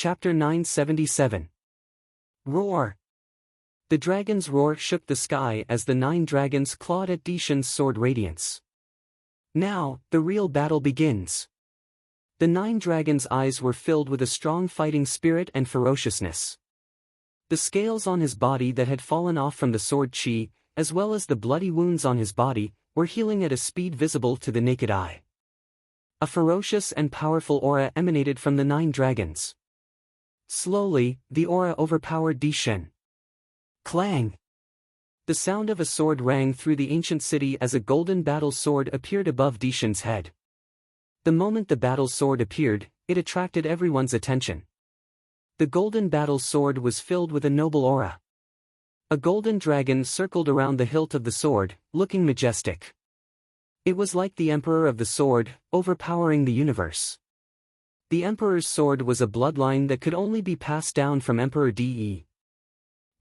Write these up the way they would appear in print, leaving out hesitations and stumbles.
Chapter 977. Roar. The dragon's roar shook the sky as the 9 dragons clawed at Dishan's sword radiance. Now, the real battle begins. The 9 dragons' eyes were filled with a strong fighting spirit and ferociousness. The scales on his body that had fallen off from the sword chi, as well as the bloody wounds on his body, were healing at a speed visible to the naked eye. A ferocious and powerful aura emanated from the 9 dragons. Slowly, the aura overpowered Dishan. Clang! The sound of a sword rang through the ancient city as a golden battle sword appeared above Dishan's head. The moment the battle sword appeared, it attracted everyone's attention. The golden battle sword was filled with a noble aura. A golden dragon circled around the hilt of the sword, looking majestic. It was like the Emperor of the Sword, overpowering the universe. The Emperor's sword was a bloodline that could only be passed down from Emperor De.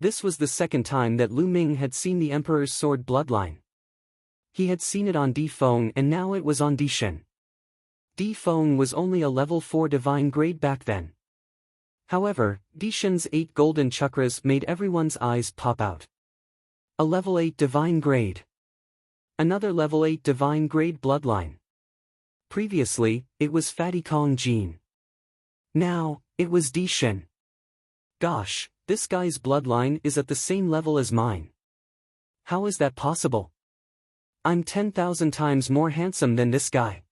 This was the second time that Lu Ming had seen the Emperor's sword bloodline. He had seen it on Di Feng and now it was on Dishan. Di Feng was only a level 4 divine grade back then. However, Dishan's 8 golden chakras made everyone's eyes pop out. A level 8 divine grade. Another level 8 divine grade bloodline. Previously, it was Fatty Kong Jin. Now, it was Dishan. Gosh, this guy's bloodline is at the same level as mine. How is that possible? I'm 10,000 times more handsome than this guy.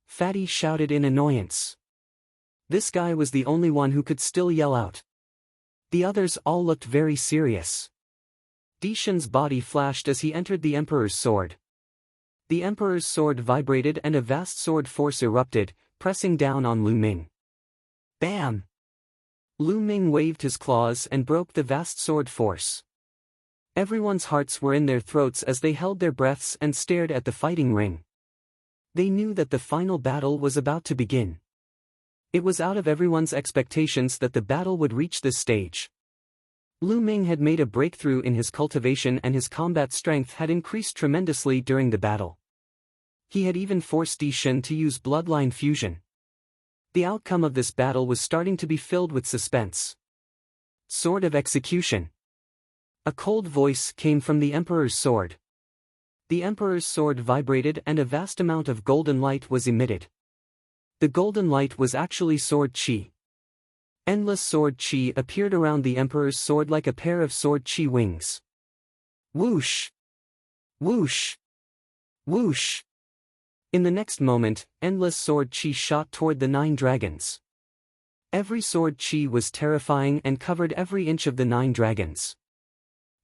Fatty shouted in annoyance. This guy was the only one who could still yell out. The others all looked very serious. Dishan's body flashed as he entered the Emperor's sword. The Emperor's sword vibrated and a vast sword force erupted, pressing down on Lu Ming. Bam! Lu Ming waved his claws and broke the vast sword force. Everyone's hearts were in their throats as they held their breaths and stared at the fighting ring. They knew that the final battle was about to begin. It was out of everyone's expectations that the battle would reach this stage. Lu Ming had made a breakthrough in his cultivation and his combat strength had increased tremendously during the battle. He had even forced Dishan to use bloodline fusion. The outcome of this battle was starting to be filled with suspense. Sword of execution. A cold voice came from the Emperor's sword. The Emperor's sword vibrated and a vast amount of golden light was emitted. The golden light was actually sword chi. Endless sword chi appeared around the Emperor's sword like a pair of sword chi wings. Whoosh! Whoosh! Whoosh! In the next moment, endless sword chi shot toward the 9 dragons. Every sword chi was terrifying and covered every inch of the 9 dragons.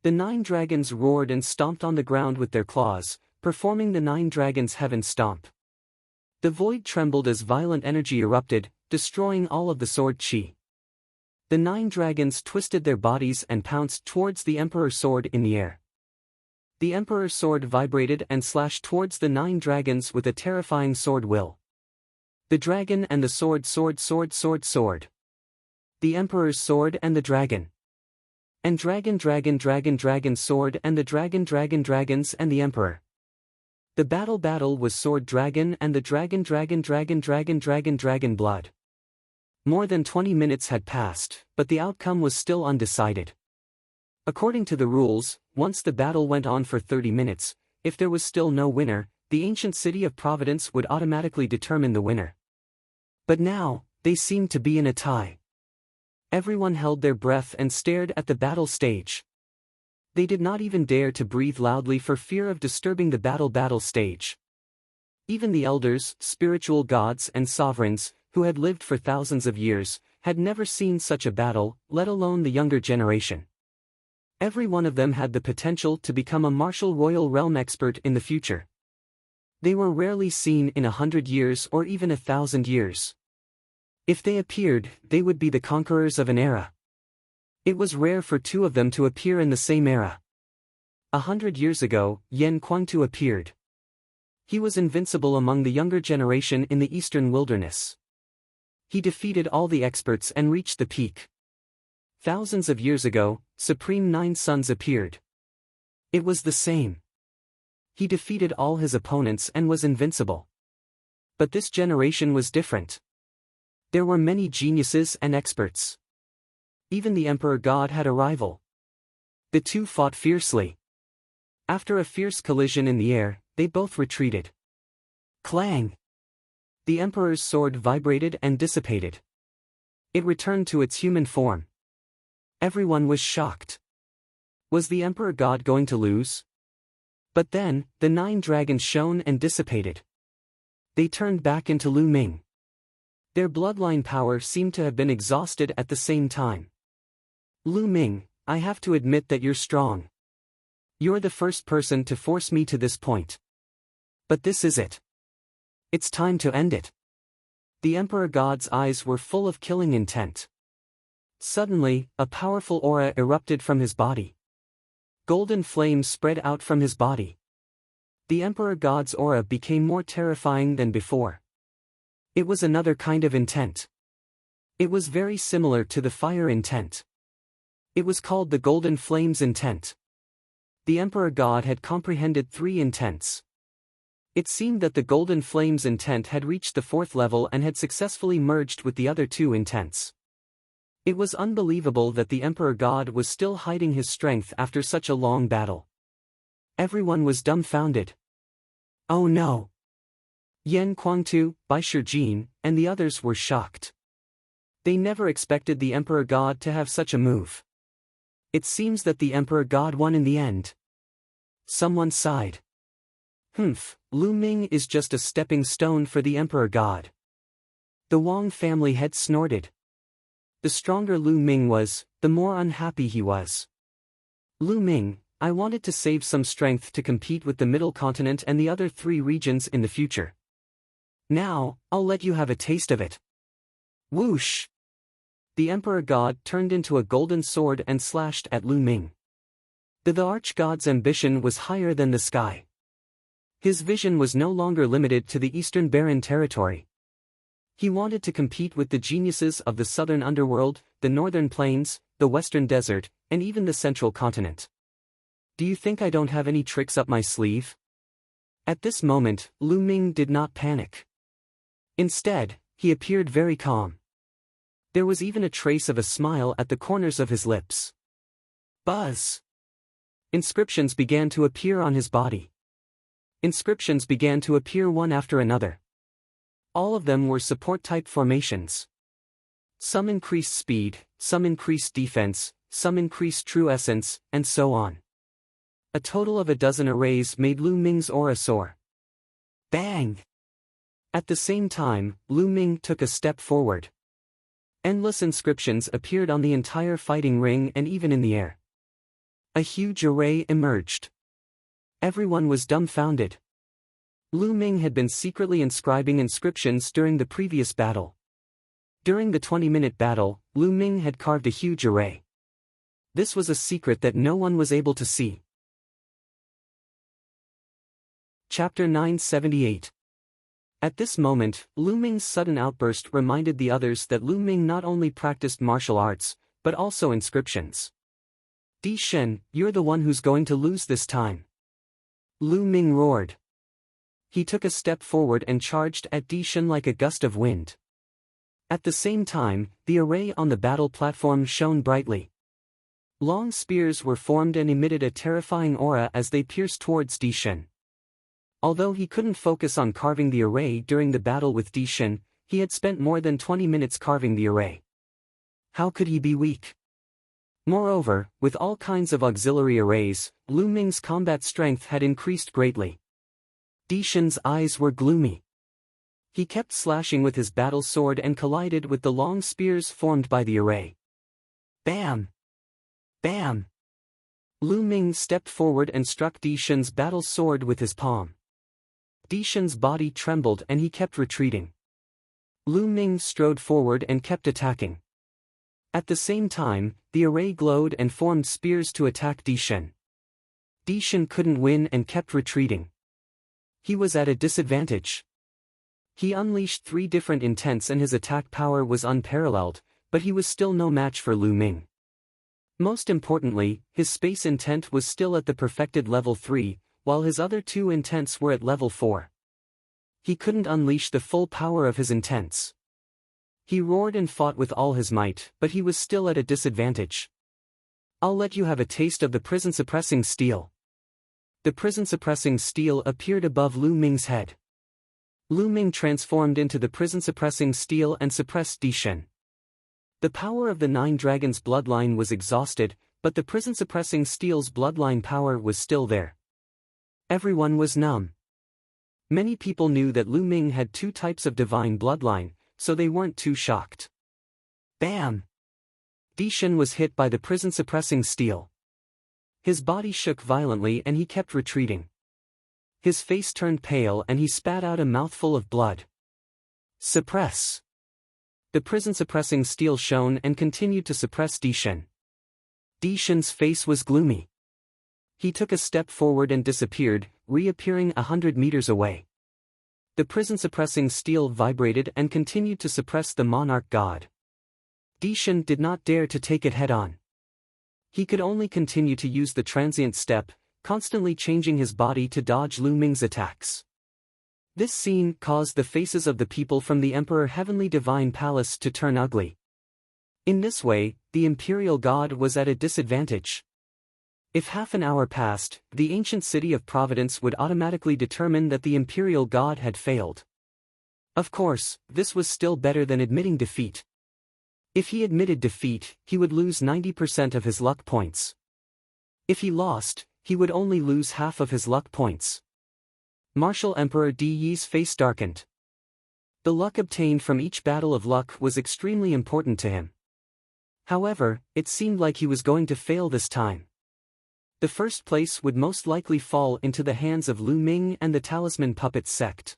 The 9 dragons roared and stomped on the ground with their claws, performing the 9 dragons' heaven stomp. The void trembled as violent energy erupted, destroying all of the sword chi. The 9 dragons twisted their bodies and pounced towards the Emperor's sword in the air. The Emperor's sword vibrated and slashed towards the 9 dragons with a terrifying sword will. The dragon and the sword. The Emperor's sword and the dragon. And dragon sword and the dragons and the Emperor. The battle was sword dragon and the dragon blood. More than 20 minutes had passed, but the outcome was still undecided. According to the rules, once the battle went on for 30 minutes, if there was still no winner, the ancient city of Providence would automatically determine the winner. But now, they seemed to be in a tie. Everyone held their breath and stared at the battle stage. They did not even dare to breathe loudly for fear of disturbing the battle stage. Even the elders, spiritual gods and sovereigns, who had lived for thousands of years, had never seen such a battle, let alone the younger generation. Every one of them had the potential to become a martial royal realm expert in the future. They were rarely seen in 100 years or even 1,000 years. If they appeared, they would be the conquerors of an era. It was rare for 2 of them to appear in the same era. 100 years ago, Yan Kuangtu appeared. He was invincible among the younger generation in the eastern wilderness. He defeated all the experts and reached the peak. Thousands of years ago, Supreme 9 Suns appeared. It was the same. He defeated all his opponents and was invincible. But this generation was different. There were many geniuses and experts. Even the Emperor God had a rival. The two fought fiercely. After a fierce collision in the air, they both retreated. Clang! The Emperor's sword vibrated and dissipated. It returned to its human form. Everyone was shocked. Was the Emperor God going to lose? But then, the 9 dragons shone and dissipated. They turned back into Lu Ming. Their bloodline power seemed to have been exhausted at the same time. Lu Ming, I have to admit that you're strong. You're the first person to force me to this point. But this is it. It's time to end it. The Emperor God's eyes were full of killing intent. Suddenly, a powerful aura erupted from his body. Golden flames spread out from his body. The Emperor God's aura became more terrifying than before. It was another kind of intent. It was very similar to the fire intent. It was called the Golden Flames intent. The Emperor God had comprehended 3 intents. It seemed that the Golden Flames intent had reached the 4th level and had successfully merged with the other 2 intents. It was unbelievable that the Emperor God was still hiding his strength after such a long battle. Everyone was dumbfounded. Oh no! Yan Kuangtu, Bai Shijin, and the others were shocked. They never expected the Emperor God to have such a move. It seems that the Emperor God won in the end. Someone sighed. Lu Ming is just a stepping stone for the Emperor God. The Wang family head snorted. The stronger Lu Ming was, the more unhappy he was. Lu Ming, I wanted to save some strength to compete with the Middle Continent and the other 3 regions in the future. Now, I'll let you have a taste of it. Whoosh! The Emperor God turned into a golden sword and slashed at Lu Ming. The Archgod's ambition was higher than the sky. His vision was no longer limited to the Eastern Barren Territory. He wanted to compete with the geniuses of the Southern Underworld, the Northern Plains, the Western Desert, and even the Central Continent. Do you think I don't have any tricks up my sleeve? At this moment, Lu Ming did not panic. Instead, he appeared very calm. There was even a trace of a smile at the corners of his lips. Buzz! Inscriptions began to appear on his body. Inscriptions began to appear one after another. All of them were support-type formations. Some increased speed, some increased defense, some increased true essence, and so on. A total of 12 arrays made Lu Ming's aura soar. Bang! At the same time, Lu Ming took a step forward. Endless inscriptions appeared on the entire fighting ring and even in the air. A huge array emerged. Everyone was dumbfounded. Lu Ming had been secretly inscribing inscriptions during the previous battle. During the 20-minute battle, Lu Ming had carved a huge array. This was a secret that no one was able to see. Chapter 978. At this moment, Lu Ming's sudden outburst reminded the others that Lu Ming not only practiced martial arts, but also inscriptions. Di Shen, you're the one who's going to lose this time. Lu Ming roared. He took a step forward and charged at Di Shen like a gust of wind. At the same time, the array on the battle platform shone brightly. Long spears were formed and emitted a terrifying aura as they pierced towards Di Shen. Although he couldn't focus on carving the array during the battle with Di Shen, he had spent more than 20 minutes carving the array. How could he be weak? Moreover, with all kinds of auxiliary arrays, Lu Ming's combat strength had increased greatly. Di Shen's eyes were gloomy. He kept slashing with his battle sword and collided with the long spears formed by the array. Bam! Bam! Lu Ming stepped forward and struck Di Shen's battle sword with his palm. Di Shen's body trembled and he kept retreating. Lu Ming strode forward and kept attacking. At the same time, the array glowed and formed spears to attack Di Shen. Di Shen couldn't win and kept retreating. He was at a disadvantage. He unleashed 3 different intents and his attack power was unparalleled, but he was still no match for Lu Ming. Most importantly, his space intent was still at the perfected level 3, while his other 2 intents were at level 4. He couldn't unleash the full power of his intents. He roared and fought with all his might, but he was still at a disadvantage. I'll let you have a taste of the prison-suppressing steel. The prison-suppressing steel appeared above Lu Ming's head. Lu Ming transformed into the prison-suppressing steel and suppressed Di Shen. The power of the 9 dragons' bloodline was exhausted, but the prison-suppressing steel's bloodline power was still there. Everyone was numb. Many people knew that Lu Ming had 2 types of divine bloodline, so they weren't too shocked. Bam! Di Shen was hit by the prison-suppressing steel. His body shook violently and he kept retreating. His face turned pale and he spat out a mouthful of blood. Suppress! The prison-suppressing steel shone and continued to suppress Di Shen. Di Shen's face was gloomy. He took a step forward and disappeared, reappearing 100 meters away. The prison-suppressing steel vibrated and continued to suppress the monarch god. Di Shen did not dare to take it head-on. He could only continue to use the transient step, constantly changing his body to dodge Lu Ming's attacks. This scene caused the faces of the people from the Emperor Heavenly Divine Palace to turn ugly. In this way, the imperial god was at a disadvantage. If half an hour passed, the ancient city of Providence would automatically determine that the imperial god had failed. Of course, this was still better than admitting defeat. If he admitted defeat, he would lose 90% of his luck points. If he lost, he would only lose half of his luck points. Martial Emperor Di Yi's face darkened. The luck obtained from each battle of luck was extremely important to him. However, it seemed like he was going to fail this time. The first place would most likely fall into the hands of Lu Ming and the Talisman Puppets sect.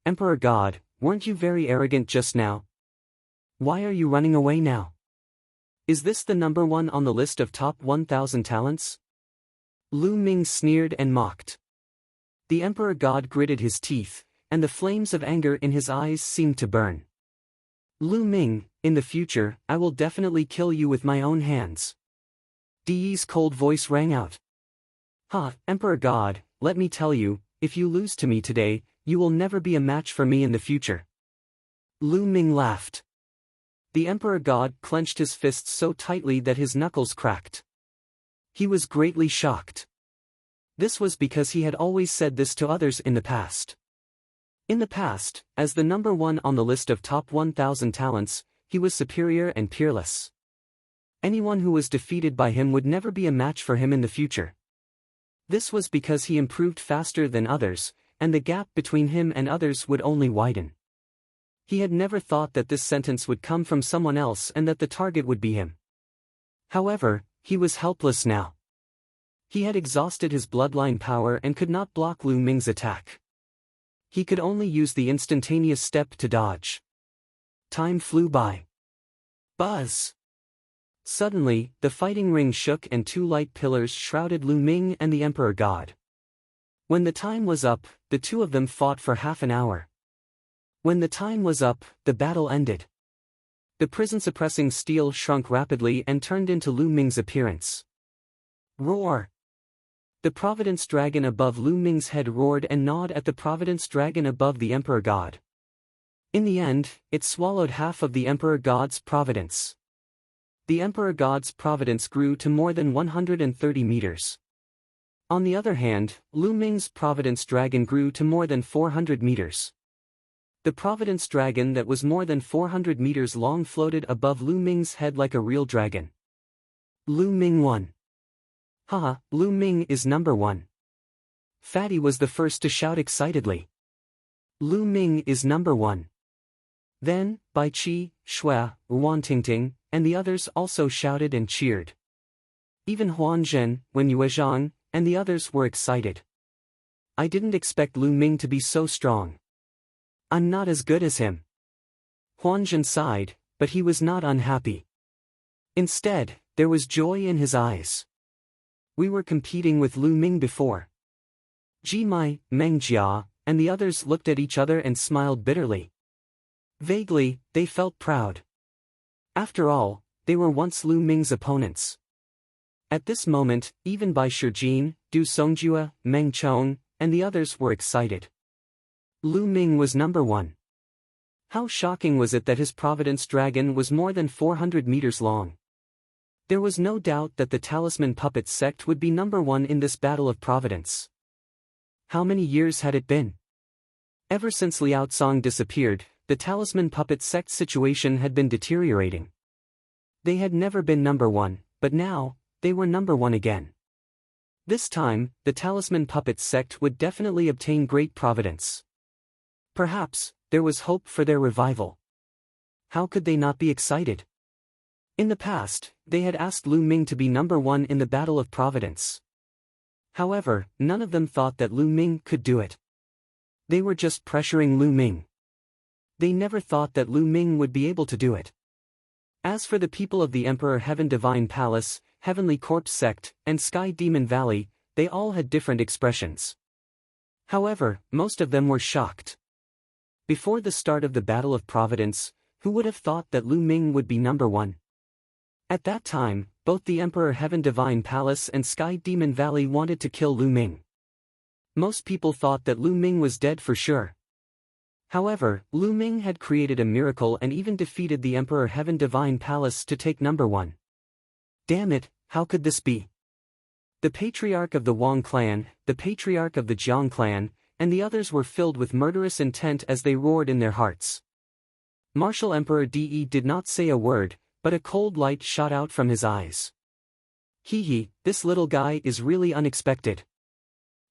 Emperor God, weren't you very arrogant just now? Why are you running away now? Is this the number 1 on the list of top 1,000 talents? Lu Ming sneered and mocked. The Emperor God gritted his teeth, and the flames of anger in his eyes seemed to burn. Lu Ming, in the future, I will definitely kill you with my own hands. Di Yi's cold voice rang out. Emperor God, let me tell you, if you lose to me today, you will never be a match for me in the future. Lu Ming laughed. The Emperor God clenched his fists so tightly that his knuckles cracked. He was greatly shocked. This was because he had always said this to others in the past. In the past, as the number 1 on the list of top 1,000 talents, he was superior and peerless. Anyone who was defeated by him would never be a match for him in the future. This was because he improved faster than others, and the gap between him and others would only widen. He had never thought that this sentence would come from someone else and that the target would be him. However, he was helpless now. He had exhausted his bloodline power and could not block Lu Ming's attack. He could only use the instantaneous step to dodge. Time flew by. Buzz! Suddenly, the fighting ring shook and 2 light pillars shrouded Lu Ming and the Emperor God. When the time was up, the 2 of them fought for half an hour. When the time was up, the battle ended. The prison-suppressing steel shrunk rapidly and turned into Lu Ming's appearance. Roar! The Providence Dragon above Lu Ming's head roared and gnawed at the Providence Dragon above the Emperor God. In the end, it swallowed half of the Emperor God's providence. The Emperor God's providence grew to more than 130 meters. On the other hand, Lu Ming's Providence Dragon grew to more than 400 meters. The Providence Dragon that was more than 400 meters long floated above Lu Ming's head like a real dragon. Lu Ming won. Lu Ming is number 1. Fatty was the first to shout excitedly. Lu Ming is number 1. Then, Bai Qi, Shui, Wan Tingting, and the others also shouted and cheered. Even Huan Zhen, Wen Yuezhang, and the others were excited. I didn't expect Lu Ming to be so strong. I'm not as good as him. Huan Zhen sighed, but he was not unhappy. Instead, there was joy in his eyes. We were competing with Lu Ming before. Ji Mai, Meng Jia, and the others looked at each other and smiled bitterly. Vaguely, they felt proud. After all, they were once Lu Ming's opponents. At this moment, even Bai Shijin, Du Songjue, Meng Chong, and the others were excited. Lu Ming was number 1. How shocking was it that his Providence dragon was more than 400 meters long? There was no doubt that the Talisman Puppet sect would be number one in this battle of Providence. How many years had it been? Ever since Liao Tsong disappeared, the Talisman Puppet sect situation had been deteriorating. They had never been number one, but now, they were number one again. This time, the Talisman Puppet sect would definitely obtain great providence. Perhaps, there was hope for their revival. How could they not be excited? In the past, they had asked Lu Ming to be number one in the Battle of Providence. However, none of them thought that Lu Ming could do it. They were just pressuring Lu Ming. They never thought that Lu Ming would be able to do it. As for the people of the Emperor Heaven Divine Palace, Heavenly Corpse Sect, and Sky Demon Valley, they all had different expressions. However, most of them were shocked. Before the start of the Battle of Providence, who would have thought that Lu Ming would be number one? At that time, both the Emperor Heaven Divine Palace and Sky Demon Valley wanted to kill Lu Ming. Most people thought that Lu Ming was dead for sure. However, Lu Ming had created a miracle and even defeated the Emperor Heaven Divine Palace to take number one. Damn it, how could this be? The Patriarch of the Wang clan, the Patriarch of the Jiang clan, and the others were filled with murderous intent as they roared in their hearts. Martial Emperor De did not say a word, but a cold light shot out from his eyes. Hee, this little guy is really unexpected.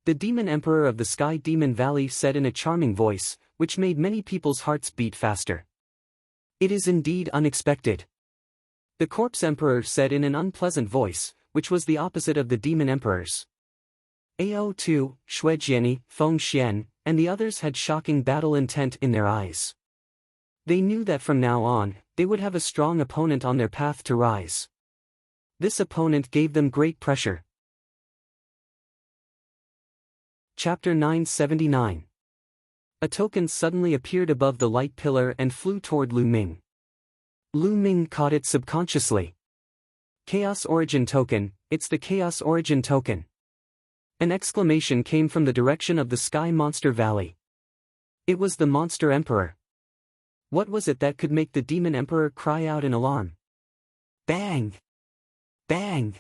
The Demon Emperor of the Sky Demon Valley said in a charming voice, which made many people's hearts beat faster. It is indeed unexpected. The Corpse Emperor said in an unpleasant voice, which was the opposite of the Demon Emperor's. Ao2, Shuejiani, Feng Xian, and the others had shocking battle intent in their eyes. They knew that from now on, they would have a strong opponent on their path to rise. This opponent gave them great pressure. Chapter 979. A token suddenly appeared above the light pillar and flew toward Lu Ming. Lu Ming caught it subconsciously. Chaos Origin Token, it's the Chaos Origin Token. An exclamation came from the direction of the Sky Monster Valley. It was the Monster Emperor. What was it that could make the Demon Emperor cry out in alarm? Bang! Bang!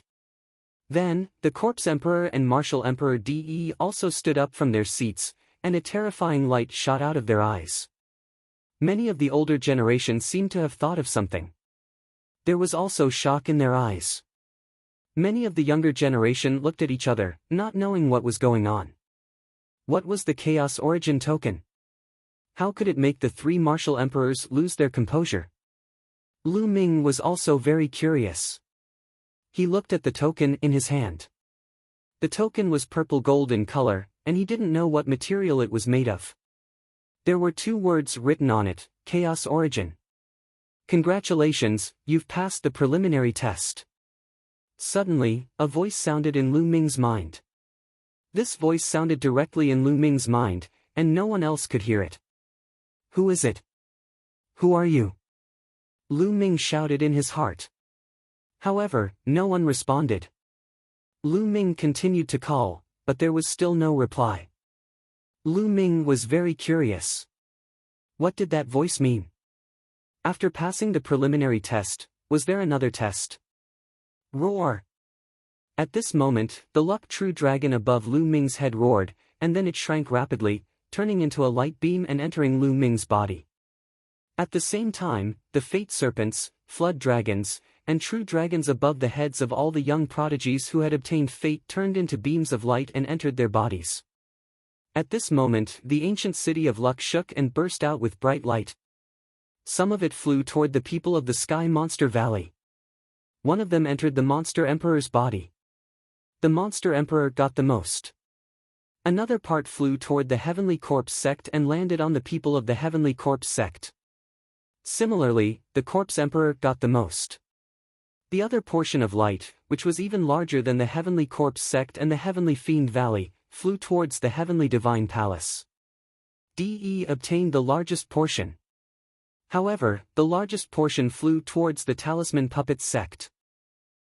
Then, the Corpse Emperor and Martial Emperor De also stood up from their seats, and a terrifying light shot out of their eyes. Many of the older generation seemed to have thought of something. There was also shock in their eyes. Many of the younger generation looked at each other, not knowing what was going on. What was the Chaos Origin Token? How could it make the three martial emperors lose their composure? Lu Ming was also very curious. He looked at the token in his hand. The token was purple gold in color, and he didn't know what material it was made of. There were two words written on it, Chaos Origin. Congratulations, you've passed the preliminary test. Suddenly, a voice sounded in Lu Ming's mind. This voice sounded directly in Lu Ming's mind, and no one else could hear it. Who is it? Who are you? Lu Ming shouted in his heart. However, no one responded. Lu Ming continued to call, but there was still no reply. Lu Ming was very curious. What did that voice mean? After passing the preliminary test, was there another test? Roar! At this moment, the Luck True Dragon above Lu Ming's head roared, and then it shrank rapidly, turning into a light beam and entering Lu Ming's body. At the same time, the Fate Serpents, Flood Dragons, and True Dragons above the heads of all the young prodigies who had obtained fate turned into beams of light and entered their bodies. At this moment, the ancient city of Luck shook and burst out with bright light. Some of it flew toward the people of the Sky Monster Valley. One of them entered the Monster Emperor's body. The Monster Emperor got the most. Another part flew toward the Heavenly Corpse Sect and landed on the people of the Heavenly Corpse Sect. Similarly, the Corpse Emperor got the most. The other portion of light, which was even larger than the Heavenly Corpse Sect and the Heavenly Fiend Valley, flew towards the Heavenly Divine Palace. De obtained the largest portion. However, the largest portion flew towards the Talisman Puppet Sect.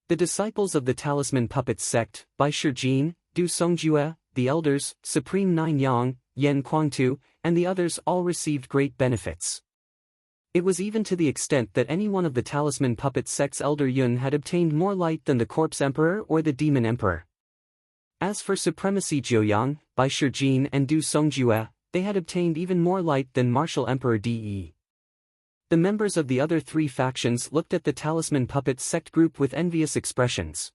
The disciples of the Talisman Puppet Sect, Bai Shijin, Du Songjue, the elders, Supreme Nine Yang, Yen Kuangtu, and the others all received great benefits. It was even to the extent that any one of the Talisman Puppet Sect's Elder Yun had obtained more light than the Corpse Emperor or the Demon Emperor. As for Supremacy Jiuyang, Bai Shijin and Du Songjue, they had obtained even more light than Martial Emperor De. The members of the other three factions looked at the Talisman Puppet Sect group with envious expressions.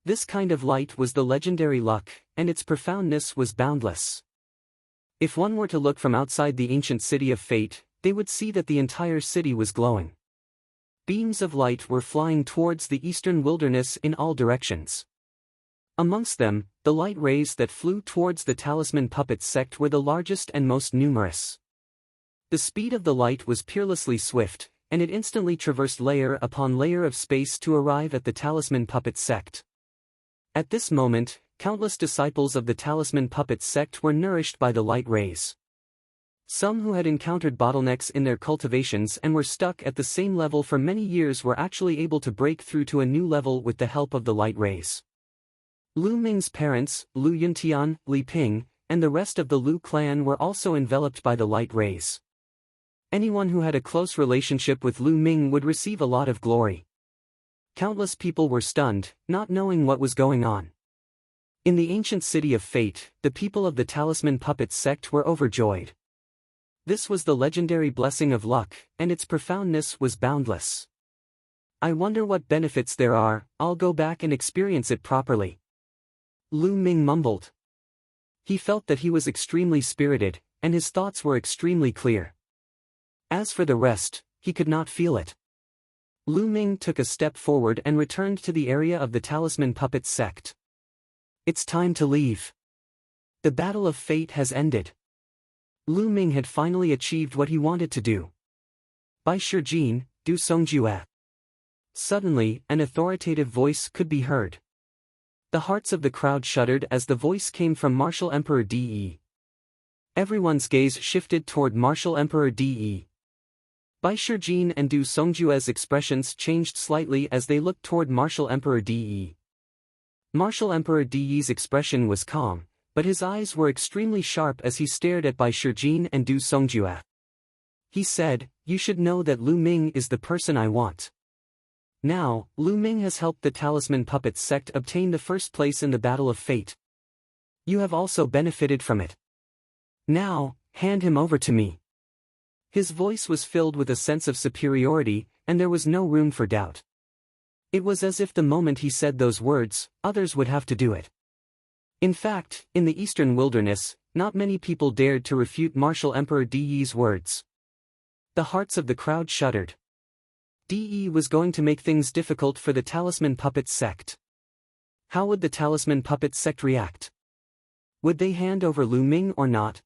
This kind of light was the legendary luck, and its profoundness was boundless. If one were to look from outside the ancient city of fate, they would see that the entire city was glowing. Beams of light were flying towards the eastern wilderness in all directions. Amongst them, the light rays that flew towards the Talisman Puppet Sect were the largest and most numerous. The speed of the light was peerlessly swift, and it instantly traversed layer upon layer of space to arrive at the Talisman Puppet Sect. At this moment, countless disciples of the Talisman Puppet Sect were nourished by the light rays. Some who had encountered bottlenecks in their cultivations and were stuck at the same level for many years were actually able to break through to a new level with the help of the light rays. Lu Ming's parents, Lu Yuntian, Li Ping, and the rest of the Lu clan were also enveloped by the light rays. Anyone who had a close relationship with Lu Ming would receive a lot of glory. Countless people were stunned, not knowing what was going on. In the ancient city of fate, the people of the Talisman Puppet Sect were overjoyed. This was the legendary blessing of luck, and its profoundness was boundless. I wonder what benefits there are, I'll go back and experience it properly. Lu Ming mumbled. He felt that he was extremely spirited, and his thoughts were extremely clear. As for the rest, he could not feel it. Lu Ming took a step forward and returned to the area of the Talisman Puppet Sect. It's time to leave. The battle of fate has ended. Lu Ming had finally achieved what he wanted to do. Bai Shijin, Du Songjue. Suddenly, an authoritative voice could be heard. The hearts of the crowd shuddered as the voice came from Martial Emperor De. Everyone's gaze shifted toward Martial Emperor De. Bai Shijin and Du Songjue's expressions changed slightly as they looked toward Martial Emperor De. Martial Emperor De's expression was calm, but his eyes were extremely sharp as he stared at Bai Shijin and Du Songjue. He said, "You should know that Lu Ming is the person I want." Now, Lu Ming has helped the Talisman Puppet Sect obtain the first place in the Battle of Fate. You have also benefited from it. Now, hand him over to me. His voice was filled with a sense of superiority, and there was no room for doubt. It was as if the moment he said those words, others would have to do it. In fact, in the eastern wilderness, not many people dared to refute Martial Emperor De's words. The hearts of the crowd shuddered. De was going to make things difficult for the Talisman Puppet Sect. How would the Talisman Puppet Sect react? Would they hand over Lu Ming or not?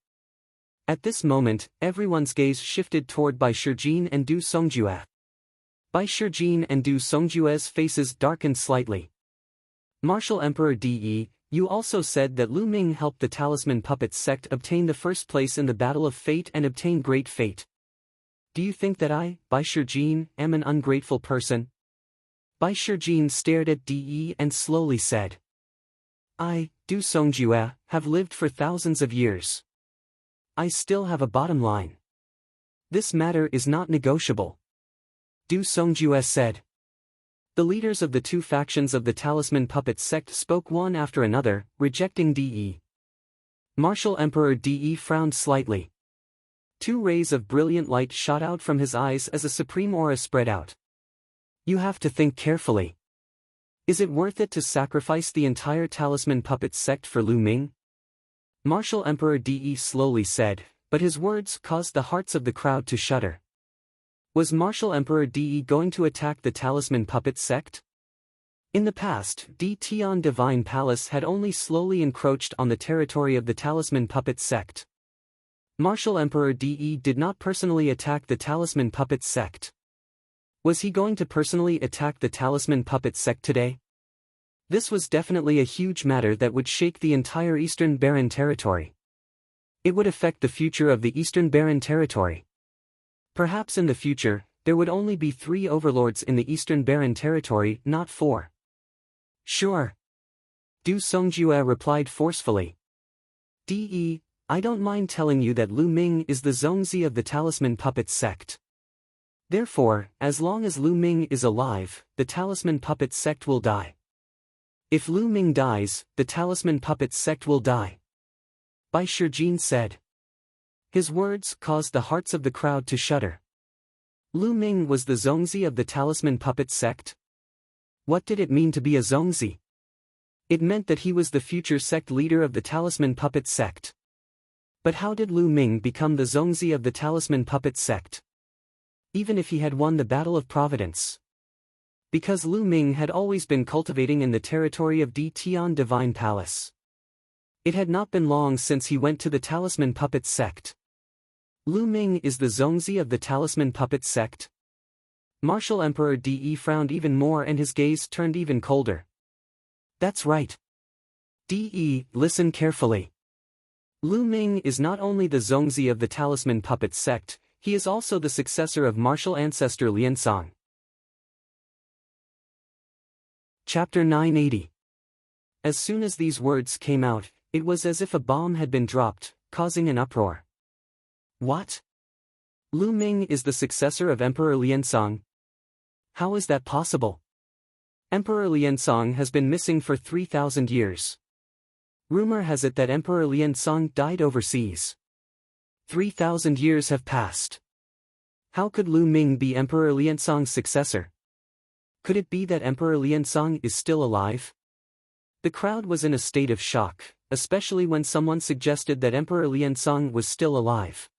At this moment, everyone's gaze shifted toward Bai Shijin and Du Songjue. Bai Shijin and Du Songjue's faces darkened slightly. Martial Emperor De, you also said that Lu Ming helped the Talisman Puppet Sect obtain the first place in the Battle of Fate and obtain great fate. Do you think that I, Bai Shijin, am an ungrateful person? Bai Shijin stared at De and slowly said, I, Du Songjue, have lived for thousands of years. I still have a bottom line. This matter is not negotiable. Du Songjue said. The leaders of the two factions of the Talisman Puppet Sect spoke one after another, rejecting De. Martial Emperor De frowned slightly. Two rays of brilliant light shot out from his eyes as a supreme aura spread out. You have to think carefully. Is it worth it to sacrifice the entire Talisman Puppet Sect for Lu Ming? Martial Emperor De slowly said, but his words caused the hearts of the crowd to shudder. Was Martial Emperor De going to attack the Talisman Puppet Sect? In the past, De Tian Divine Palace had only slowly encroached on the territory of the Talisman Puppet Sect. Martial Emperor De did not personally attack the Talisman Puppet Sect. Was he going to personally attack the Talisman Puppet Sect today? This was definitely a huge matter that would shake the entire Eastern Barren Territory. It would affect the future of the Eastern Barren Territory. Perhaps in the future, there would only be 3 overlords in the Eastern Barren Territory, not 4. Sure. Du Songjue replied forcefully. De, I don't mind telling you that Lu Ming is the Zongzi of the Talisman Puppet Sect. Therefore, as long as Lu Ming is alive, the Talisman Puppet sect will die. If Lu Ming dies, the Talisman Puppet sect will die. Bai Shijin said. His words caused the hearts of the crowd to shudder. Lu Ming was the Zongzi of the Talisman Puppet sect? What did it mean to be a Zongzi? It meant that he was the future sect leader of the Talisman Puppet sect. But how did Lu Ming become the Zongzi of the Talisman Puppet sect? Even if he had won the Battle of Providence. Because Lu Ming had always been cultivating in the territory of Di Tian Divine Palace. It had not been long since he went to the Talisman Puppet sect. Lu Ming is the Zongzi of the Talisman Puppet sect? Martial Emperor De frowned even more and his gaze turned even colder. That's right. De, listen carefully. Lu Ming is not only the Zongzi of the Talisman Puppet sect, he is also the successor of martial ancestor Liansong. Chapter 980. As soon as these words came out, it was as if a bomb had been dropped, causing an uproar. What? Lu Ming is the successor of Emperor Liansong? How is that possible? Emperor Liansong has been missing for 3,000 years. Rumor has it that Emperor Liansong died overseas. 3,000 years have passed. How could Lu Ming be Emperor Liansong's successor? Could it be that Emperor Liansong is still alive? The crowd was in a state of shock, especially when someone suggested that Emperor Liansong was still alive.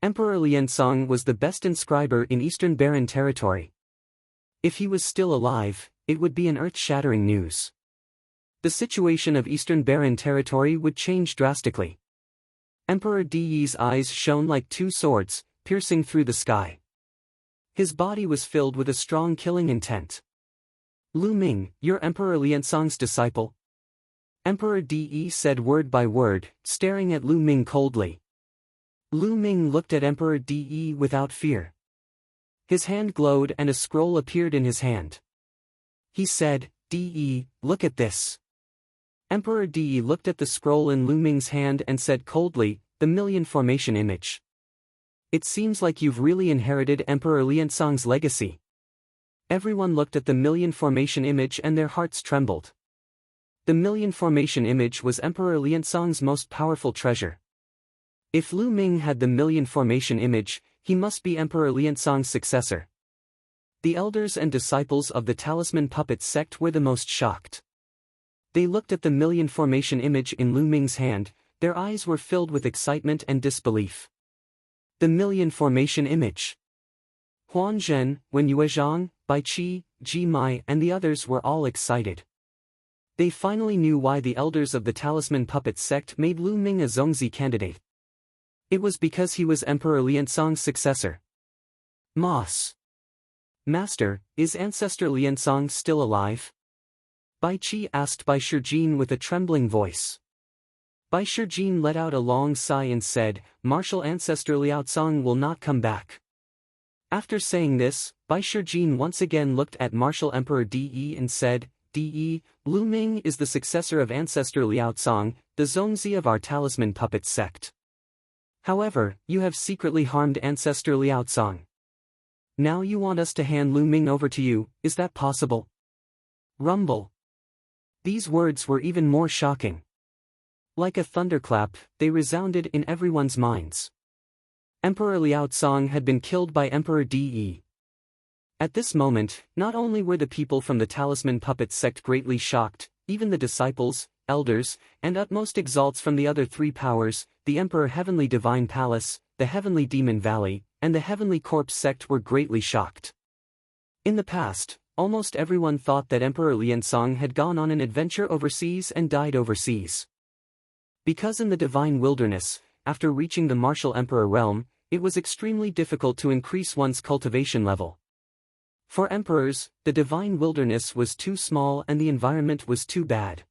Emperor Liansong was the best inscriber in Eastern Barren territory. If he was still alive, it would be an earth-shattering news. The situation of Eastern Barren territory would change drastically. Emperor De's eyes shone like two swords, piercing through the sky. His body was filled with a strong killing intent. Lu Ming, you're Emperor Liansong's disciple? Emperor De said word by word, staring at Lu Ming coldly. Lu Ming looked at Emperor De without fear. His hand glowed and a scroll appeared in his hand. He said, De, look at this. Emperor De looked at the scroll in Lu Ming's hand and said coldly, the Million Formation image. It seems like you've really inherited Emperor Liansong's legacy. Everyone looked at the Million Formation image and their hearts trembled. The Million Formation image was Emperor Liansong's most powerful treasure. If Lu Ming had the Million Formation image, he must be Emperor Liansong's successor. The elders and disciples of the Talisman Puppet sect were the most shocked. They looked at the Million Formation image in Lu Ming's hand, their eyes were filled with excitement and disbelief. The Million Formation image. Huan Zhen, Wen Yuezhang, Bai Qi, Ji Mai and the others were all excited. They finally knew why the elders of the Talisman Puppet sect made Lu Ming a Zongzi candidate. It was because he was Emperor Liansong's successor. Moss. Master, is Ancestor Liansong still alive? Bai Qi asked Bai Shijin with a trembling voice. Bai Shijin let out a long sigh and said, Martial Ancestor Liaosong will not come back. After saying this, Bai Shijin once again looked at Martial Emperor De and said, De, Lu Ming is the successor of Ancestor Liaosong, the Zongzi of our Talisman Puppet sect. However, you have secretly harmed Ancestor Liaosong. Now you want us to hand Lu Ming over to you, is that possible? Rumble. These words were even more shocking. Like a thunderclap, they resounded in everyone's minds. Emperor Liaosong had been killed by Emperor De. At this moment, not only were the people from the Talisman Puppet sect greatly shocked, even the disciples, elders, and utmost exalts from the other three powers, the Emperor Heavenly Divine Palace, the Heavenly Demon Valley, and the Heavenly Corpse sect were greatly shocked. In the past, almost everyone thought that Emperor Liansong had gone on an adventure overseas and died overseas. Because in the Divine Wilderness, after reaching the Martial Emperor realm, it was extremely difficult to increase one's cultivation level. For emperors, the Divine Wilderness was too small and the environment was too bad.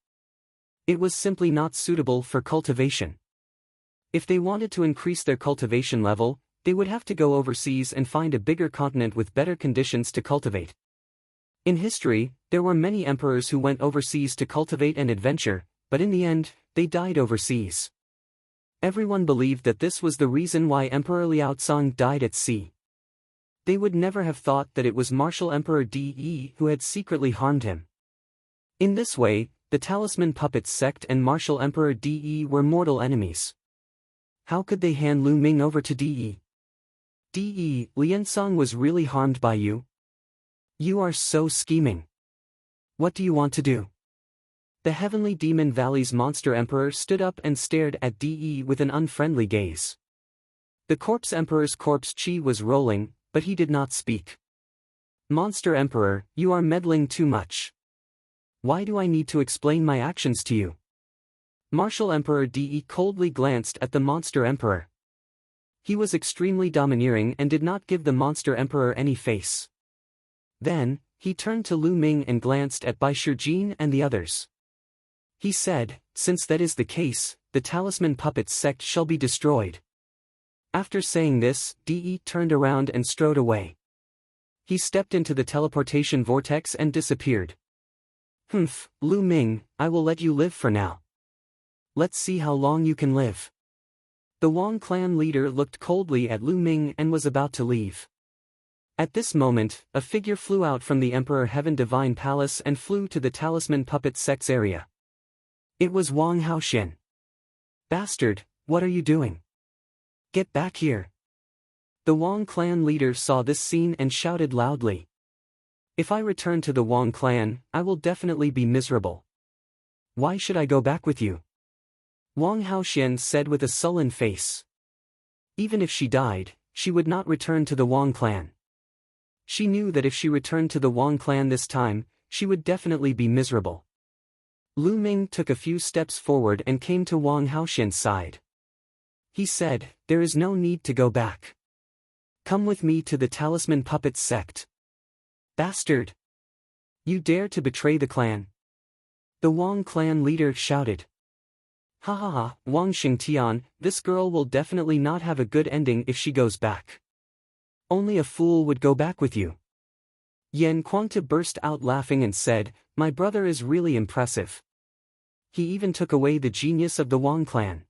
It was simply not suitable for cultivation. If they wanted to increase their cultivation level, they would have to go overseas and find a bigger continent with better conditions to cultivate. In history, there were many emperors who went overseas to cultivate and adventure, but in the end, they died overseas. Everyone believed that this was the reason why Emperor Liaosong died at sea. They would never have thought that it was Martial Emperor De who had secretly harmed him. In this way, the Talisman Puppets sect and Martial Emperor De were mortal enemies. How could they hand Lu Ming over to De? De, Liansong was really harmed by you? You are so scheming. What do you want to do? The Heavenly Demon Valley's Monster Emperor stood up and stared at De with an unfriendly gaze. The Corpse Emperor's corpse chi was rolling, but he did not speak. Monster Emperor, you are meddling too much. Why do I need to explain my actions to you? Martial Emperor De coldly glanced at the Monster Emperor. He was extremely domineering and did not give the Monster Emperor any face. Then, he turned to Lu Ming and glanced at Bai Shijin and the others. He said, since that is the case, the Talisman Puppets sect shall be destroyed. After saying this, De turned around and strode away. He stepped into the teleportation vortex and disappeared. Humph, Lu Ming, I will let you live for now. Let's see how long you can live. The Wang clan leader looked coldly at Lu Ming and was about to leave. At this moment, a figure flew out from the Emperor Heaven Divine Palace and flew to the Talisman Puppet sect's area. It was Wang Haoxian. Bastard, what are you doing? Get back here. The Wang clan leader saw this scene and shouted loudly. If I return to the Wang clan, I will definitely be miserable. Why should I go back with you? Wang Haoxian said with a sullen face. Even if she died, she would not return to the Wang clan. She knew that if she returned to the Wang clan this time, she would definitely be miserable. Lu Ming took a few steps forward and came to Wang Haoxian's side. He said, there is no need to go back. Come with me to the Talisman Puppets sect. Bastard! You dare to betray the clan? The Wang clan leader shouted. Ha ha ha, Wang Xingtian, this girl will definitely not have a good ending if she goes back. Only a fool would go back with you. Yan Kuangta burst out laughing and said, my brother is really impressive. He even took away the genius of the Wang clan.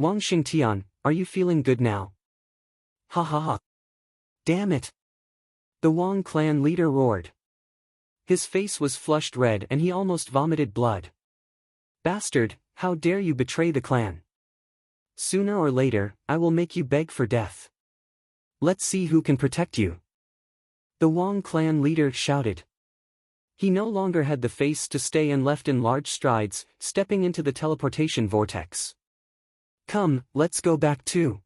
Wang Xingtian, are you feeling good now? Ha ha ha. Damn it. The Wang clan leader roared. His face was flushed red and he almost vomited blood. Bastard, how dare you betray the clan? Sooner or later, I will make you beg for death. Let's see who can protect you. The Wang clan leader shouted. He no longer had the face to stay and left in large strides, stepping into the teleportation vortex. Come, let's go back too.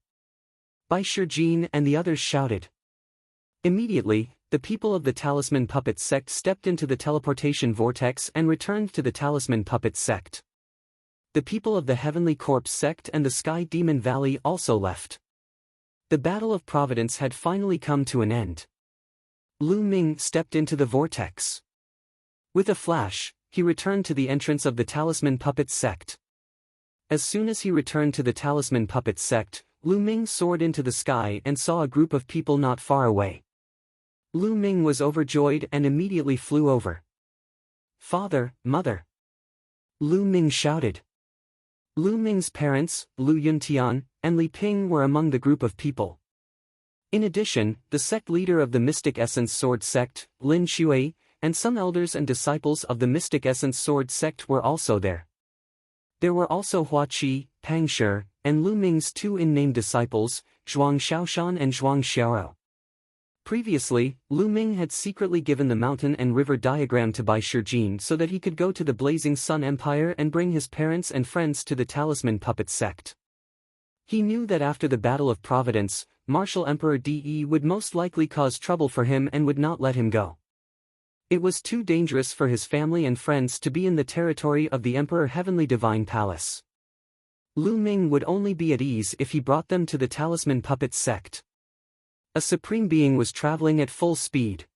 Bai Shijin and the others shouted. Immediately, the people of the Talisman Puppets sect stepped into the teleportation vortex and returned to the Talisman Puppets sect. The people of the Heavenly Corpse sect and the Sky Demon Valley also left. The Battle of Providence had finally come to an end. Lu Ming stepped into the vortex. With a flash, he returned to the entrance of the Talisman Puppets sect. As soon as he returned to the Talisman Puppets sect, Lu Ming soared into the sky and saw a group of people not far away. Lu Ming was overjoyed and immediately flew over. Father, mother! Lu Ming shouted. Lu Ming's parents, Lu Yuntian, and Li Ping were among the group of people. In addition, the sect leader of the Mystic Essence Sword sect, Lin Shui, and some elders and disciples of the Mystic Essence Sword sect were also there. There were also Hua Qi, Pang Shi, and Lu Ming's two in-name disciples, Zhuang Xiaoshan and Zhuang Xiaorou. Previously, Lu Ming had secretly given the mountain and river diagram to Bai Shijin so that he could go to the Blazing Sun Empire and bring his parents and friends to the Talisman Puppet sect. He knew that after the Battle of Providence, Martial Emperor De would most likely cause trouble for him and would not let him go. It was too dangerous for his family and friends to be in the territory of the Emperor Heavenly Divine Palace. Lu Ming would only be at ease if he brought them to the Talisman Puppet sect. A supreme being was traveling at full speed.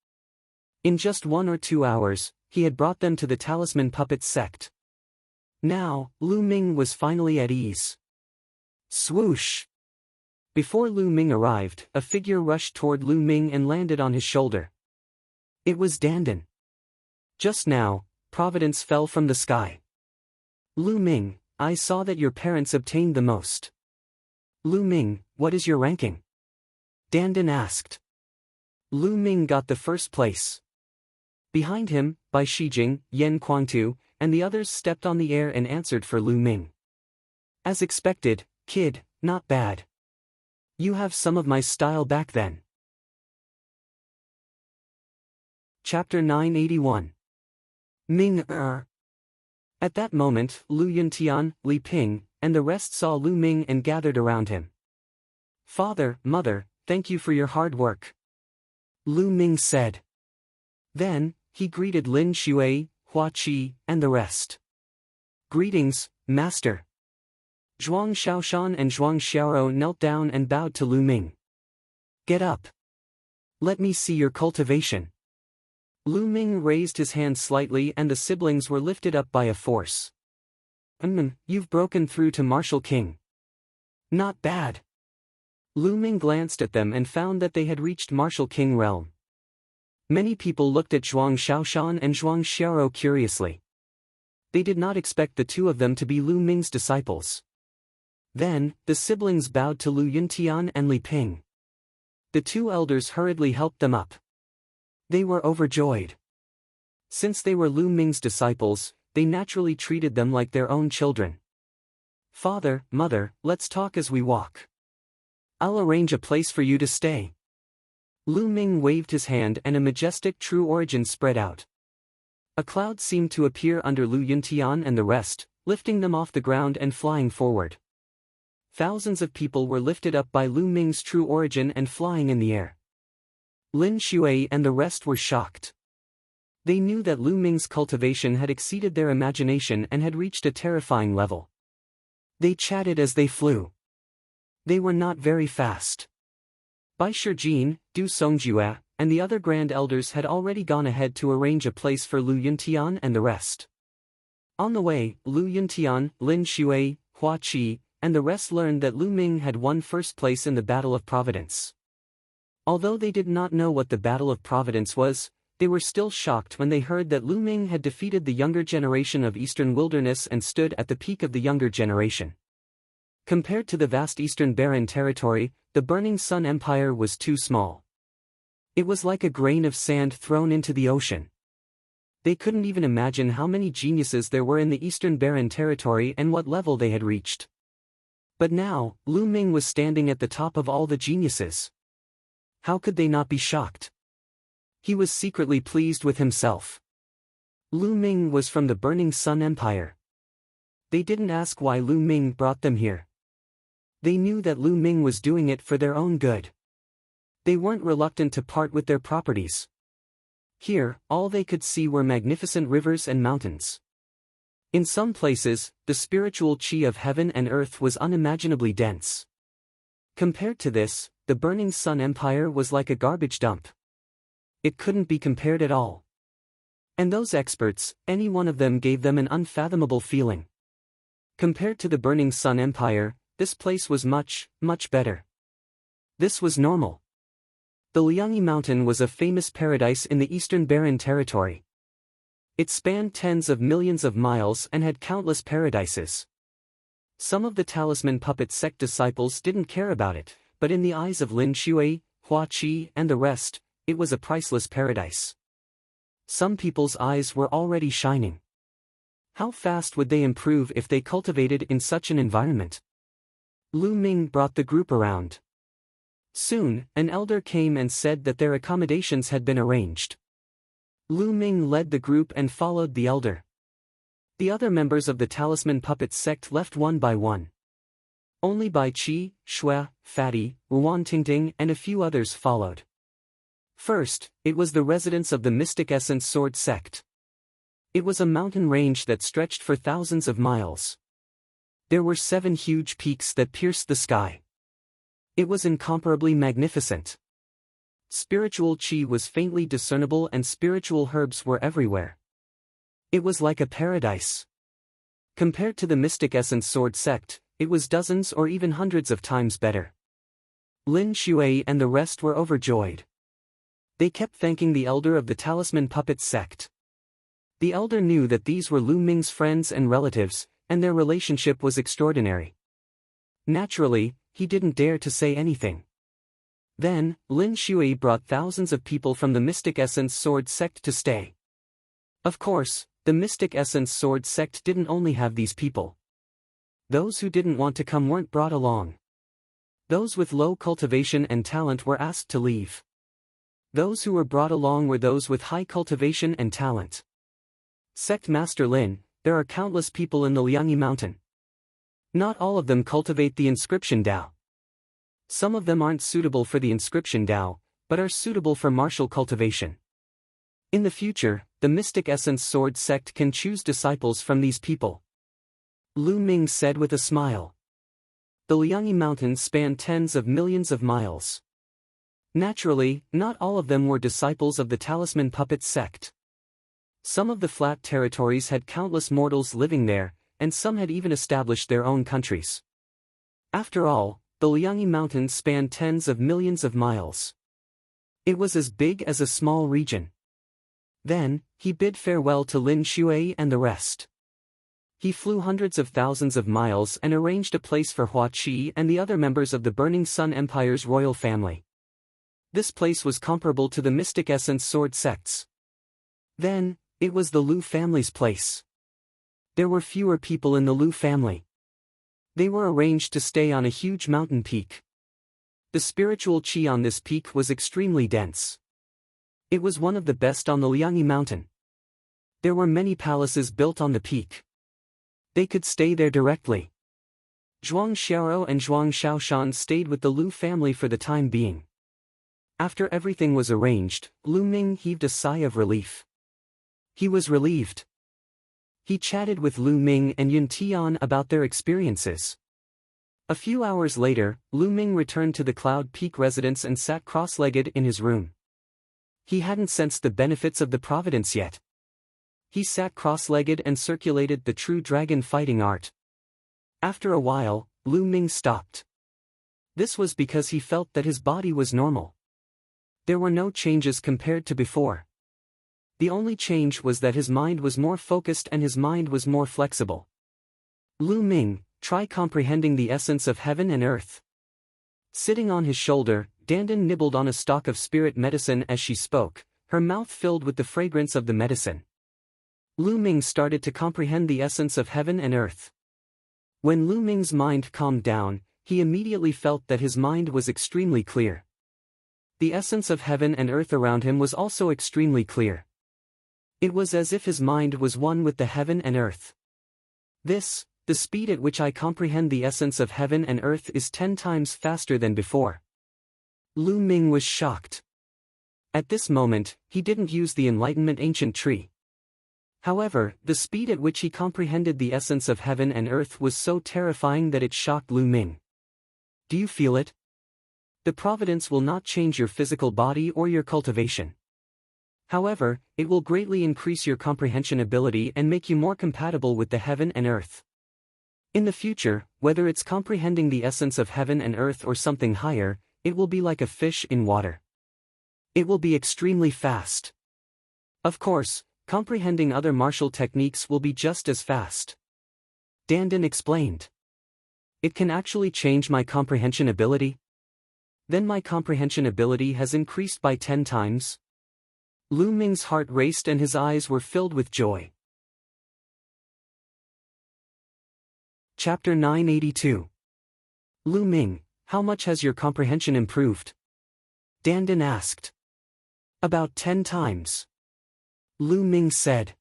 In just 1 or 2 hours, he had brought them to the Talisman Puppet sect. Now, Lu Ming was finally at ease. Swoosh! Before Lu Ming arrived, a figure rushed toward Lu Ming and landed on his shoulder. It was Dandan. Just now, Providence fell from the sky. Lu Ming, I saw that your parents obtained the most. Lu Ming, what is your ranking? Dandan asked. Lu Ming got the first place. Behind him, Bai Shijing, Yan Kuangtu, and the others stepped on the air and answered for Lu Ming. As expected, kid, not bad. You have some of my style back then. Chapter 981. Ming At that moment, Lu Yuntian, Li Ping, and the rest saw Lu Ming and gathered around him. Father, mother, thank you for your hard work, Lu Ming said. Then, he greeted Lin Shui, Hua Qi, and the rest. Greetings, master. Zhuang Xiaoshan and Zhuang Xiaoro knelt down and bowed to Lu Ming. Get up. Let me see your cultivation. Lu Ming raised his hand slightly and the siblings were lifted up by a force. You've broken through to Martial King. Not bad. Lu Ming glanced at them and found that they had reached Martial King realm. Many people looked at Zhuang Xiaoshan and Zhuang Xiaoro curiously. They did not expect the two of them to be Lu Ming's disciples. Then, the siblings bowed to Lu Yuntian and Li Ping. The two elders hurriedly helped them up. They were overjoyed. Since they were Lu Ming's disciples, they naturally treated them like their own children. Father, mother, let's talk as we walk. I'll arrange a place for you to stay. Lu Ming waved his hand and a majestic true origin spread out. A cloud seemed to appear under Lu Yuntian and the rest, lifting them off the ground and flying forward. Thousands of people were lifted up by Lu Ming's true origin and flying in the air. Lin Shui and the rest were shocked. They knew that Lu Ming's cultivation had exceeded their imagination and had reached a terrifying level. They chatted as they flew. They were not very fast. Bai Shijing, Du Songjue, and the other grand elders had already gone ahead to arrange a place for Lu Yuntian and the rest. On the way, Lu Yuntian, Lin Shui, Hua Qi, and the rest learned that Lu Ming had won first place in the Battle of Providence. Although they did not know what the Battle of Providence was, they were still shocked when they heard that Lu Ming had defeated the younger generation of Eastern Wilderness and stood at the peak of the younger generation. Compared to the vast Eastern Barren territory, the Burning Sun Empire was too small. It was like a grain of sand thrown into the ocean. They couldn't even imagine how many geniuses there were in the Eastern Barren territory and what level they had reached. But now, Lu Ming was standing at the top of all the geniuses. How could they not be shocked? He was secretly pleased with himself. Lu Ming was from the Burning Sun Empire. They didn't ask why Lu Ming brought them here. They knew that Lu Ming was doing it for their own good. They weren't reluctant to part with their properties. Here, all they could see were magnificent rivers and mountains. In some places, the spiritual chi of heaven and earth was unimaginably dense. Compared to this, the Burning Sun Empire was like a garbage dump. It couldn't be compared at all. And those experts, any one of them gave them an unfathomable feeling. Compared to the Burning Sun Empire, this place was much, much better. This was normal. The Liangyi Mountain was a famous paradise in the Eastern Barren territory. It spanned tens of millions of miles and had countless paradises. Some of the talisman puppet sect disciples didn't care about it, but in the eyes of Lin Shui, Hua Qi, and the rest, it was a priceless paradise. Some people's eyes were already shining. How fast would they improve if they cultivated in such an environment? Lu Ming brought the group around. Soon, an elder came and said that their accommodations had been arranged. Lu Ming led the group and followed the elder. The other members of the Talisman Puppet sect left one by one. Only Bai Qi, Shui, Fatty, Wuan Tingting and a few others followed. First, it was the residence of the Mystic Essence Sword sect. It was a mountain range that stretched for thousands of miles. There were 7 huge peaks that pierced the sky. It was incomparably magnificent. Spiritual chi was faintly discernible and spiritual herbs were everywhere. It was like a paradise. Compared to the Mystic Essence Sword sect, it was dozens or even hundreds of times better. Lin Shui and the rest were overjoyed. They kept thanking the elder of the Talisman Puppet sect. The elder knew that these were Lu Ming's friends and relatives, and their relationship was extraordinary. Naturally, he didn't dare to say anything. Then, Lin Shui brought thousands of people from the Mystic Essence Sword sect to stay. Of course, the Mystic Essence Sword sect didn't only have these people. Those who didn't want to come weren't brought along. Those with low cultivation and talent were asked to leave. Those who were brought along were those with high cultivation and talent. Sect Master Lin, there are countless people in the Liangyi Mountain. Not all of them cultivate the inscription Dao. Some of them aren't suitable for the inscription Dao, but are suitable for martial cultivation. In the future, the Mystic Essence Sword sect can choose disciples from these people. Lu Ming said with a smile. The Liangyi Mountains span tens of millions of miles. Naturally, not all of them were disciples of the Talisman Puppet sect. Some of the flat territories had countless mortals living there, and some had even established their own countries. After all, the Liangyi Mountains spanned tens of millions of miles. It was as big as a small region. Then, he bid farewell to Lin Shui and the rest. He flew hundreds of thousands of miles and arranged a place for Hua Qi and the other members of the Burning Sun Empire's royal family. This place was comparable to the Mystic Essence Sword sects. Then, it was the Lu family's place. There were fewer people in the Lu family. They were arranged to stay on a huge mountain peak. The spiritual qi on this peak was extremely dense. It was one of the best on the Liangyi Mountain. There were many palaces built on the peak. They could stay there directly. Zhuang Xiaoro and Zhuang Shaoshan stayed with the Lu family for the time being. After everything was arranged, Lu Ming heaved a sigh of relief. He was relieved. He chatted with Lu Ming and Yun Tian about their experiences. A few hours later, Lu Ming returned to the Cloud Peak residence and sat cross-legged in his room. He hadn't sensed the benefits of the providence yet. He sat cross-legged and circulated the true dragon fighting art. After a while, Lu Ming stopped. This was because he felt that his body was normal. There were no changes compared to before. The only change was that his mind was more focused and his mind was more flexible. Lu Ming, try comprehending the essence of heaven and earth. Sitting on his shoulder, Dandan nibbled on a stalk of spirit medicine as she spoke, her mouth filled with the fragrance of the medicine. Lu Ming started to comprehend the essence of heaven and earth. When Lu Ming's mind calmed down, he immediately felt that his mind was extremely clear. The essence of heaven and earth around him was also extremely clear. It was as if his mind was one with the heaven and earth. The speed at which I comprehend the essence of heaven and earth is 10 times faster than before. Lu Ming was shocked. At this moment, he didn't use the Enlightenment Ancient Tree. However, the speed at which he comprehended the essence of heaven and earth was so terrifying that it shocked Lu Ming. Do you feel it? The providence will not change your physical body or your cultivation. However, it will greatly increase your comprehension ability and make you more compatible with the heaven and earth. In the future, whether it's comprehending the essence of heaven and earth or something higher, it will be like a fish in water. It will be extremely fast. Of course, comprehending other martial techniques will be just as fast. Dandan explained. It can actually change my comprehension ability? Then my comprehension ability has increased by 10 times? Lu Ming's heart raced and his eyes were filled with joy. Chapter 982. Lu Ming, how much has your comprehension improved? Dandan asked. About 10 times. Lu Ming said.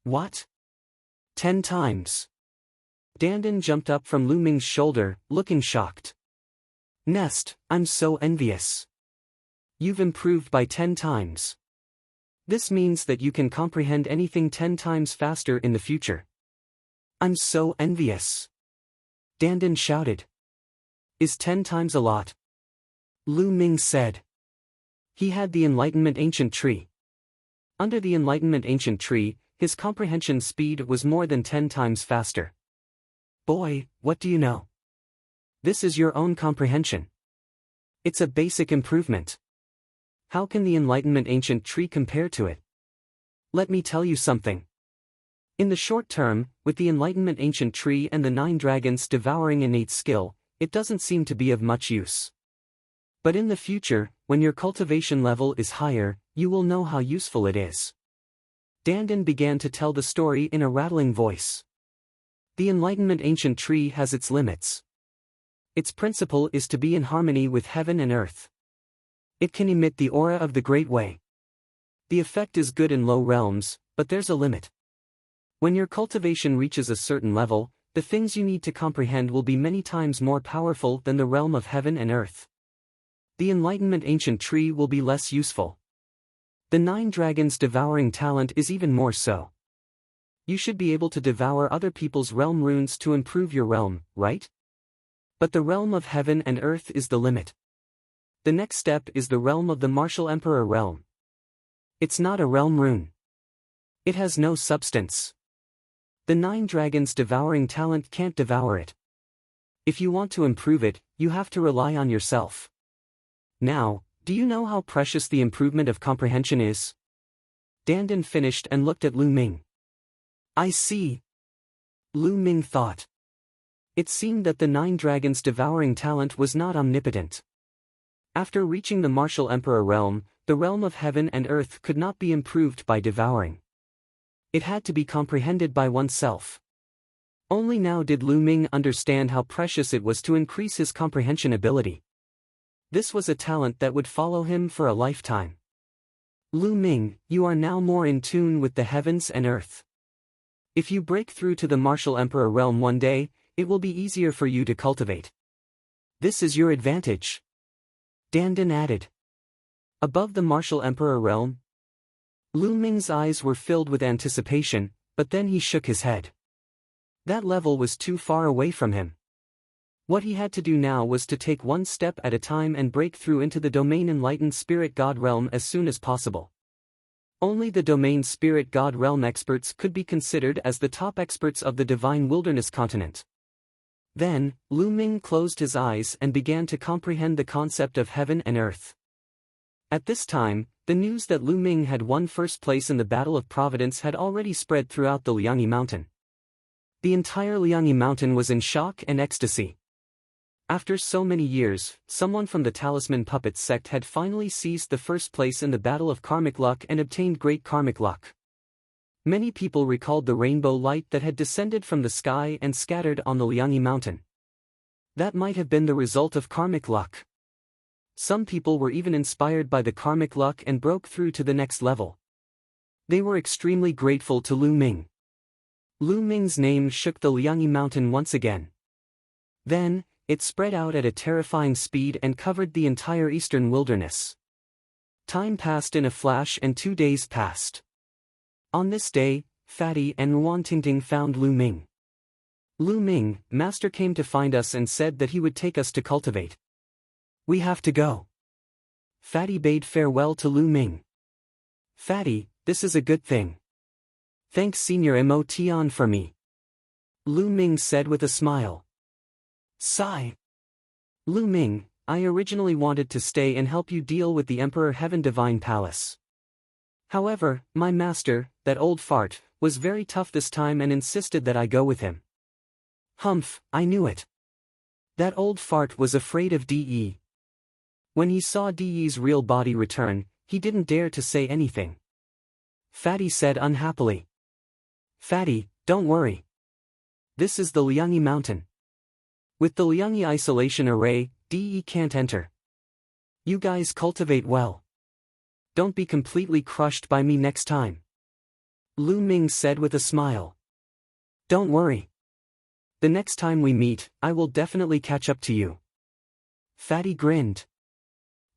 What? 10 times. Dandan jumped up from Lu Ming's shoulder, looking shocked. Nest, I'm so envious. You've improved by 10 times. This means that you can comprehend anything 10 times faster in the future. I'm so envious. Dandan shouted. Is 10 times a lot? Lu Ming said. He had the Enlightenment Ancient Tree. Under the Enlightenment Ancient Tree, his comprehension speed was more than 10 times faster. Boy, what do you know? This is your own comprehension. It's a basic improvement. How can the Enlightenment Ancient Tree compare to it? Let me tell you something. In the short term, with the Enlightenment Ancient Tree and the 9 dragons devouring innate skill, it doesn't seem to be of much use. But in the future, when your cultivation level is higher, you will know how useful it is. Dandan began to tell the story in a rattling voice. The Enlightenment ancient tree has its limits. Its principle is to be in harmony with heaven and earth. It can emit the aura of the Great Way. The effect is good in low realms, but there's a limit. When your cultivation reaches a certain level, the things you need to comprehend will be many times more powerful than the realm of heaven and earth. The Enlightenment ancient tree will be less useful. The 9 dragons devouring talent is even more so. You should be able to devour other people's realm runes to improve your realm, right? But the realm of heaven and earth is the limit. The next step is the realm of the Martial Emperor realm. It's not a realm rune. It has no substance. The 9 dragons devouring talent can't devour it. If you want to improve it, you have to rely on yourself. Now, do you know how precious the improvement of comprehension is? Dandan finished and looked at Lu Ming. I see. Lu Ming thought. It seemed that the 9 dragons devouring talent was not omnipotent. After reaching the Martial Emperor realm, the realm of heaven and earth could not be improved by devouring. It had to be comprehended by oneself. Only now did Lu Ming understand how precious it was to increase his comprehension ability. This was a talent that would follow him for a lifetime. Lu Ming, you are now more in tune with the heavens and earth. If you break through to the Martial Emperor realm one day, it will be easier for you to cultivate. This is your advantage. Dandan added. Above the Martial Emperor realm? Lu Ming's eyes were filled with anticipation, but then he shook his head. That level was too far away from him. What he had to do now was to take one step at a time and break through into the domain enlightened spirit god realm as soon as possible. Only the domain spirit god realm experts could be considered as the top experts of the divine wilderness continent. Then, Lu Ming closed his eyes and began to comprehend the concept of heaven and earth. At this time, the news that Lu Ming had won first place in the Battle of Providence had already spread throughout the Liangyi Mountain. The entire Liangyi Mountain was in shock and ecstasy. After so many years, someone from the Talisman Puppet sect had finally seized the first place in the Battle of Karmic Luck and obtained great karmic luck. Many people recalled the rainbow light that had descended from the sky and scattered on the Liangyi Mountain. That might have been the result of karmic luck. Some people were even inspired by the karmic luck and broke through to the next level. They were extremely grateful to Lu Ming. Lu Ming's name shook the Liangyi Mountain once again. Then, it spread out at a terrifying speed and covered the entire eastern wilderness. Time passed in a flash and 2 days passed. On this day, Fatty and Ruantingting found Lu Ming. Lu Ming, Master came to find us and said that he would take us to cultivate. We have to go. Fatty bade farewell to Lu Ming. Fatty, this is a good thing. Thanks Senior Motion for me. Lu Ming said with a smile. Sigh. Lu Ming, I originally wanted to stay and help you deal with the Emperor Heaven Divine Palace. However, my master, that old fart, was very tough this time and insisted that I go with him. Humph, I knew it. That old fart was afraid of De. When he saw De's real body return, he didn't dare to say anything. Fatty said unhappily. Fatty, don't worry. This is the Liangyi Mountain. With the Liangyi Isolation Array, De can't enter. You guys cultivate well. Don't be completely crushed by me next time. Lu Ming said with a smile. Don't worry. The next time we meet, I will definitely catch up to you. Fatty grinned.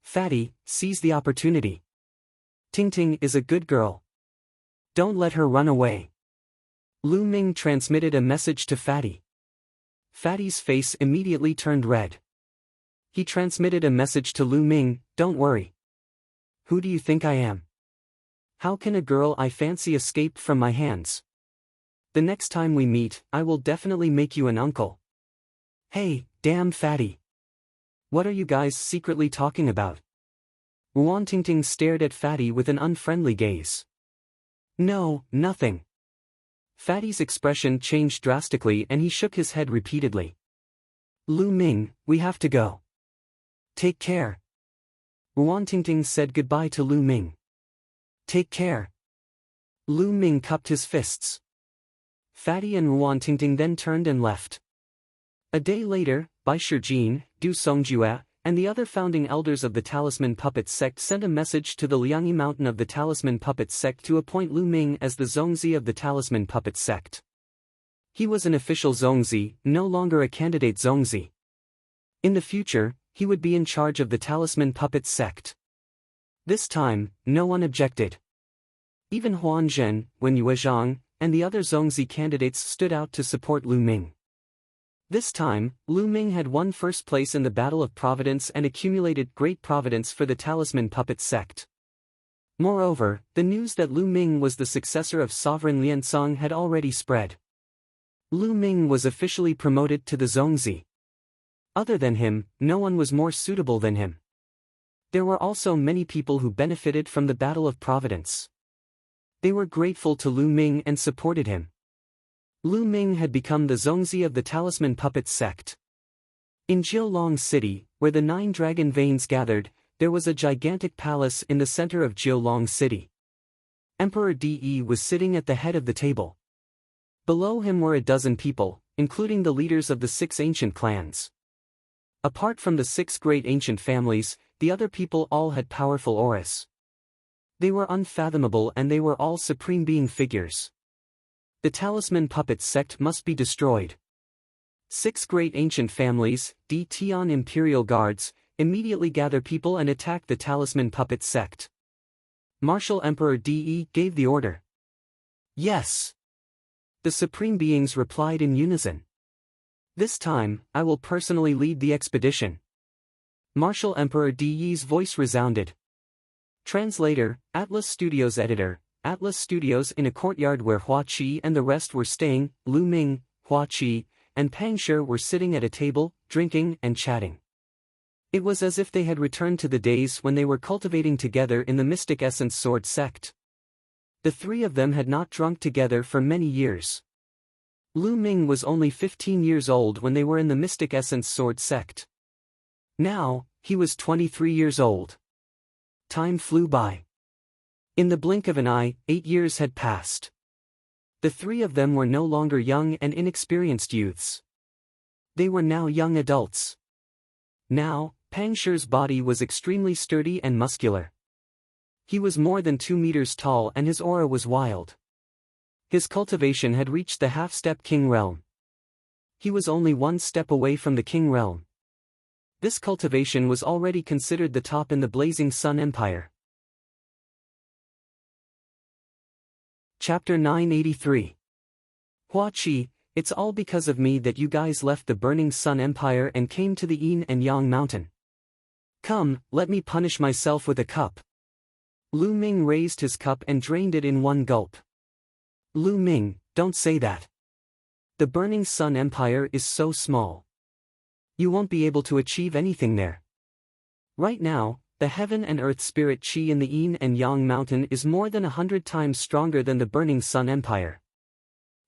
Fatty, seize the opportunity. Tingting is a good girl. Don't let her run away. Lu Ming transmitted a message to Fatty. Fatty's face immediately turned red. He transmitted a message to Lu Ming, don't worry. Who do you think I am? How can a girl I fancy escape from my hands? The next time we meet, I will definitely make you an uncle. Hey, damn Fatty. What are you guys secretly talking about? Ruantingting stared at Fatty with an unfriendly gaze. No, nothing. Fatty's expression changed drastically and he shook his head repeatedly. Lu Ming, we have to go. Take care. Ruan Tingting said goodbye to Lu Ming. Take care. Lu Ming cupped his fists. Fatty and Ruan Tingting then turned and left. A day later, Bai Shijin, Du Songjue, and the other founding elders of the Talisman Puppet Sect sent a message to the Liangyi Mountain of the Talisman Puppet Sect to appoint Lu Ming as the Zongzi of the Talisman Puppet Sect. He was an official Zongzi, no longer a candidate Zongzi. In the future, he would be in charge of the Talisman Puppet Sect. This time, no one objected. Even Huan Zhen, Wen Yuezhang, and the other Zongzi candidates stood out to support Lu Ming. This time, Lu Ming had won first place in the Battle of Providence and accumulated great providence for the Talisman Puppet Sect. Moreover, the news that Lu Ming was the successor of Sovereign Liansong had already spread. Lu Ming was officially promoted to the Zongzi. Other than him, no one was more suitable than him. There were also many people who benefited from the Battle of Providence. They were grateful to Lu Ming and supported him. Lu Ming had become the Zongzi of the Talisman Puppet Sect. In Jiulong City, where the 9 dragon veins gathered, there was a gigantic palace in the center of Jiulong City. Emperor De was sitting at the head of the table. Below him were a dozen people, including the leaders of the 6 ancient clans. Apart from the 6 great ancient families, the other people all had powerful auras. They were unfathomable and they were all supreme being figures. The Talisman Puppet Sect must be destroyed. 6 great ancient families, D Tian Imperial Guards, immediately gather people and attack the Talisman Puppet Sect. Martial Emperor De gave the order. Yes. The supreme beings replied in unison. This time, I will personally lead the expedition. Martial Emperor De's voice resounded. Translator, Atlas Studios Editor, Atlas Studios. In a courtyard where Hua Qi and the rest were staying, Lu Ming, Hua Qi, and Pang Shi were sitting at a table, drinking and chatting. It was as if they had returned to the days when they were cultivating together in the Mystic Essence Sword Sect. The 3 of them had not drunk together for many years. Lu Ming was only 15 years old when they were in the Mystic Essence Sword Sect. Now, he was 23 years old. Time flew by. In the blink of an eye, 8 years had passed. The 3 of them were no longer young and inexperienced youths. They were now young adults. Now, Pang Shi's body was extremely sturdy and muscular. He was more than 2 meters tall and his aura was wild. His cultivation had reached the half-step king realm. He was only 1 step away from the king realm. This cultivation was already considered the top in the Blazing Sun Empire. Chapter 983. Hua Qi, it's all because of me that you guys left the Burning Sun Empire and came to the Yin and Yang Mountain. Come, let me punish myself with a cup. Lu Ming raised his cup and drained it in 1 gulp. Lu Ming, don't say that. The Burning Sun Empire is so small. You won't be able to achieve anything there. Right now, the heaven and earth spirit Qi in the Yin and Yang Mountain is more than 100 times stronger than the Burning Sun Empire.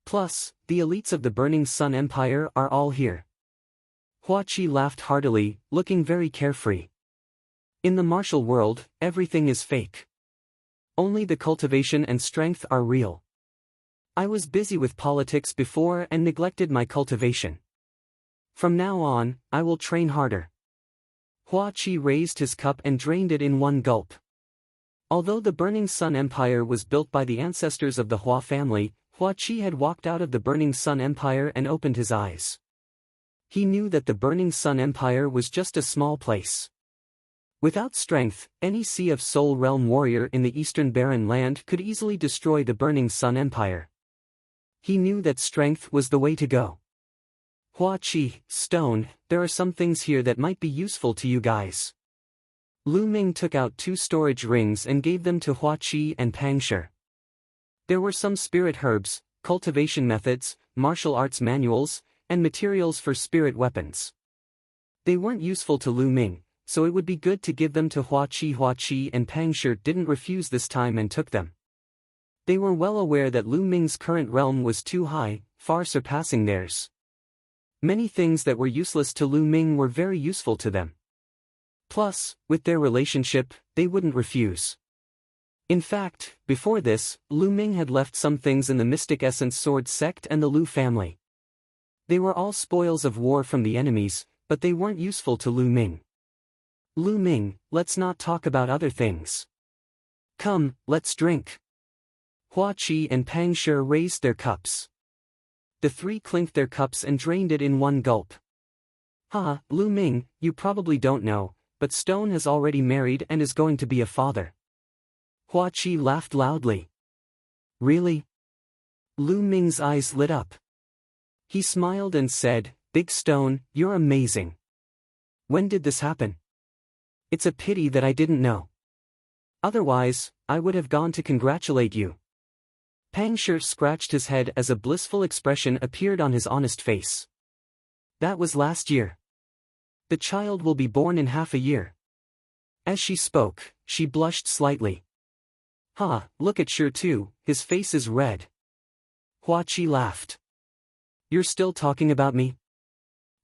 Plus, the elites of the Burning Sun Empire are all here. Hua Qi laughed heartily, looking very carefree. In the martial world, everything is fake. Only the cultivation and strength are real. I was busy with politics before and neglected my cultivation. From now on, I will train harder. Hua Qi raised his cup and drained it in 1 gulp. Although the Burning Sun Empire was built by the ancestors of the Hua family, Hua Qi had walked out of the Burning Sun Empire and opened his eyes. He knew that the Burning Sun Empire was just a small place. Without strength, any Sea of Soul Realm warrior in the Eastern Barren Land could easily destroy the Burning Sun Empire. He knew that strength was the way to go. Hua Qi, Stone, there are some things here that might be useful to you guys. Lu Ming took out 2 storage rings and gave them to Hua Qi and Pang Shi. There were some spirit herbs, cultivation methods, martial arts manuals, and materials for spirit weapons. They weren't useful to Lu Ming, so it would be good to give them to Hua Qi. Hua Qi and Pang Shi didn't refuse this time and took them. They were well aware that Lu Ming's current realm was too high, far surpassing theirs. Many things that were useless to Lu Ming were very useful to them. Plus, with their relationship, they wouldn't refuse. In fact, before this, Lu Ming had left some things in the Mystic Essence Sword sect and the Lu family. They were all spoils of war from the enemies, but they weren't useful to Lu Ming. Lu Ming, let's not talk about other things. Come, let's drink. Hua Qi and Pang Shi raised their cups. The three clinked their cups and drained it in one gulp. Ha, Lu Ming, you probably don't know, but Stone has already married and is going to be a father. Hua Qi laughed loudly. Really? Lu Ming's eyes lit up. He smiled and said, Big Stone, you're amazing. When did this happen? It's a pity that I didn't know. Otherwise, I would have gone to congratulate you. Pang Shi scratched his head as a blissful expression appeared on his honest face. That was last year. The child will be born in half a year. As she spoke, she blushed slightly. Ha, look at Shi too, his face is red. Hua Qi laughed. You're still talking about me?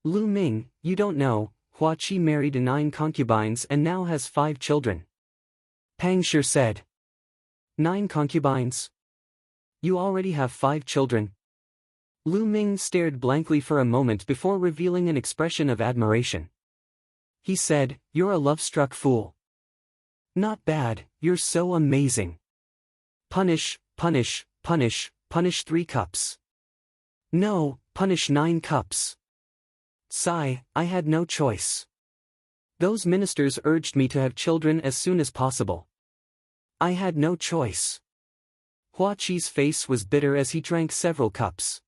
Lu Ming, you don't know, Hua Qi married 9 concubines and now has 5 children. Pang Shi said. 9 concubines? You already have 5 children. Lu Ming stared blankly for a moment before revealing an expression of admiration. He said, You're a love-struck fool. Not bad, you're so amazing. Punish, punish, punish, punish 3 cups. No, punish 9 cups. Sigh, I had no choice. Those ministers urged me to have children as soon as possible. I had no choice. Hua Qi's face was bitter as he drank several cups.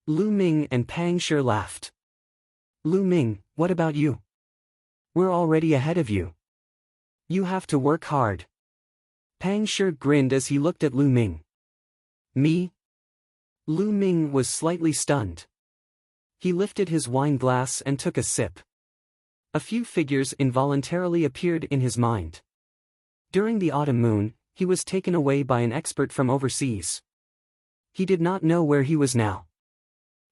Lu Ming and Pang Shi laughed. Lu Ming, what about you? We're already ahead of you. You have to work hard. Pang Shi grinned as he looked at Lu Ming. Me? Lu Ming was slightly stunned. He lifted his wine glass and took a sip. A few figures involuntarily appeared in his mind. During the autumn moon, he was taken away by an expert from overseas. He did not know where he was now.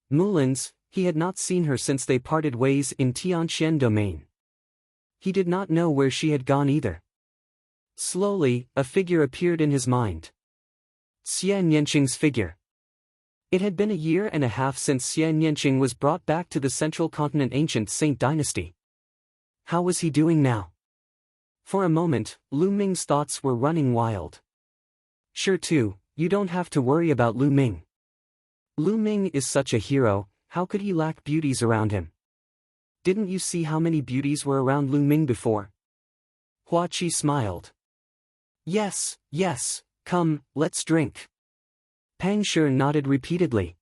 Mulin's, he had not seen her since they parted ways in Tianxian domain. He did not know where she had gone either. Slowly, a figure appeared in his mind. Xie Nianqing's figure. It had been a year and a half since Xie Nianqing was brought back to the Central Continent ancient Saint dynasty. How was he doing now? For a moment, Lu Ming's thoughts were running wild. Sure too, you don't have to worry about Lu Ming. Lu Ming is such a hero, how could he lack beauties around him? Didn't you see how many beauties were around Lu Ming before? Hua Qi smiled. Yes, yes, come, let's drink. Pang Shi nodded repeatedly.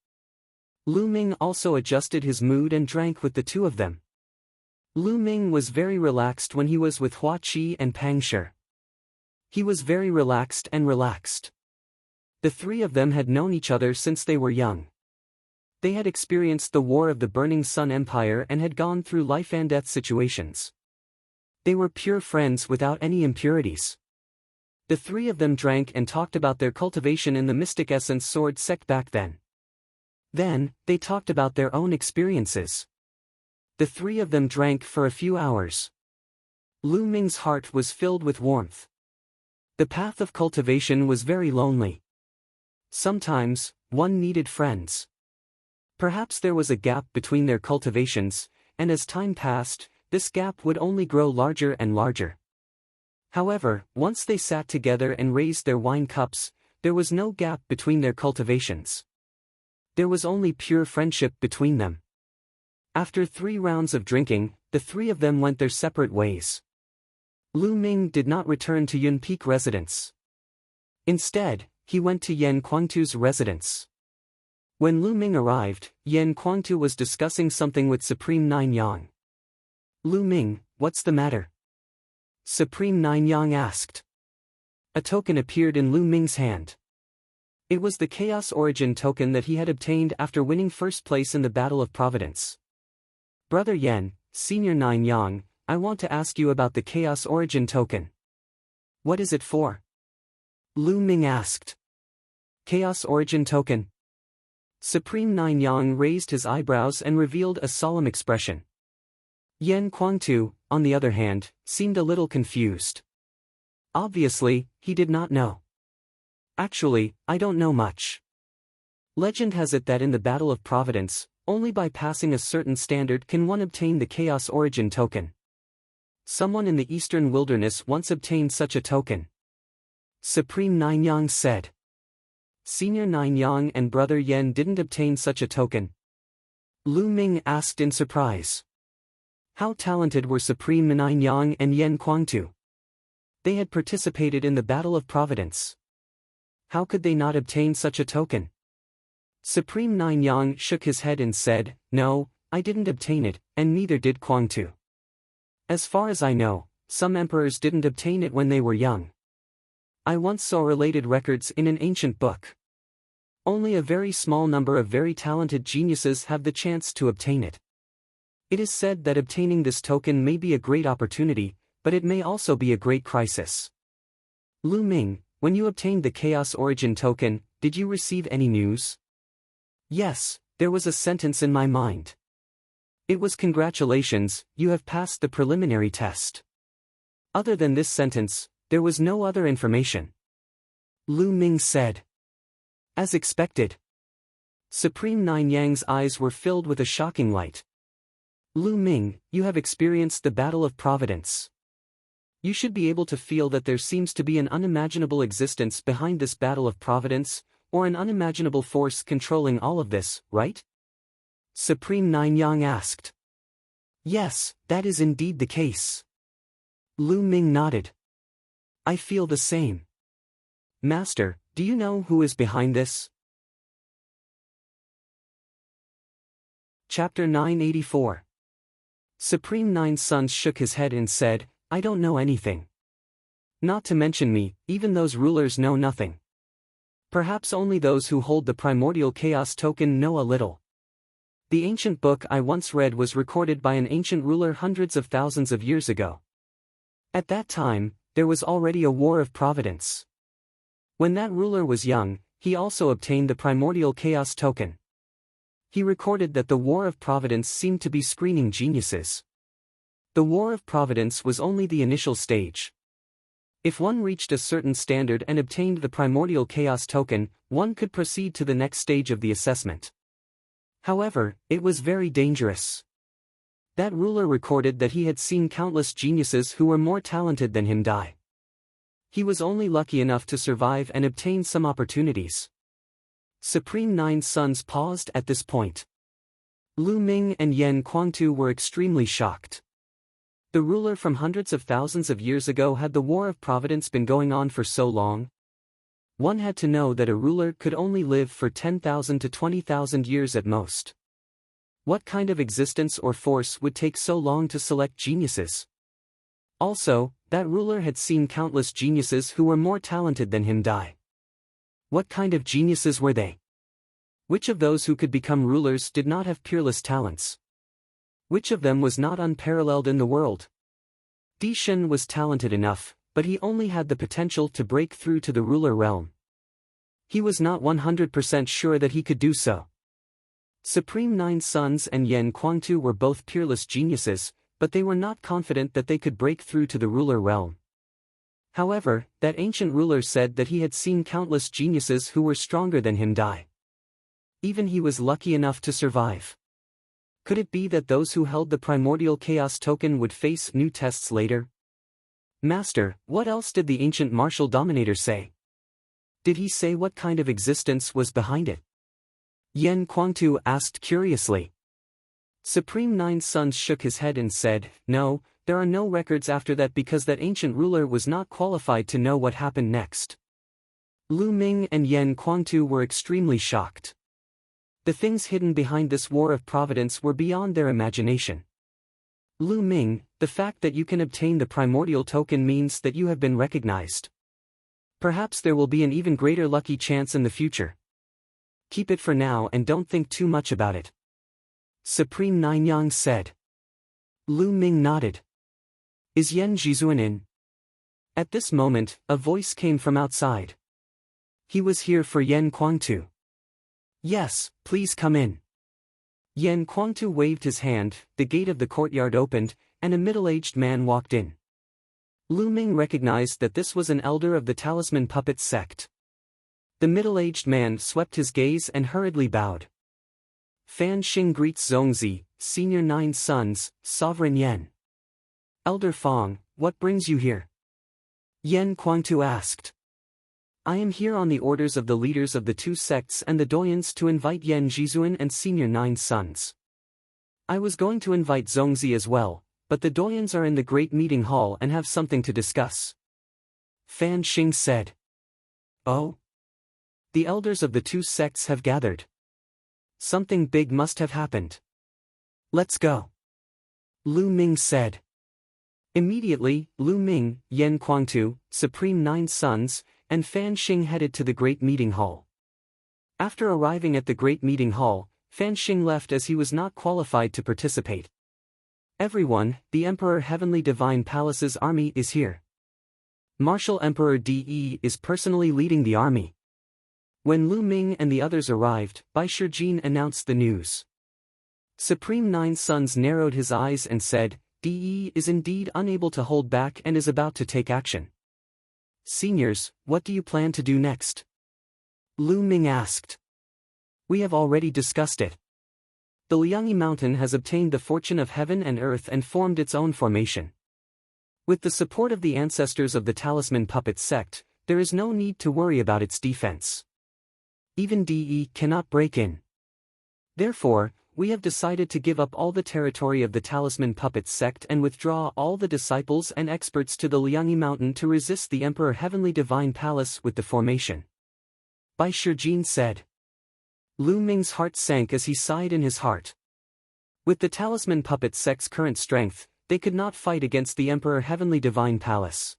Lu Ming also adjusted his mood and drank with the two of them. Lu Ming was very relaxed when he was with Hua Qi and Pang Shi. He was very relaxed and relaxed. The three of them had known each other since they were young. They had experienced the War of the Burning Sun Empire and had gone through life and death situations. They were pure friends without any impurities. The three of them drank and talked about their cultivation in the Mystic Essence Sword sect back then. Then, they talked about their own experiences. The three of them drank for a few hours. Lu Ming's heart was filled with warmth. The path of cultivation was very lonely. Sometimes, one needed friends. Perhaps there was a gap between their cultivations, and as time passed, this gap would only grow larger and larger. However, once they sat together and raised their wine cups, there was no gap between their cultivations. There was only pure friendship between them. After 3 rounds of drinking, the three of them went their separate ways. Lu Ming did not return to Yun Peak residence. Instead, he went to Yan Kuangtu's residence. When Lu Ming arrived, Yan Kuangtu was discussing something with Supreme Nine Yang. Lu Ming, what's the matter? Supreme Nine Yang asked. A token appeared in Lu Ming's hand. It was the Chaos Origin token that he had obtained after winning first place in the Battle of Providence. Brother Yan, Senior Nine Yang, I want to ask you about the Chaos Origin token. What is it for? Lu Ming asked. Chaos Origin token. Supreme Nine Yang raised his eyebrows and revealed a solemn expression. Yan Kuangtu, on the other hand, seemed a little confused. Obviously, he did not know. Actually, I don't know much. Legend has it that in the Battle of Providence, only by passing a certain standard can one obtain the Chaos Origin token. Someone in the Eastern Wilderness once obtained such a token. Supreme Nine Yang said. Senior Nine Yang and Brother Yen didn't obtain such a token. Lu Ming asked in surprise. How talented were Supreme Nine Yang and Yen Kuangtu? They had participated in the Battle of Providence. How could they not obtain such a token? Supreme Nine Yang shook his head and said, No, I didn't obtain it, and neither did Kuangtu. As far as I know, some emperors didn't obtain it when they were young. I once saw related records in an ancient book. Only a very small number of very talented geniuses have the chance to obtain it. It is said that obtaining this token may be a great opportunity, but it may also be a great crisis. Lu Ming, when you obtained the Chaos Origin token, did you receive any news? Yes, there was a sentence in my mind. It was congratulations, you have passed the preliminary test. Other than this sentence, there was no other information. Lu Ming said. As expected. Supreme Nine Yang's eyes were filled with a shocking light. Lu Ming, you have experienced the Battle of Providence. You should be able to feel that there seems to be an unimaginable existence behind this Battle of Providence, or an unimaginable force controlling all of this, right? Supreme Nine Yang asked. Yes, that is indeed the case. Lu Ming nodded. I feel the same. Master, do you know who is behind this? Chapter 984. Supreme Nine Sons shook his head and said, I don't know anything. Not to mention me, even those rulers know nothing. Perhaps only those who hold the primordial chaos token know a little. The ancient book I once read was recorded by an ancient ruler hundreds of thousands of years ago. At that time, there was already a war of providence. When that ruler was young, he also obtained the primordial chaos token. He recorded that the war of providence seemed to be screening geniuses. The war of providence was only the initial stage. If one reached a certain standard and obtained the primordial chaos token, one could proceed to the next stage of the assessment. However, it was very dangerous. That ruler recorded that he had seen countless geniuses who were more talented than him die. He was only lucky enough to survive and obtain some opportunities. Supreme Nine Sons paused at this point. Lu Ming and Yen Kuangtu were extremely shocked. The ruler from hundreds of thousands of years ago, had the War of Providence been going on for so long? One had to know that a ruler could only live for 10,000 to 20,000 years at most. What kind of existence or force would take so long to select geniuses? Also, that ruler had seen countless geniuses who were more talented than him die. What kind of geniuses were they? Which of those who could become rulers did not have peerless talents? Which of them was not unparalleled in the world? Di Shen was talented enough, but he only had the potential to break through to the ruler realm. He was not 100% sure that he could do so. Supreme Nine Sons and Yen Kuangtu were both peerless geniuses, but they were not confident that they could break through to the ruler realm. However, that ancient ruler said that he had seen countless geniuses who were stronger than him die. Even he was lucky enough to survive. Could it be that those who held the primordial chaos token would face new tests later? Master, what else did the ancient martial dominator say? Did he say what kind of existence was behind it? Yen Kuangtu asked curiously. Supreme Nine Sons shook his head and said, No, there are no records after that because that ancient ruler was not qualified to know what happened next. Lu Ming and Yen Kuangtu were extremely shocked. The things hidden behind this war of providence were beyond their imagination. Lu Ming, the fact that you can obtain the primordial token means that you have been recognized. Perhaps there will be an even greater lucky chance in the future. Keep it for now and don't think too much about it. Supreme Nine Yang said. Lu Ming nodded. Is Yen Jizuan in? At this moment, a voice came from outside. He was here for Yen Kuangtu. Yes, please come in. Yen Kuangtu waved his hand, the gate of the courtyard opened, and a middle-aged man walked in. Lu Ming recognized that this was an elder of the Talisman Puppet sect. The middle-aged man swept his gaze and hurriedly bowed. Fan Xing greets Zongzi, Senior 9 Sons, Sovereign Yen. Elder Fong, what brings you here? Yen Kuangtu asked. I am here on the orders of the leaders of the two sects and the doyens to invite Yen Jizuan and Senior 9 Sons. I was going to invite Zongzi as well, but the doyens are in the great meeting hall and have something to discuss. Fan Xing said. Oh? The elders of the two sects have gathered. Something big must have happened. Let's go. Lu Ming said. Immediately, Lu Ming, Yen Kuangtu, Supreme 9 Sons, and Fan Xing headed to the great meeting hall. After arriving at the great meeting hall, Fan Xing left as he was not qualified to participate. Everyone, the Emperor Heavenly Divine Palace's army is here. Martial Emperor De is personally leading the army. When Lu Ming and the others arrived, Bai Shijin announced the news. Supreme 9 Sons narrowed his eyes and said, De is indeed unable to hold back and is about to take action. Seniors, what do you plan to do next? Lu Ming asked. We have already discussed it. The Liangyi Mountain has obtained the fortune of heaven and earth and formed its own formation. With the support of the ancestors of the Talisman Puppet sect, there is no need to worry about its defense. Even De cannot break in. Therefore, we have decided to give up all the territory of the Talisman Puppet sect and withdraw all the disciples and experts to the Liangyi Mountain to resist the Emperor Heavenly Divine Palace with the formation. Bai Shijin said. Lu Ming's heart sank as he sighed in his heart. With the Talisman Puppet sect's current strength, they could not fight against the Emperor Heavenly Divine Palace.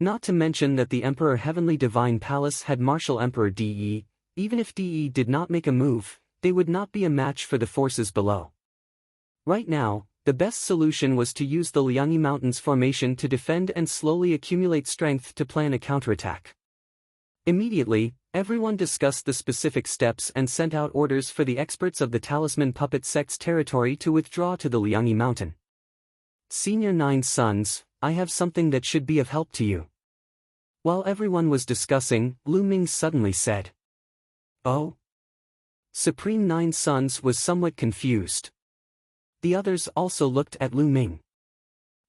Not to mention that the Emperor Heavenly Divine Palace had Martial Emperor De. Even if De did not make a move, they would not be a match for the forces below. Right now, the best solution was to use the Liangyi Mountains formation to defend and slowly accumulate strength to plan a counterattack. Immediately, everyone discussed the specific steps and sent out orders for the experts of the Talisman Puppet sect's territory to withdraw to the Liangyi Mountain. Senior 9 Sons, I have something that should be of help to you. While everyone was discussing, Lu Ming suddenly said. Oh? Supreme 9 Sons was somewhat confused. The others also looked at Lu Ming.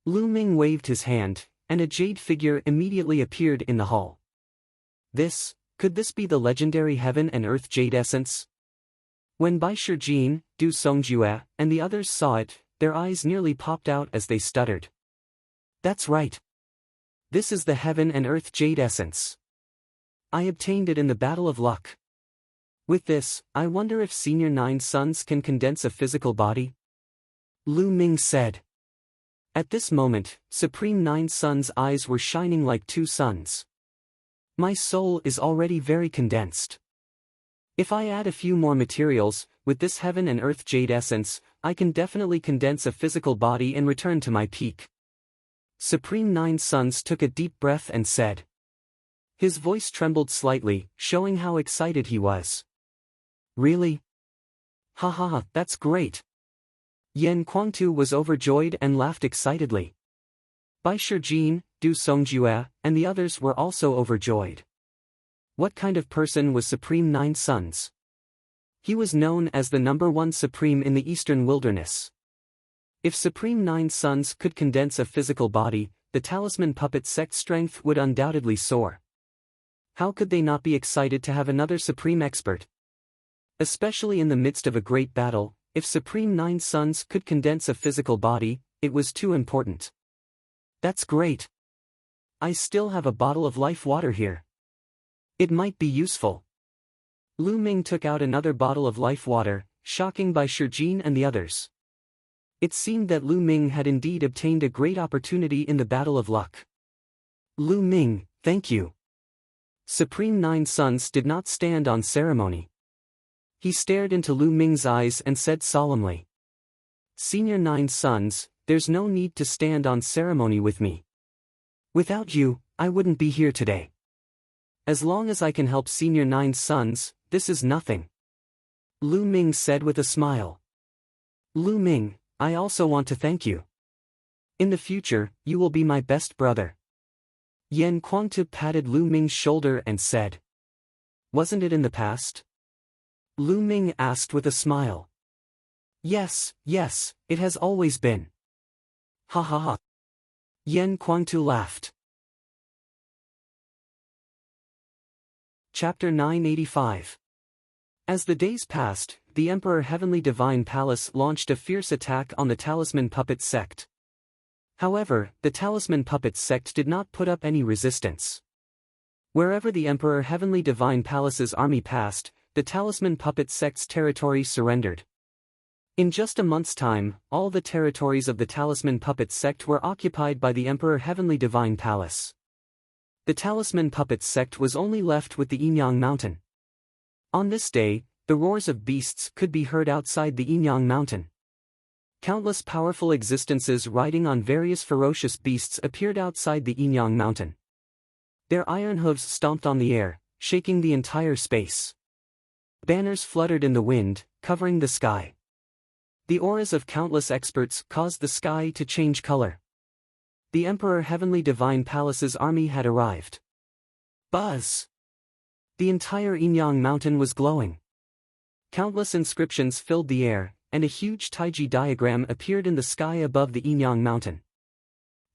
Lu Ming waved his hand, and a jade figure immediately appeared in the hall. Could this be the legendary Heaven and Earth Jade Essence? When Bai Shijin, Du Songjue, and the others saw it, their eyes nearly popped out as they stuttered. That's right. This is the Heaven and Earth Jade Essence. I obtained it in the Battle of Luck. With this, I wonder if Senior 9 Sons can condense a physical body? Lu Ming said. At this moment, Supreme 9 Sons' eyes were shining like two suns. My soul is already very condensed. If I add a few more materials, with this Heaven and Earth Jade Essence, I can definitely condense a physical body and return to my peak. Supreme 9 Sons took a deep breath and said. His voice trembled slightly, showing how excited he was. Really? Haha, that's great. Yen Kuangtu was overjoyed and laughed excitedly. Bai Shijin, Du Songjue, and the others were also overjoyed. What kind of person was Supreme 9 Sons? He was known as the #1 Supreme in the Eastern Wilderness. If Supreme 9 Sons could condense a physical body, the Talisman Puppet sect's strength would undoubtedly soar. How could they not be excited to have another Supreme expert? Especially in the midst of a great battle, if Supreme 9 Sons could condense a physical body, it was too important. That's great. I still have a bottle of life water here. It might be useful. Lu Ming took out another bottle of life water, shocking Bai Shijin and the others. It seemed that Lu Ming had indeed obtained a great opportunity in the Battle of Luck. Lu Ming, thank you. Supreme 9 Sons did not stand on ceremony. He stared into Lu Ming's eyes and said solemnly. Senior 9 Sons, there's no need to stand on ceremony with me. Without you, I wouldn't be here today. As long as I can help Senior 9 Sons, this is nothing. Lu Ming said with a smile. Lu Ming, I also want to thank you. In the future, you will be my best brother. Yan Kuangtu patted Lu Ming's shoulder and said. Wasn't it in the past? Lu Ming asked with a smile. Yes, it has always been. Ha ha ha. Yan Kuangtu laughed. Chapter 985. As the days passed, the Emperor Heavenly Divine Palace launched a fierce attack on the Talisman Puppet Sect. However, the Talisman Puppet Sect did not put up any resistance. Wherever the Emperor Heavenly Divine Palace's army passed, the Talisman Puppet Sect's territory surrendered. In just a month's time, all the territories of the Talisman Puppet Sect were occupied by the Emperor Heavenly Divine Palace. The Talisman Puppet Sect was only left with the Yinyang Mountain. On this day, the roars of beasts could be heard outside the Yinyang Mountain. Countless powerful existences riding on various ferocious beasts appeared outside the Yinyang Mountain. Their iron hooves stomped on the air, shaking the entire space. Banners fluttered in the wind, covering the sky. The auras of countless experts caused the sky to change color. The Emperor Heavenly Divine Palace's army had arrived. Buzz! The entire Yinyang Mountain was glowing. Countless inscriptions filled the air, and a huge Taiji diagram appeared in the sky above the Yinyang Mountain.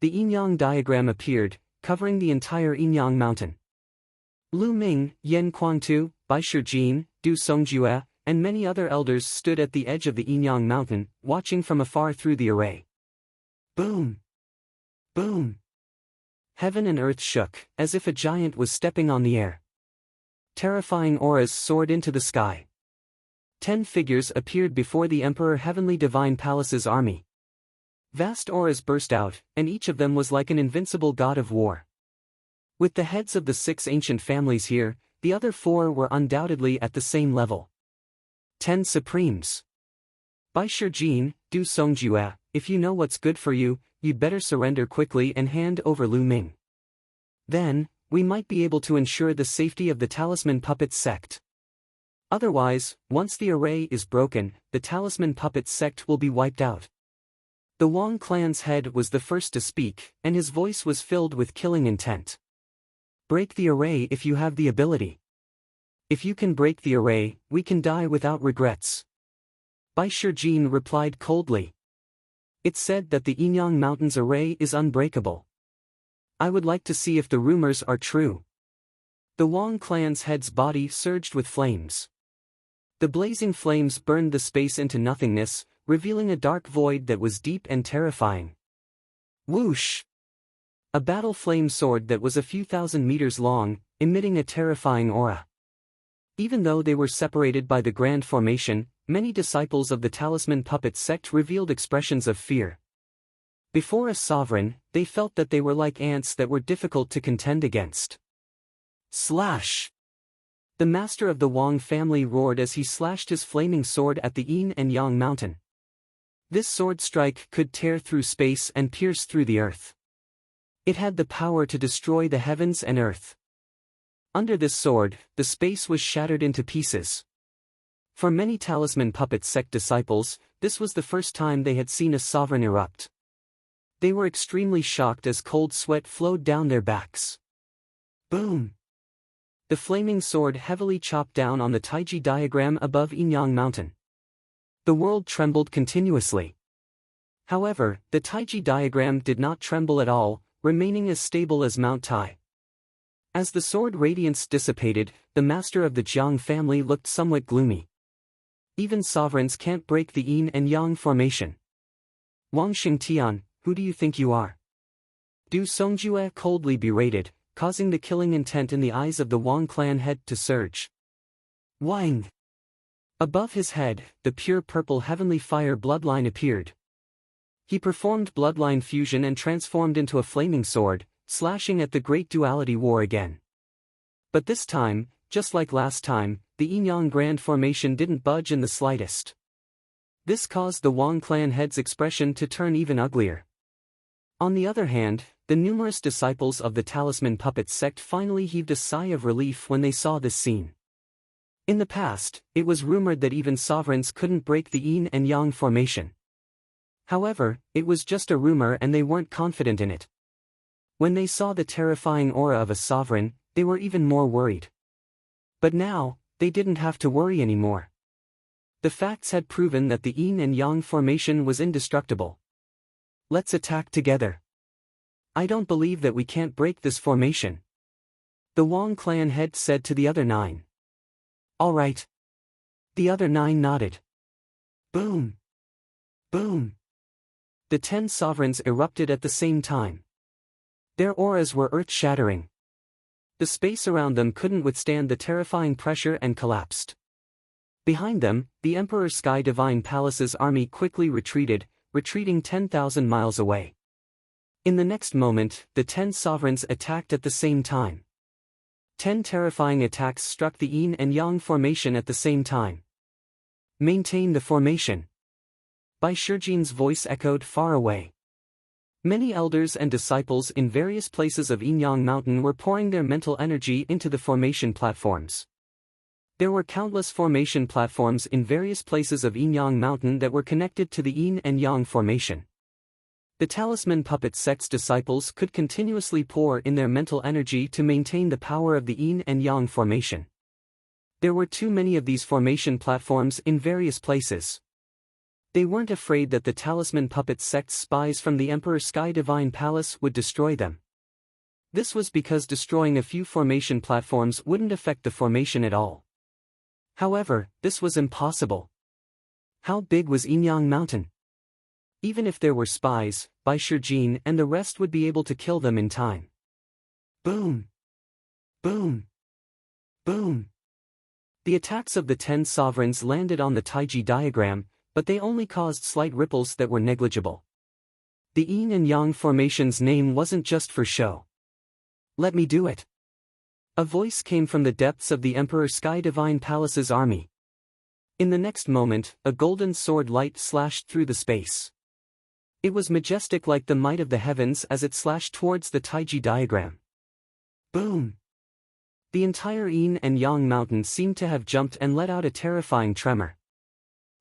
The Yinyang diagram appeared, covering the entire Yinyang Mountain. Lu Ming, Yan Kuangtu, Bai Shijin, Du Songjue, and many other elders stood at the edge of the Yinyang Mountain, watching from afar through the array. Boom! Boom! Heaven and earth shook, as if a giant was stepping on the air. Terrifying auras soared into the sky. 10 figures appeared before the Emperor Heavenly Divine Palace's army. Vast auras burst out, and each of them was like an invincible god of war. With the heads of the 6 ancient families here, the other 4 were undoubtedly at the same level. 10 Supremes. Bai Shijin, Du Songjue, if you know what's good for you, you'd better surrender quickly and hand over Lu Ming. Then, we might be able to ensure the safety of the Talisman Puppet Sect. Otherwise, once the array is broken, the Talisman Puppet Sect will be wiped out. The Wang clan's head was the first to speak, and his voice was filled with killing intent. Break the array if you have the ability. If you can break the array, we can die without regrets. Bai Shijin replied coldly. It's said that the Yinyang Mountain's array is unbreakable. I would like to see if the rumors are true. The Wang clan's head's body surged with flames. The blazing flames burned the space into nothingness, revealing a dark void that was deep and terrifying. Whoosh! A battle flame sword that was a few thousand meters long, emitting a terrifying aura. Even though they were separated by the Grand Formation, many disciples of the Talisman Puppet Sect revealed expressions of fear. Before a sovereign, they felt that they were like ants that were difficult to contend against. Slash! The master of the Wang family roared as he slashed his flaming sword at the Yin and Yang Mountain. This sword strike could tear through space and pierce through the earth. It had the power to destroy the heavens and earth. Under this sword, the space was shattered into pieces. For many Talisman Puppet Sect disciples, this was the first time they had seen a sovereign erupt. They were extremely shocked as cold sweat flowed down their backs. Boom! The flaming sword heavily chopped down on the Taiji diagram above Yinyang Mountain. The world trembled continuously. However, the Taiji diagram did not tremble at all, remaining as stable as Mount Tai. As the sword radiance dissipated, the master of the Jiang family looked somewhat gloomy. Even sovereigns can't break the Yin and Yang formation. Wang Xingtian, who do you think you are? Du Songjue coldly berated, causing the killing intent in the eyes of the Wang clan head to surge. Wang! Above his head, the pure purple heavenly fire bloodline appeared. He performed bloodline fusion and transformed into a flaming sword, slashing at the Great Duality War again. But this time, just like last time, the Yin-Yang Grand Formation didn't budge in the slightest. This caused the Wang clan head's expression to turn even uglier. On the other hand, the numerous disciples of the Talisman Puppet Sect finally heaved a sigh of relief when they saw this scene. In the past, it was rumored that even sovereigns couldn't break the Yin and Yang formation. However, it was just a rumor and they weren't confident in it. When they saw the terrifying aura of a sovereign, they were even more worried. But now, they didn't have to worry anymore. The facts had proven that the yin and yang formation was indestructible. Let's attack together. I don't believe that we can't break this formation. The Wang clan head said to the other 9. All right. The other 9 nodded. Boom! Boom! The 10 sovereigns erupted at the same time. Their auras were earth-shattering. The space around them couldn't withstand the terrifying pressure and collapsed. Behind them, the Emperor Sky Divine Palace's army quickly retreated, retreating 10,000 miles away. In the next moment, the 10 sovereigns attacked at the same time. 10 terrifying attacks struck the yin and yang formation at the same time. Maintain the formation. Bai Shijin's voice echoed far away. Many elders and disciples in various places of Yin-Yang Mountain were pouring their mental energy into the formation platforms. There were countless formation platforms in various places of Yin-Yang Mountain that were connected to the Yin and Yang formation. The Talisman Puppet Sect's disciples could continuously pour in their mental energy to maintain the power of the Yin and Yang formation. There were too many of these formation platforms in various places. They weren't afraid that the Talisman Puppet Sect's spies from the Emperor Sky Divine Palace would destroy them. This was because destroying a few formation platforms wouldn't affect the formation at all. However, this was impossible. How big was Yin-Yang Mountain? Even if there were spies, Bai Shijin and the rest would be able to kill them in time. Boom! Boom! Boom! The attacks of the 10 sovereigns landed on the Taiji diagram, but they only caused slight ripples that were negligible. The Yin and Yang formation's name wasn't just for show. Let me do it. A voice came from the depths of the Emperor Sky Divine Palace's army. In the next moment, a golden sword light slashed through the space. It was majestic like the might of the heavens as it slashed towards the Taiji diagram. Boom! The entire Yin and Yang mountain seemed to have jumped and let out a terrifying tremor.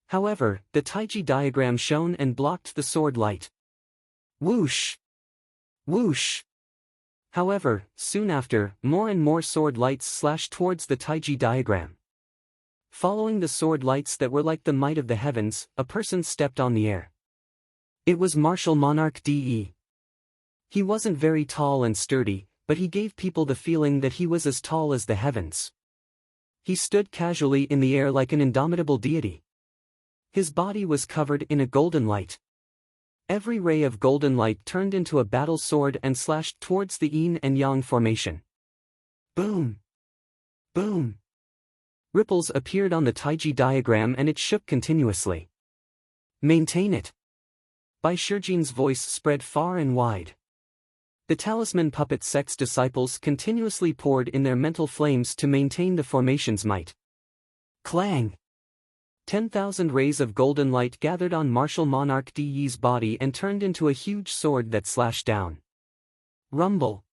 However, the Taiji diagram shone and blocked the sword light. Whoosh! Whoosh! However, soon after, more and more sword lights slashed towards the Taiji diagram. Following the sword lights that were like the might of the heavens, a person stepped on the air. It was Martial Monarch De. He wasn't very tall and sturdy, but he gave people the feeling that he was as tall as the heavens. He stood casually in the air like an indomitable deity. His body was covered in a golden light. Every ray of golden light turned into a battle sword and slashed towards the Yin and Yang formation. Boom! Boom! Ripples appeared on the Taiji diagram and it shook continuously. Maintain it. Bai Shijin's voice spread far and wide. The Talisman Puppet Sect's disciples continuously poured in their mental flames to maintain the formation's might. Clang! 10,000 rays of golden light gathered on Martial Monarch De's body and turned into a huge sword that slashed down. Rumble!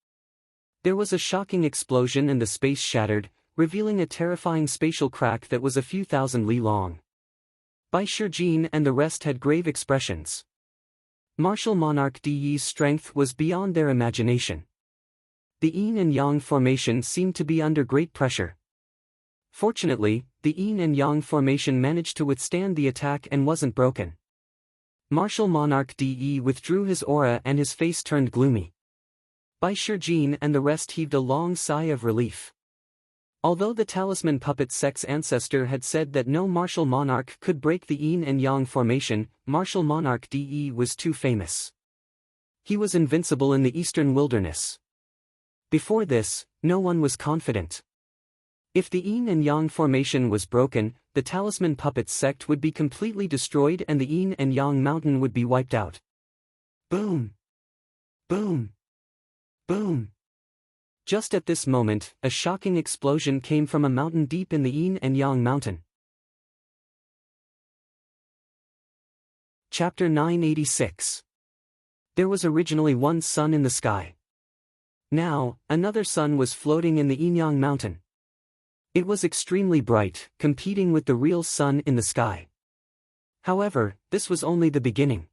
There was a shocking explosion and the space shattered, revealing a terrifying spatial crack that was a few thousand li long. Bai Shijin and the rest had grave expressions. Martial Monarch De's strength was beyond their imagination. The Yin and Yang formation seemed to be under great pressure. Fortunately, the Yin and Yang formation managed to withstand the attack and wasn't broken. Martial Monarch De withdrew his aura and his face turned gloomy. Bai Shijin and the rest heaved a long sigh of relief. Although the Talisman Puppet Sect's ancestor had said that no martial monarch could break the Yin and Yang formation, Martial Monarch De was too famous. He was invincible in the eastern wilderness. Before this, no one was confident. If the Yin and Yang formation was broken, the Talisman Puppet Sect would be completely destroyed and the Yin and Yang mountain would be wiped out. Boom! Boom! Boom! Just at this moment, a shocking explosion came from a mountain deep in the Yin and Yang mountain. Chapter 986. There was originally one sun in the sky. Now, another sun was floating in the Yin-Yang mountain. It was extremely bright, competing with the real sun in the sky. However, this was only the beginning.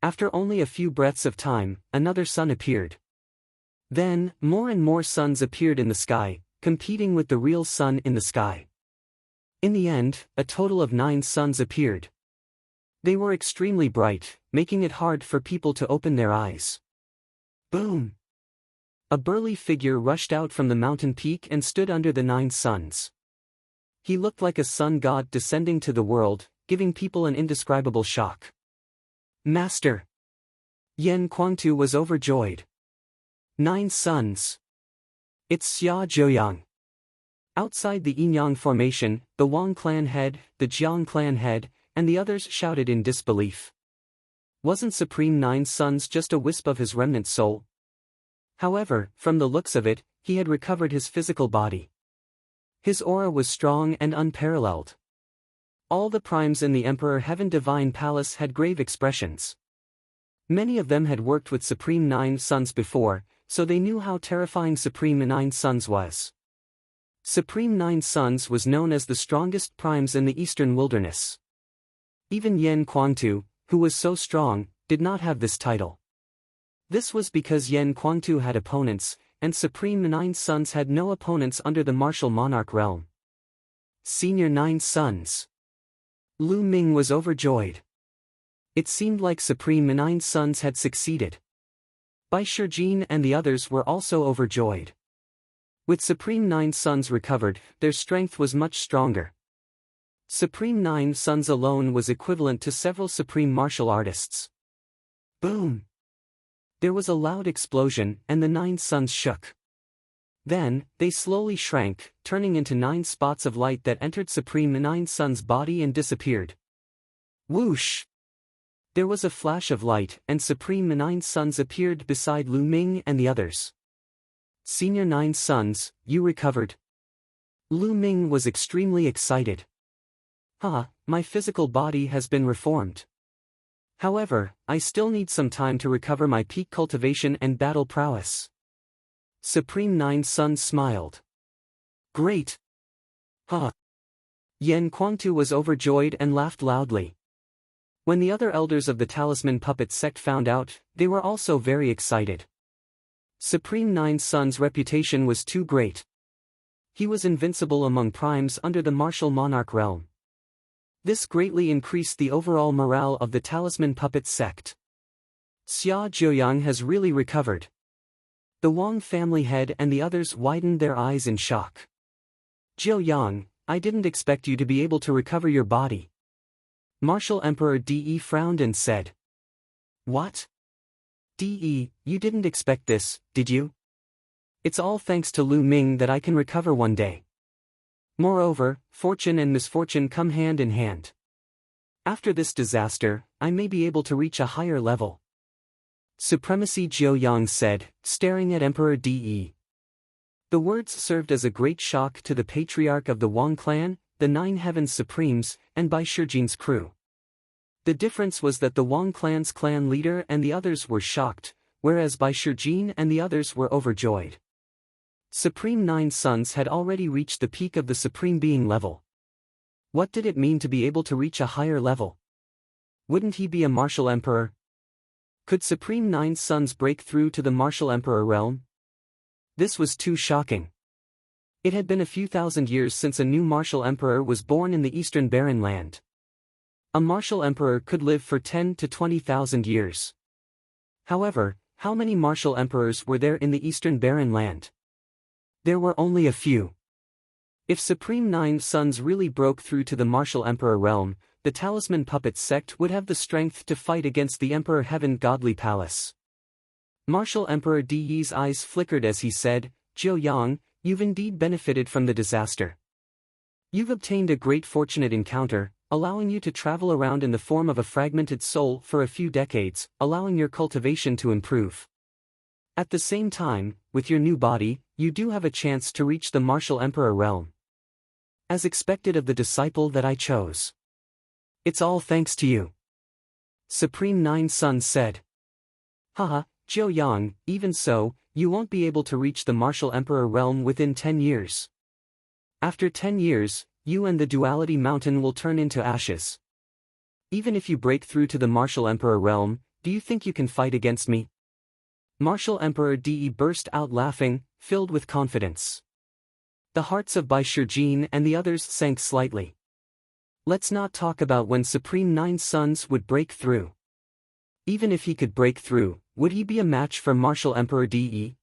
After only a few breaths of time, another sun appeared. Then, more and more suns appeared in the sky, competing with the real sun in the sky. In the end, a total of 9 suns appeared. They were extremely bright, making it hard for people to open their eyes. Boom! A burly figure rushed out from the mountain peak and stood under the 9 suns. He looked like a sun god descending to the world, giving people an indescribable shock. Master! Yan Kuangtu was overjoyed. 9 suns! It's Xia Zheoyang. Outside the Yinyang formation, the Wang clan head, the Jiang clan head, and the others shouted in disbelief. Wasn't Supreme 9 Suns just a wisp of his remnant soul? However, from the looks of it, he had recovered his physical body. His aura was strong and unparalleled. All the primes in the Emperor Heaven Divine Palace had grave expressions. Many of them had worked with Supreme 9 Suns before, so they knew how terrifying Supreme 9 Suns was. Supreme 9 Suns was known as the strongest primes in the eastern wilderness. Even Yan Kuangtu, who was so strong, did not have this title. This was because Yan Kuangtu had opponents, and Supreme 9 Suns had no opponents under the martial monarch realm. Senior 9 Suns. Lu Ming was overjoyed. It seemed like Supreme 9 Suns had succeeded. Bai Shijin and the others were also overjoyed. With Supreme 9 Suns recovered, their strength was much stronger. Supreme 9 Suns alone was equivalent to several supreme martial artists. Boom! There was a loud explosion and the 9 suns shook. Then, they slowly shrank, turning into 9 spots of light that entered Supreme 9 Sun's body and disappeared. Whoosh! There was a flash of light and Supreme 9 Suns appeared beside Lu Ming and the others. Senior 9 Suns, you recovered. Lu Ming was extremely excited. My physical body has been reformed. However, I still need some time to recover my peak cultivation and battle prowess. Supreme 9 Suns smiled. Great! Yan Kuangtu was overjoyed and laughed loudly. When the other elders of the Talisman Puppet sect found out, they were also very excited. Supreme 9 Suns' reputation was too great. He was invincible among primes under the martial monarch realm. This greatly increased the overall morale of the Talisman Puppet sect. Xia Zheoyang has really recovered. The Wang family head and the others widened their eyes in shock. Zheoyang, I didn't expect you to be able to recover your body. Martial Emperor De frowned and said. What? De, you didn't expect this, did you? It's all thanks to Lu Ming that I can recover one day. Moreover, fortune and misfortune come hand in hand. After this disaster, I may be able to reach a higher level. Supremacy Zheoyang said, staring at Emperor De. The words served as a great shock to the patriarch of the Wang clan, the 9 Heavens Supremes, and Bai Shijin's crew. The difference was that the Wang clan's clan leader and the others were shocked, whereas Bai Shijin and the others were overjoyed. Supreme 9 Suns had already reached the peak of the Supreme Being level. What did it mean to be able to reach a higher level? Wouldn't he be a martial emperor? Could Supreme 9 Suns break through to the martial emperor realm? This was too shocking. It had been a few thousand years since a new martial emperor was born in the Eastern Barren Land. A martial emperor could live for 10 to 20,000 years. However, how many martial emperors were there in the Eastern Barren Land? There were only a few. If Supreme 9 Suns really broke through to the martial emperor realm, the Talisman Puppet sect would have the strength to fight against the Emperor Heaven Godly Palace. Martial Emperor De's eyes flickered as he said, Zheoyang, you've indeed benefited from the disaster. You've obtained a great fortunate encounter, allowing you to travel around in the form of a fragmented soul for a few decades, allowing your cultivation to improve. At the same time, with your new body, you do have a chance to reach the martial emperor realm. As expected of the disciple that I chose. It's all thanks to you. Supreme 9 Suns said. Zheoyang, even so, you won't be able to reach the martial emperor realm within 10 years. After 10 years, you and the Duality Mountain will turn into ashes. Even if you break through to the martial emperor realm, Do you think you can fight against me? Martial Emperor De burst out laughing, filled with confidence. The hearts of Bai Shijin and the others sank slightly. Let's not talk about when Supreme Nine Suns would break through. Even if he could break through, would he be a match for Martial Emperor De?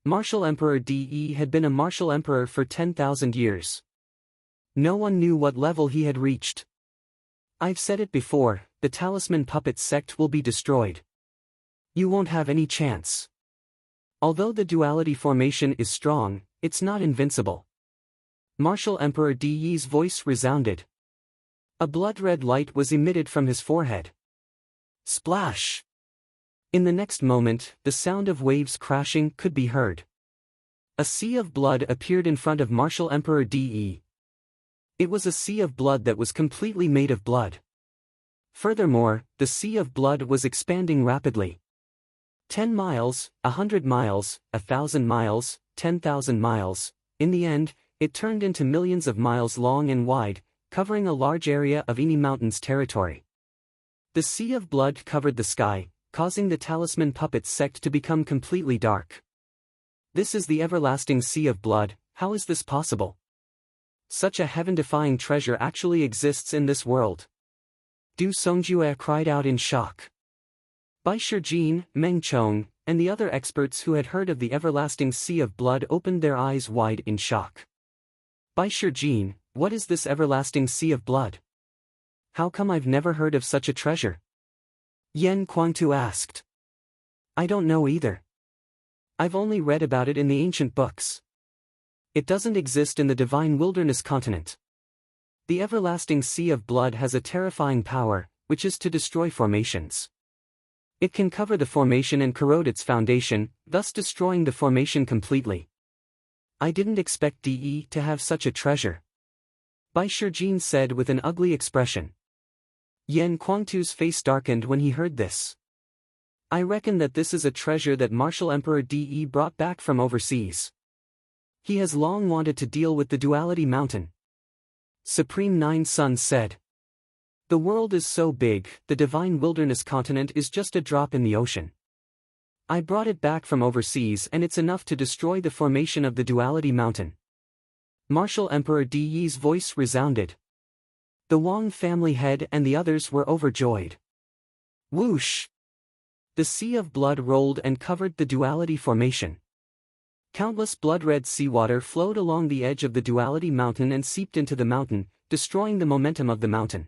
Martial Emperor De had been a martial emperor for 10,000 years. No one knew what level he had reached. I've said it before, the Talisman Puppet sect will be destroyed. You won't have any chance. Although the duality formation is strong, it's not invincible. Martial Emperor De's voice resounded. A blood-red light was emitted from his forehead. Splash! In the next moment, the sound of waves crashing could be heard. A sea of blood appeared in front of Martial Emperor De. It was a sea of blood that was completely made of blood. Furthermore, the sea of blood was expanding rapidly. 10 miles, 100 miles, 1,000 miles, 10,000 miles. In the end, it turned into millions of miles long and wide, covering a large area of Ini Mountains territory. The sea of blood covered the sky, causing the Talisman Puppet sect to become completely dark. This is the everlasting sea of blood. How is this possible? Such a heaven-defying treasure actually exists in this world. Du Songjue cried out in shock. Bai Shijin, Meng Chong, and the other experts who had heard of the everlasting sea of blood opened their eyes wide in shock. Bai Shijin, what is this everlasting sea of blood? How come I've never heard of such a treasure? Yan Kuangtu asked. I don't know either. I've only read about it in the ancient books. It doesn't exist in the divine wilderness continent. The everlasting sea of blood has a terrifying power, which is to destroy formations. It can cover the formation and corrode its foundation, thus destroying the formation completely. I didn't expect De to have such a treasure. Bai Shijin said with an ugly expression. Yan Kuangtu's face darkened when he heard this. I reckon that this is a treasure that Martial Emperor De brought back from overseas. He has long wanted to deal with the Duality Mountain. Supreme Nine Suns said. The world is so big, the divine wilderness continent is just a drop in the ocean. I brought it back from overseas and it's enough to destroy the formation of the Duality Mountain. Martial Emperor De's voice resounded. The Wang family head and the others were overjoyed. Whoosh! The sea of blood rolled and covered the duality formation. Countless blood-red seawater flowed along the edge of the duality mountain and seeped into the mountain, destroying the momentum of the mountain.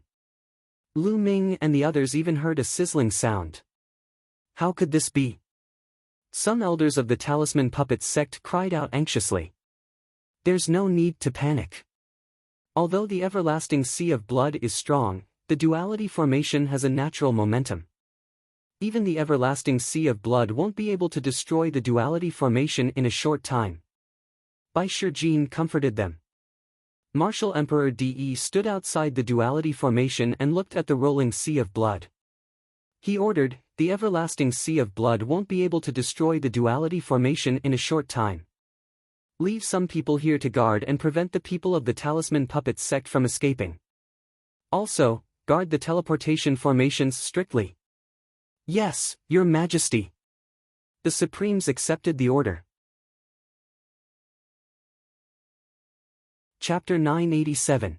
Lu Ming and the others even heard a sizzling sound. How could this be? Some elders of the Talisman Puppet sect cried out anxiously. There's no need to panic. Although the everlasting sea of blood is strong, the duality formation has a natural momentum. Even the everlasting sea of blood won't be able to destroy the duality formation in a short time. Bai Shijin comforted them. Martial Emperor De stood outside the duality formation and looked at the rolling sea of blood. He ordered, the everlasting sea of blood won't be able to destroy the duality formation in a short time. Leave some people here to guard and prevent the people of the Talisman Puppet sect from escaping. Also, guard the teleportation formations strictly. Yes, Your Majesty. The Supremes accepted the order. Chapter 987.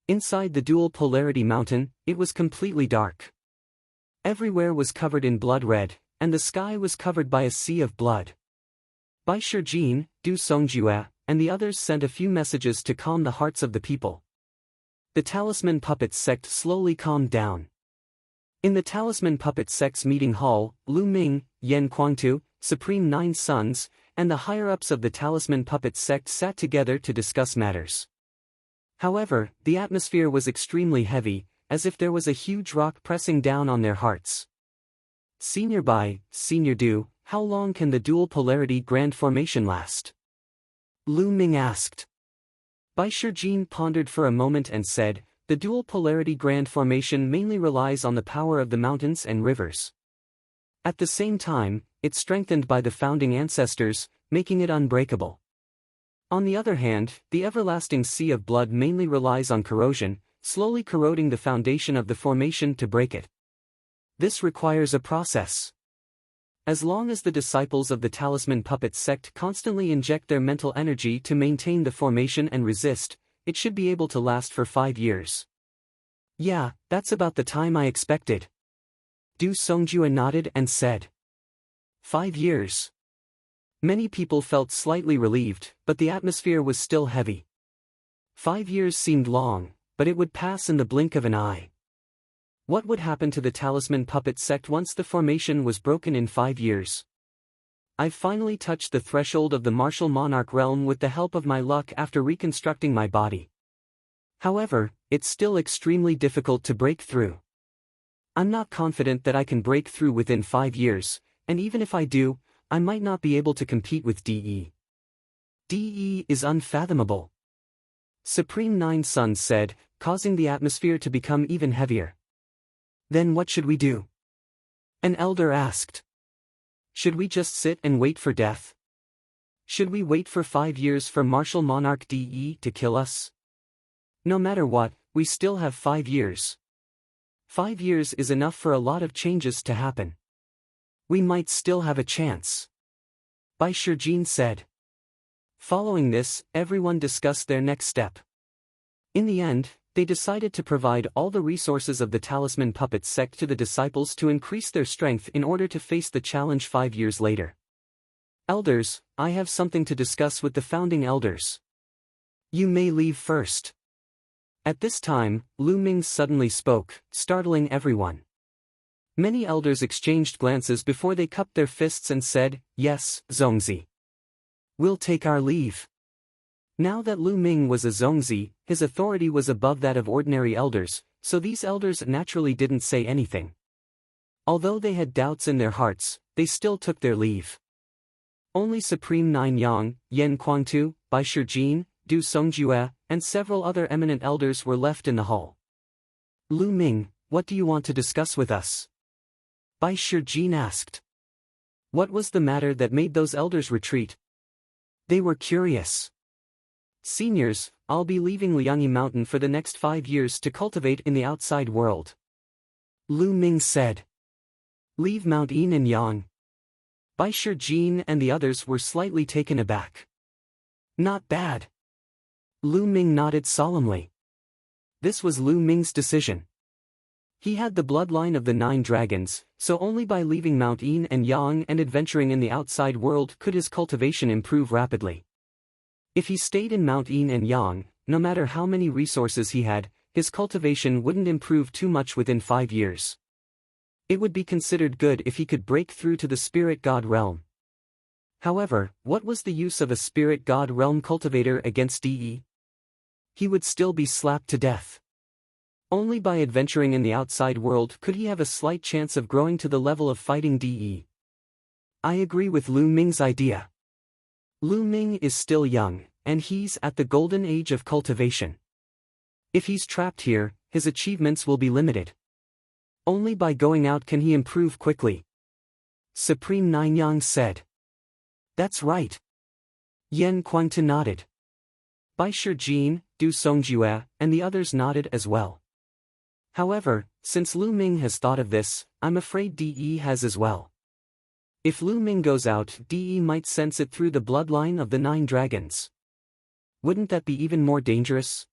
Inside the dual polarity mountain, it was completely dark. Everywhere was covered in blood red, and the sky was covered by a sea of blood. Bai Shijin, Du Songjue, and the others sent a few messages to calm the hearts of the people. The Talisman Puppet sect slowly calmed down. In the Talisman Puppet sect's meeting hall, Lu Ming, Yan Kuangtu, Supreme Nine Suns, and the higher-ups of the Talisman Puppet sect sat together to discuss matters. However, the atmosphere was extremely heavy, as if there was a huge rock pressing down on their hearts. Senior Bai, Senior Du, how long can the dual polarity grand formation last? Lu Ming asked. Bai Shijin pondered for a moment and said, the dual polarity grand formation mainly relies on the power of the mountains and rivers. At the same time, it's strengthened by the founding ancestors, making it unbreakable. On the other hand, the everlasting sea of blood mainly relies on corrosion, slowly corroding the foundation of the formation to break it. This requires a process. As long as the disciples of the Talisman Puppet sect constantly inject their mental energy to maintain the formation and resist, it should be able to last for 5 years. Yeah, that's about the time I expected. Du Songjue nodded and said. 5 years. Many people felt slightly relieved, but the atmosphere was still heavy. 5 years seemed long, but it would pass in the blink of an eye. What would happen to the Talisman Puppet sect once the formation was broken in 5 years? I've finally touched the threshold of the martial monarch realm with the help of my luck after reconstructing my body. However, it's still extremely difficult to break through. I'm not confident that I can break through within 5 years, and even if I do, I might not be able to compete with DE. DE is unfathomable. Supreme Nine Suns said, causing the atmosphere to become even heavier. Then what should we do? An elder asked. Should we just sit and wait for death? Should we wait for 5 years for Martial Monarch DE to kill us? No matter what, we still have 5 years. 5 years is enough for a lot of changes to happen. We might still have a chance. Bai Shijin said. Following this, everyone discussed their next step. In the end, they decided to provide all the resources of the Talisman Puppet sect to the disciples to increase their strength in order to face the challenge 5 years later. Elders, I have something to discuss with the founding elders. You may leave first. At this time, Lu Ming suddenly spoke, startling everyone. Many elders exchanged glances before they cupped their fists and said, "Yes, Zongzi. We'll take our leave." Now that Lu Ming was a Zongzi, his authority was above that of ordinary elders, so these elders naturally didn't say anything. Although they had doubts in their hearts, they still took their leave. Only Supreme Nine Yang, Yen Guangtu, Bai Shijin, Du Songjue, and several other eminent elders were left in the hall. Lu Ming, what do you want to discuss with us? Bai Shijin asked. What was the matter that made those elders retreat? They were curious. Seniors, I'll be leaving Liangyi Mountain for the next 5 years to cultivate in the outside world. Lu Ming said. Leave Mount Yin and Yang. Bai Shijin and the others were slightly taken aback. Not bad. Lu Ming nodded solemnly. This was Lu Ming's decision. He had the bloodline of the 9 dragons, so only by leaving Mount Yin and Yang and adventuring in the outside world could his cultivation improve rapidly. If he stayed in Mount Yin and Yang, no matter how many resources he had, his cultivation wouldn't improve too much within 5 years. It would be considered good if he could break through to the spirit god realm. However, what was the use of a spirit god realm cultivator against DE? He would still be slapped to death. Only by adventuring in the outside world could he have a slight chance of growing to the level of fighting DE. I agree with Lu Ming's idea. Lu Ming is still young, and he's at the golden age of cultivation. If he's trapped here, his achievements will be limited. Only by going out can he improve quickly. Supreme Nine Yang said. That's right. Yen Guangtu nodded. Bai Shijin, Du Songjue, and the others nodded as well. However, since Lu Ming has thought of this, I'm afraid DE has as well. If Lu Ming goes out, DE might sense it through the bloodline of the 9 dragons. Wouldn't that be even more dangerous?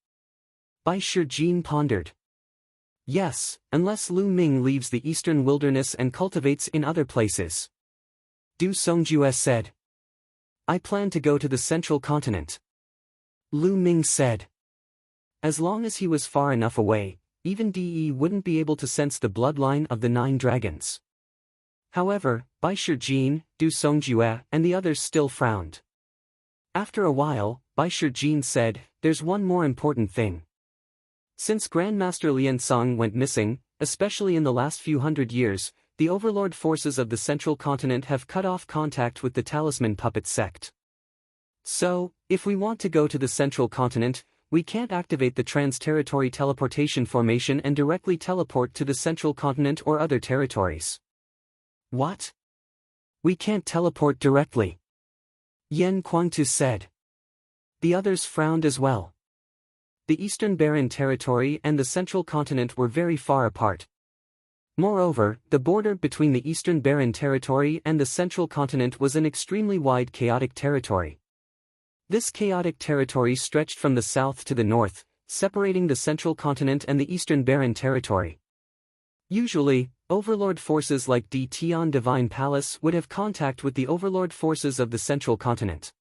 Bai Shijin pondered. Yes, unless Lu Ming leaves the eastern wilderness and cultivates in other places. Du Songjue said. I plan to go to the central continent. Lu Ming said. As long as he was far enough away, even DE wouldn't be able to sense the bloodline of the 9 dragons. However, Bai Shijin, Du Songjue, and the others still frowned. After a while, Bai Shijin said, there's one more important thing. Since Grandmaster Liansong went missing, especially in the last few hundred years, the overlord forces of the central continent have cut off contact with the Talisman Puppet sect. So, if we want to go to the central continent, we can't activate the trans-territory teleportation formation and directly teleport to the central continent or other territories. What? We can't teleport directly. Yen Guangtu said. The others frowned as well. The Eastern Barren Territory and the Central Continent were very far apart. Moreover, the border between the Eastern Barren Territory and the Central Continent was an extremely wide chaotic territory. This chaotic territory stretched from the south to the north, separating the Central Continent and the Eastern Barren Territory. Usually, overlord forces like the Tian Divine Palace would have contact with the overlord forces of the Central Continent.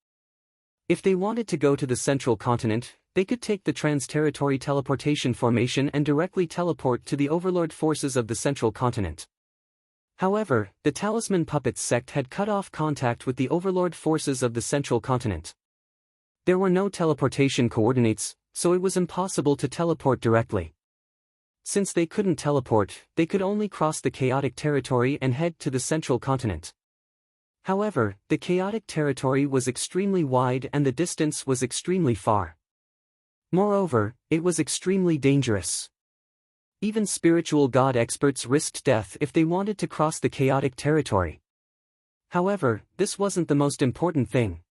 If they wanted to go to the Central Continent, they could take the trans-territory teleportation formation and directly teleport to the overlord forces of the Central Continent. However, the Talisman Puppets sect had cut off contact with the overlord forces of the Central Continent. There were no teleportation coordinates, so it was impossible to teleport directly. Since they couldn't teleport, they could only cross the chaotic territory and head to the Central Continent. However, the chaotic territory was extremely wide and the distance was extremely far. Moreover, it was extremely dangerous. Even spiritual god experts risked death if they wanted to cross the chaotic territory. However, this wasn't the most important thing.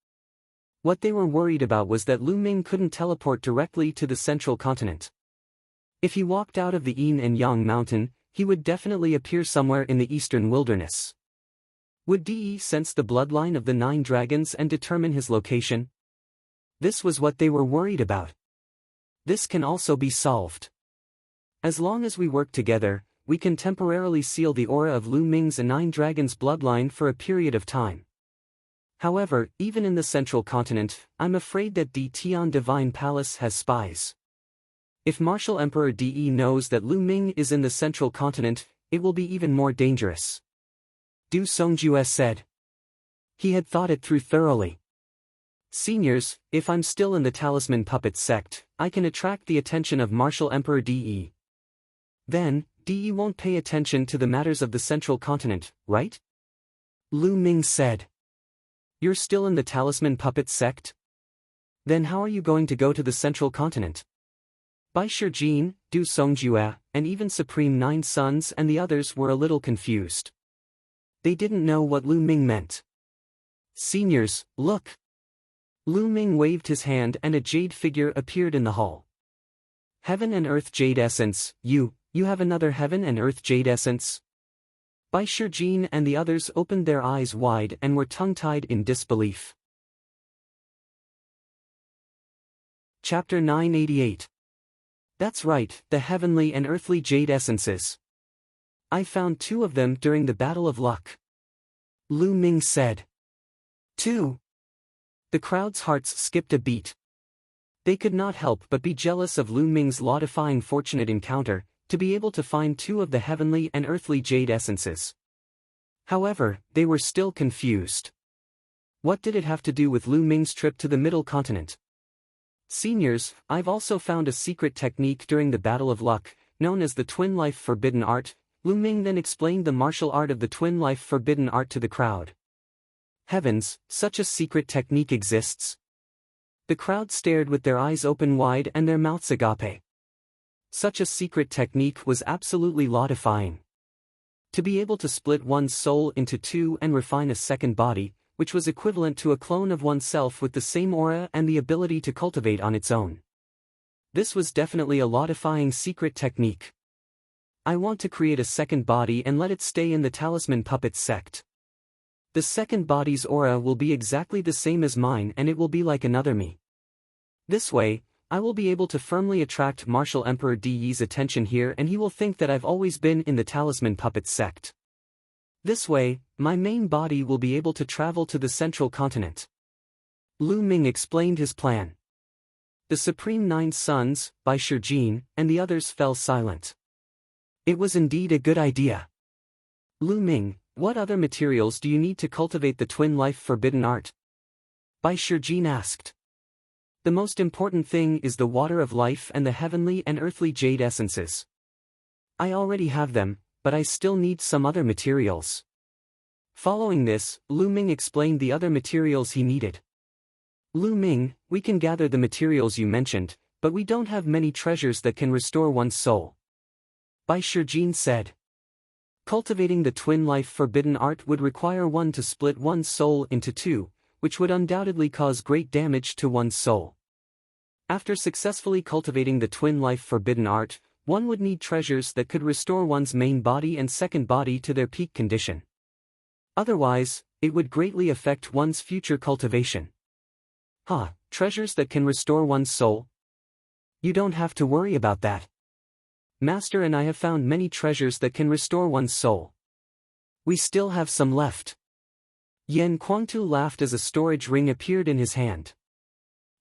What they were worried about was that Lu Ming couldn't teleport directly to the Central Continent. If he walked out of the Yin and Yang mountain, he would definitely appear somewhere in the eastern wilderness. Would De sense the bloodline of the 9 dragons and determine his location? This was what they were worried about. This can also be solved. As long as we work together, we can temporarily seal the aura of Lu Ming's 9 dragons bloodline for a period of time. However, even in the Central Continent, I'm afraid that the Tian Divine Palace has spies. If Martial Emperor De knows that Lu Ming is in the Central Continent, it will be even more dangerous. Du Songjue said. He had thought it through thoroughly. Seniors, if I'm still in the Talisman Puppets sect, I can attract the attention of Martial Emperor De. Then, De won't pay attention to the matters of the Central Continent, right? Lu Ming said. You're still in the Talisman Puppets sect? Then how are you going to go to the Central Continent? Bai Shijin, Du Songjue, and even Supreme 9 Sons and the others were a little confused. They didn't know what Lu Ming meant. Seniors, look! Lu Ming waved his hand and a jade figure appeared in the hall. Heaven and Earth Jade Essence, you have another Heaven and Earth Jade Essence? Bai Shijin and the others opened their eyes wide and were tongue-tied in disbelief. Chapter 988. That's right, the heavenly and earthly jade essences. I found 2 of them during the Battle of Luck. Lu Ming said. 2. The crowd's hearts skipped a beat. They could not help but be jealous of Lu Ming's law-defying fortunate encounter, to be able to find 2 of the heavenly and earthly jade essences. However, they were still confused. What did it have to do with Lu Ming's trip to the Middle Continent? Seniors, I've also found a secret technique during the Battle of Luck, known as the Twin Life Forbidden Art. Lu Ming then explained the martial art of the Twin Life Forbidden Art to the crowd. Heavens, such a secret technique exists? The crowd stared with their eyes open wide and their mouths agape. Such a secret technique was absolutely law-defying. To be able to split one's soul into 2 and refine a second body, which was equivalent to a clone of oneself with the same aura and the ability to cultivate on its own. This was definitely a law-defying secret technique. I want to create a second body and let it stay in the Talisman Puppets sect. The second body's aura will be exactly the same as mine and it will be like another me. This way, I will be able to firmly attract Martial Emperor De's attention here and he will think that I've always been in the Talisman Puppets sect. This way, my main body will be able to travel to the Central Continent. Lu Ming explained his plan. The Supreme 9 Sons, Bai Shijin, and the others fell silent. It was indeed a good idea. Lu Ming, what other materials do you need to cultivate the Twin Life Forbidden Art? Bai Shijin asked. The most important thing is the water of life and the heavenly and earthly jade essences. I already have them, but I still need some other materials. Following this, Lu Ming explained the other materials he needed. Lu Ming, we can gather the materials you mentioned, but we don't have many treasures that can restore one's soul. Bai Shijin said. Cultivating the Twin Life Forbidden Art would require one to split one's soul into 2, which would undoubtedly cause great damage to one's soul. After successfully cultivating the Twin Life Forbidden Art, One would need treasures that could restore one's main body and second body to their peak condition. Otherwise, it would greatly affect one's future cultivation. Treasures that can restore one's soul? You don't have to worry about that. Master and I have found many treasures that can restore one's soul. We still have some left. Yan Kuangtu laughed as a storage ring appeared in his hand.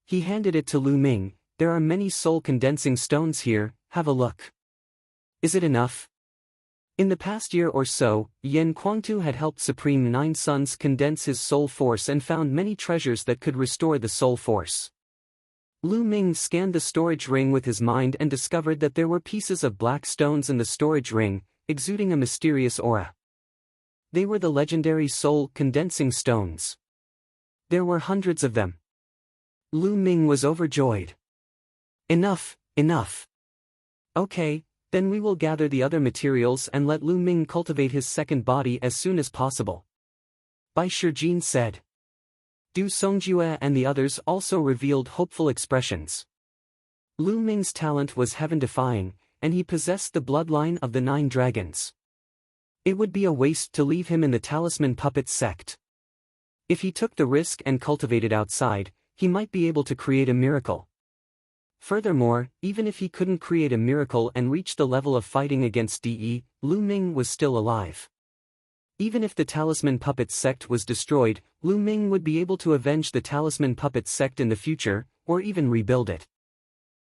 He handed it to Lu Ming. There are many soul-condensing stones here, have a look. Is it enough? In the past year or so, Yan Kuangtu had helped Supreme Nine Sons condense his soul force and found many treasures that could restore the soul force. Lu Ming scanned the storage ring with his mind and discovered that there were pieces of black stones in the storage ring, exuding a mysterious aura. They were the legendary soul-condensing stones. There were hundreds of them. Lu Ming was overjoyed. Enough. Okay, then we will gather the other materials and let Lu Ming cultivate his second body as soon as possible. Bai Shijin said. Du Songjue and the others also revealed hopeful expressions. Lu Ming's talent was heaven-defying, and he possessed the bloodline of the 9 dragons. It would be a waste to leave him in the Talisman Puppet sect. If he took the risk and cultivated outside, he might be able to create a miracle. Furthermore, even if he couldn't create a miracle and reach the level of fighting against De, Lu Ming was still alive. Even if the Talisman Puppet sect was destroyed, Lu Ming would be able to avenge the Talisman Puppet sect in the future, or even rebuild it.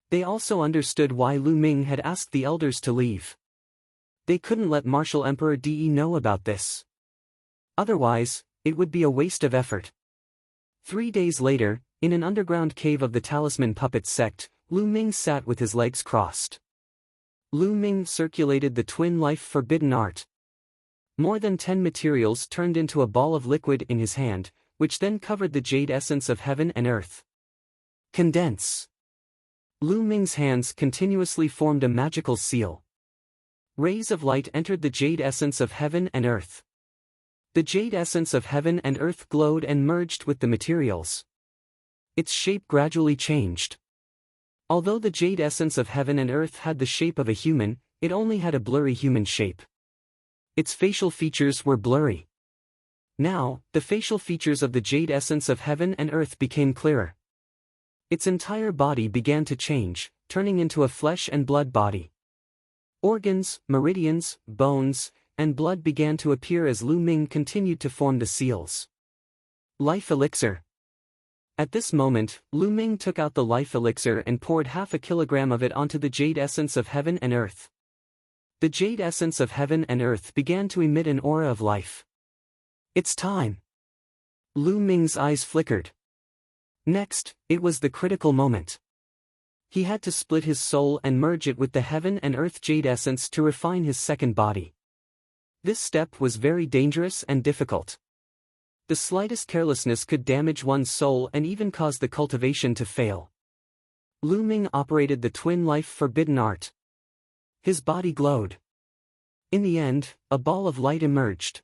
They also understood why Lu Ming had asked the elders to leave. They couldn't let Martial Emperor De know about this. Otherwise, it would be a waste of effort. 3 days later, in an underground cave of the Talisman Puppet sect, Lu Ming sat with his legs crossed. Lu Ming circulated the twin life forbidden art. More than 10 materials turned into a ball of liquid in his hand, which then covered the jade essence of heaven and earth. Condense. Lu Ming's hands continuously formed a magical seal. Rays of light entered the jade essence of heaven and earth. The jade essence of heaven and earth glowed and merged with the materials. Its shape gradually changed. Although the jade essence of heaven and earth had the shape of a human, it only had a blurry human shape. Its facial features were blurry. Now, the facial features of the jade essence of heaven and earth became clearer. Its entire body began to change, turning into a flesh and blood body. Organs, meridians, bones, and blood began to appear as Lu Ming continued to form the seals. Life elixir. At this moment, Lu Ming took out the life elixir and poured half a kilogram of it onto the jade essence of heaven and earth. The jade essence of heaven and earth began to emit an aura of life. It's time. Lu Ming's eyes flickered. Next, it was the critical moment. He had to split his soul and merge it with the heaven and earth jade essence to refine his second body. This step was very dangerous and difficult. The slightest carelessness could damage one's soul and even cause the cultivation to fail. Lu Ming operated the twin life forbidden art. His body glowed. In the end, a ball of light emerged.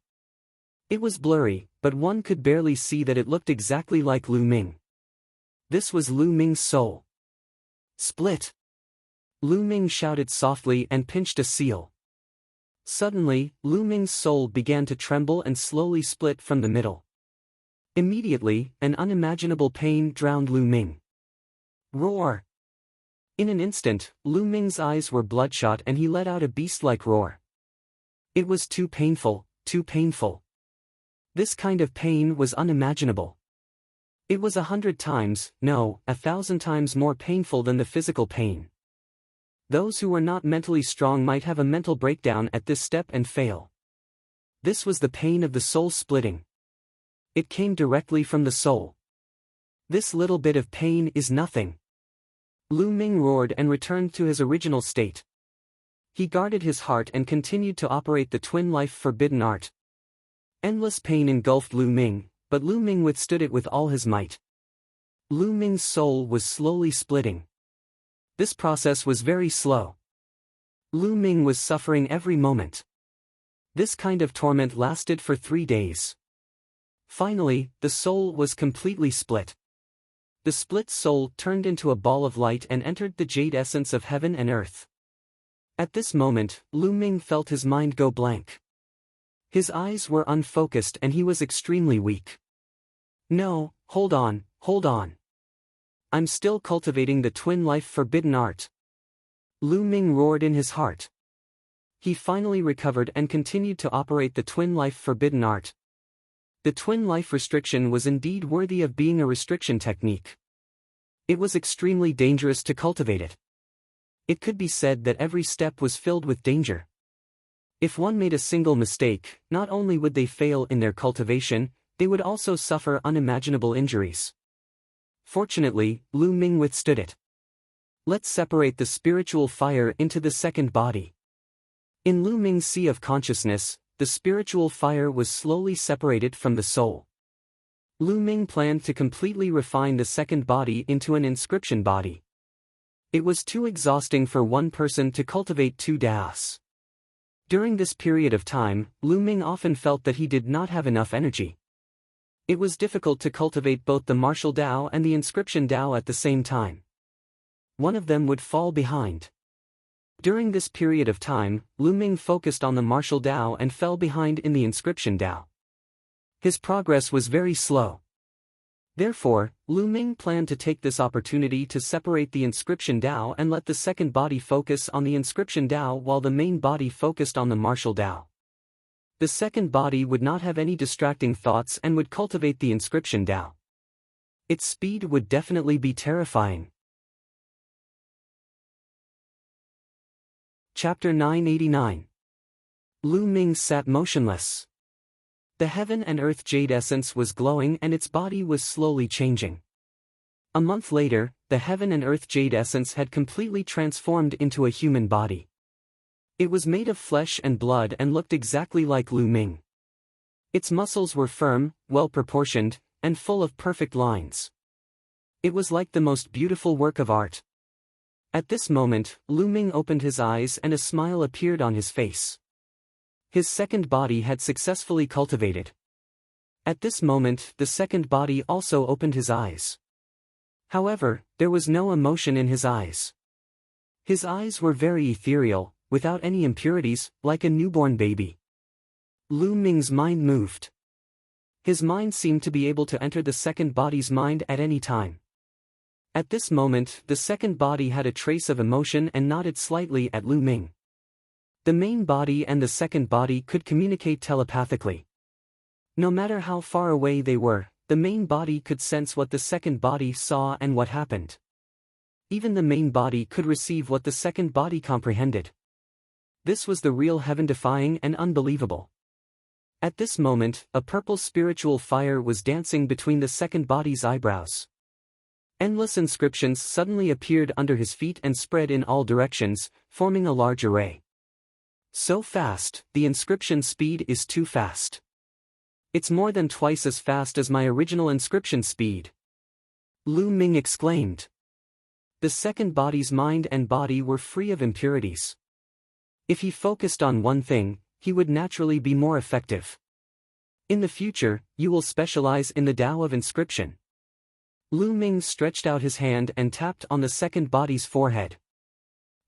It was blurry, but one could barely see that it looked exactly like Lu Ming. This was Lu Ming's soul. Split! Lu Ming shouted softly and pinched a seal. Suddenly, Lu Ming's soul began to tremble and slowly split from the middle. Immediately, an unimaginable pain drowned Lu Ming. Roar! In an instant, Lu Ming's eyes were bloodshot and he let out a beast-like roar. It was too painful, too painful. This kind of pain was unimaginable. It was 100 times, no, 1,000 times more painful than the physical pain. Those who were not mentally strong might have a mental breakdown at this step and fail. This was the pain of the soul splitting. It came directly from the soul. This little bit of pain is nothing. Lu Ming roared and returned to his original state. He guarded his heart and continued to operate the twin life forbidden art. Endless pain engulfed Lu Ming, but Lu Ming withstood it with all his might. Lu Ming's soul was slowly splitting. This process was very slow. Lu Ming was suffering every moment. This kind of torment lasted for 3 days. Finally, the soul was completely split. The split soul turned into a ball of light and entered the jade essence of heaven and earth. At this moment, Lu Ming felt his mind go blank. His eyes were unfocused and he was extremely weak. No, hold on, hold on. I'm still cultivating the twin life forbidden art. Lu Ming roared in his heart. He finally recovered and continued to operate the twin life forbidden art. The twin life restriction was indeed worthy of being a restriction technique. It was extremely dangerous to cultivate it. It could be said that every step was filled with danger. If one made a single mistake, not only would they fail in their cultivation, they would also suffer unimaginable injuries. Fortunately, Lu Ming withstood it. Let's separate the spiritual fire into the second body. In Lu Ming's sea of consciousness, the spiritual fire was slowly separated from the soul. Lu Ming planned to completely refine the second body into an inscription body. It was too exhausting for one person to cultivate two das. During this period of time, Lu Ming often felt that he did not have enough energy. It was difficult to cultivate both the martial Dao and the inscription Dao at the same time. One of them would fall behind. During this period of time, Lu Ming focused on the martial Dao and fell behind in the inscription Dao. His progress was very slow. Therefore, Lu Ming planned to take this opportunity to separate the inscription Dao and let the second body focus on the inscription Dao while the main body focused on the martial Dao. The second body would not have any distracting thoughts and would cultivate the inscription Dao. Its speed would definitely be terrifying. Chapter 989. Lu Ming sat motionless. The heaven and earth jade essence was glowing and its body was slowly changing. A month later, the heaven and earth jade essence had completely transformed into a human body. It was made of flesh and blood and looked exactly like Lu Ming. Its muscles were firm, well-proportioned, and full of perfect lines. It was like the most beautiful work of art. At this moment, Lu Ming opened his eyes and a smile appeared on his face. His second body had successfully cultivated. At this moment, the second body also opened his eyes. However, there was no emotion in his eyes. His eyes were very ethereal, without any impurities, like a newborn baby. Lu Ming's mind moved. His mind seemed to be able to enter the second body's mind at any time. At this moment, the second body had a trace of emotion and nodded slightly at Lu Ming. The main body and the second body could communicate telepathically. No matter how far away they were, the main body could sense what the second body saw and what happened. Even the main body could receive what the second body comprehended. This was the real heaven-defying and unbelievable. At this moment, a purple spiritual fire was dancing between the second body's eyebrows. Endless inscriptions suddenly appeared under his feet and spread in all directions, forming a large array. So fast, the inscription speed is too fast. It's more than twice as fast as my original inscription speed. Lu Ming exclaimed. The second body's mind and body were free of impurities. If he focused on one thing, he would naturally be more effective. In the future, you will specialize in the Tao of inscription. Lu Ming stretched out his hand and tapped on the second body's forehead.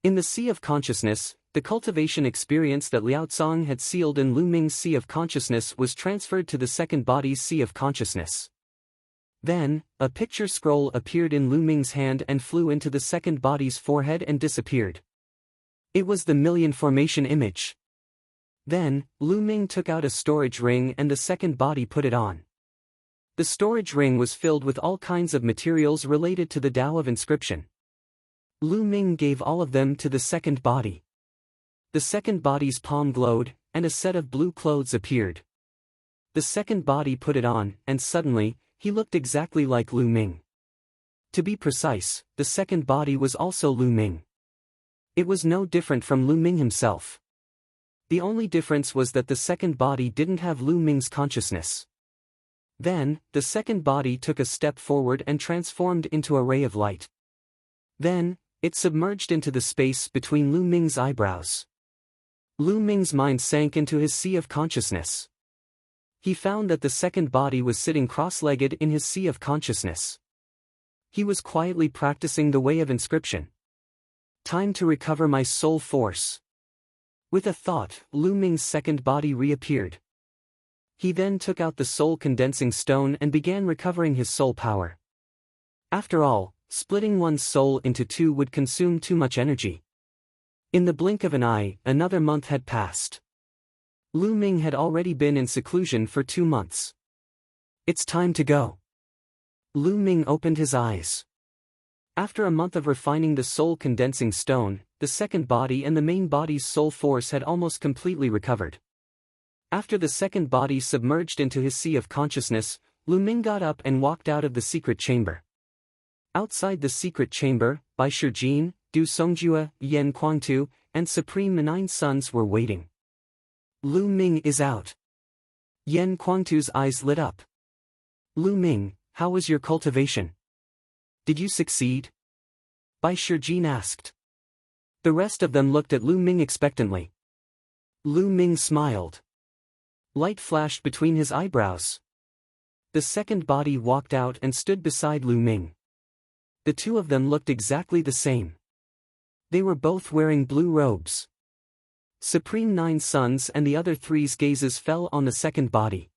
In the Sea of Consciousness, the cultivation experience that Liao Tsang had sealed in Lu Ming's Sea of Consciousness was transferred to the second body's Sea of Consciousness. Then, a picture scroll appeared in Lu Ming's hand and flew into the second body's forehead and disappeared. It was the million formation image. Then, Lu Ming took out a storage ring and the second body put it on. The storage ring was filled with all kinds of materials related to the Tao of inscription. Lu Ming gave all of them to the second body. The second body's palm glowed, and a set of blue clothes appeared. The second body put it on, and suddenly, he looked exactly like Lu Ming. To be precise, the second body was also Lu Ming. It was no different from Lu Ming himself. The only difference was that the second body didn't have Lu Ming's consciousness. Then, the second body took a step forward and transformed into a ray of light. Then, it submerged into the space between Lu Ming's eyebrows. Lu Ming's mind sank into his sea of consciousness. He found that the second body was sitting cross-legged in his sea of consciousness. He was quietly practicing the way of inscription. Time to recover my soul force. With a thought, Lu Ming's second body reappeared. He then took out the soul condensing stone and began recovering his soul power. After all, splitting one's soul into two would consume too much energy. In the blink of an eye, another month had passed. Lu Ming had already been in seclusion for 2 months. It's time to go. Lu Ming opened his eyes. After a month of refining the soul condensing stone, the second body and the main body's soul force had almost completely recovered. After the second body submerged into his sea of consciousness, Lu Ming got up and walked out of the secret chamber. Outside the secret chamber, Bai Shijin, Du Songjue, Yan Kuangtu, and Supreme 9 Sons were waiting. Lu Ming is out. Yan Kuangtu's eyes lit up. Lu Ming, how was your cultivation? Did you succeed? Bai Shijin asked. The rest of them looked at Lu Ming expectantly. Lu Ming smiled. Light flashed between his eyebrows. The second body walked out and stood beside Lu Ming. The two of them looked exactly the same. They were both wearing blue robes. Supreme 9 Sons and the other three's gazes fell on the second body.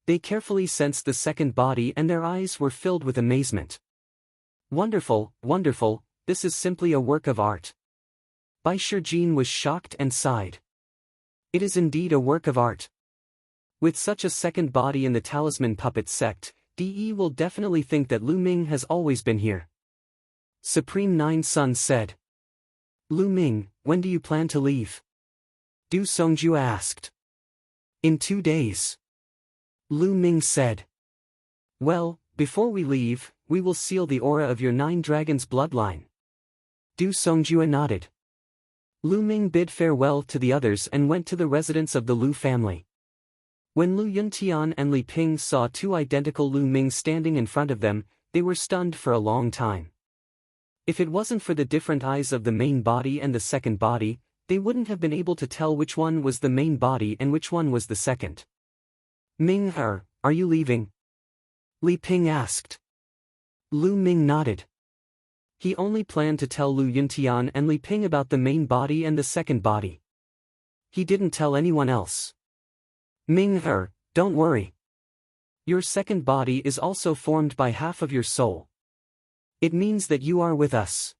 They carefully sensed the second body and their eyes were filled with amazement. Wonderful, wonderful, this is simply a work of art. Bai Shijin was shocked and sighed. It is indeed a work of art. With such a second body in the Talisman Puppet sect, DE will definitely think that Lu Ming has always been here. Supreme 9 Sons said. Lu Ming, when do you plan to leave? Du Songjue asked. In 2 days. Lu Ming said. Well, before we leave, we will seal the aura of your 9 dragons' bloodline. Du Songjue nodded. Lu Ming bid farewell to the others and went to the residence of the Lu family. When Lu Yuntian and Li Ping saw 2 identical Lu Ming standing in front of them, they were stunned for a long time. If it wasn't for the different eyes of the main body and the second body, they wouldn't have been able to tell which one was the main body and which one was the second. Ming are you leaving? Li Ping asked. Lu Ming nodded. He only planned to tell Lu Yuntian and Li Ping about the main body and the second body. He didn't tell anyone else. Ming don't worry. Your second body is also formed by half of your soul. It means that you are with us.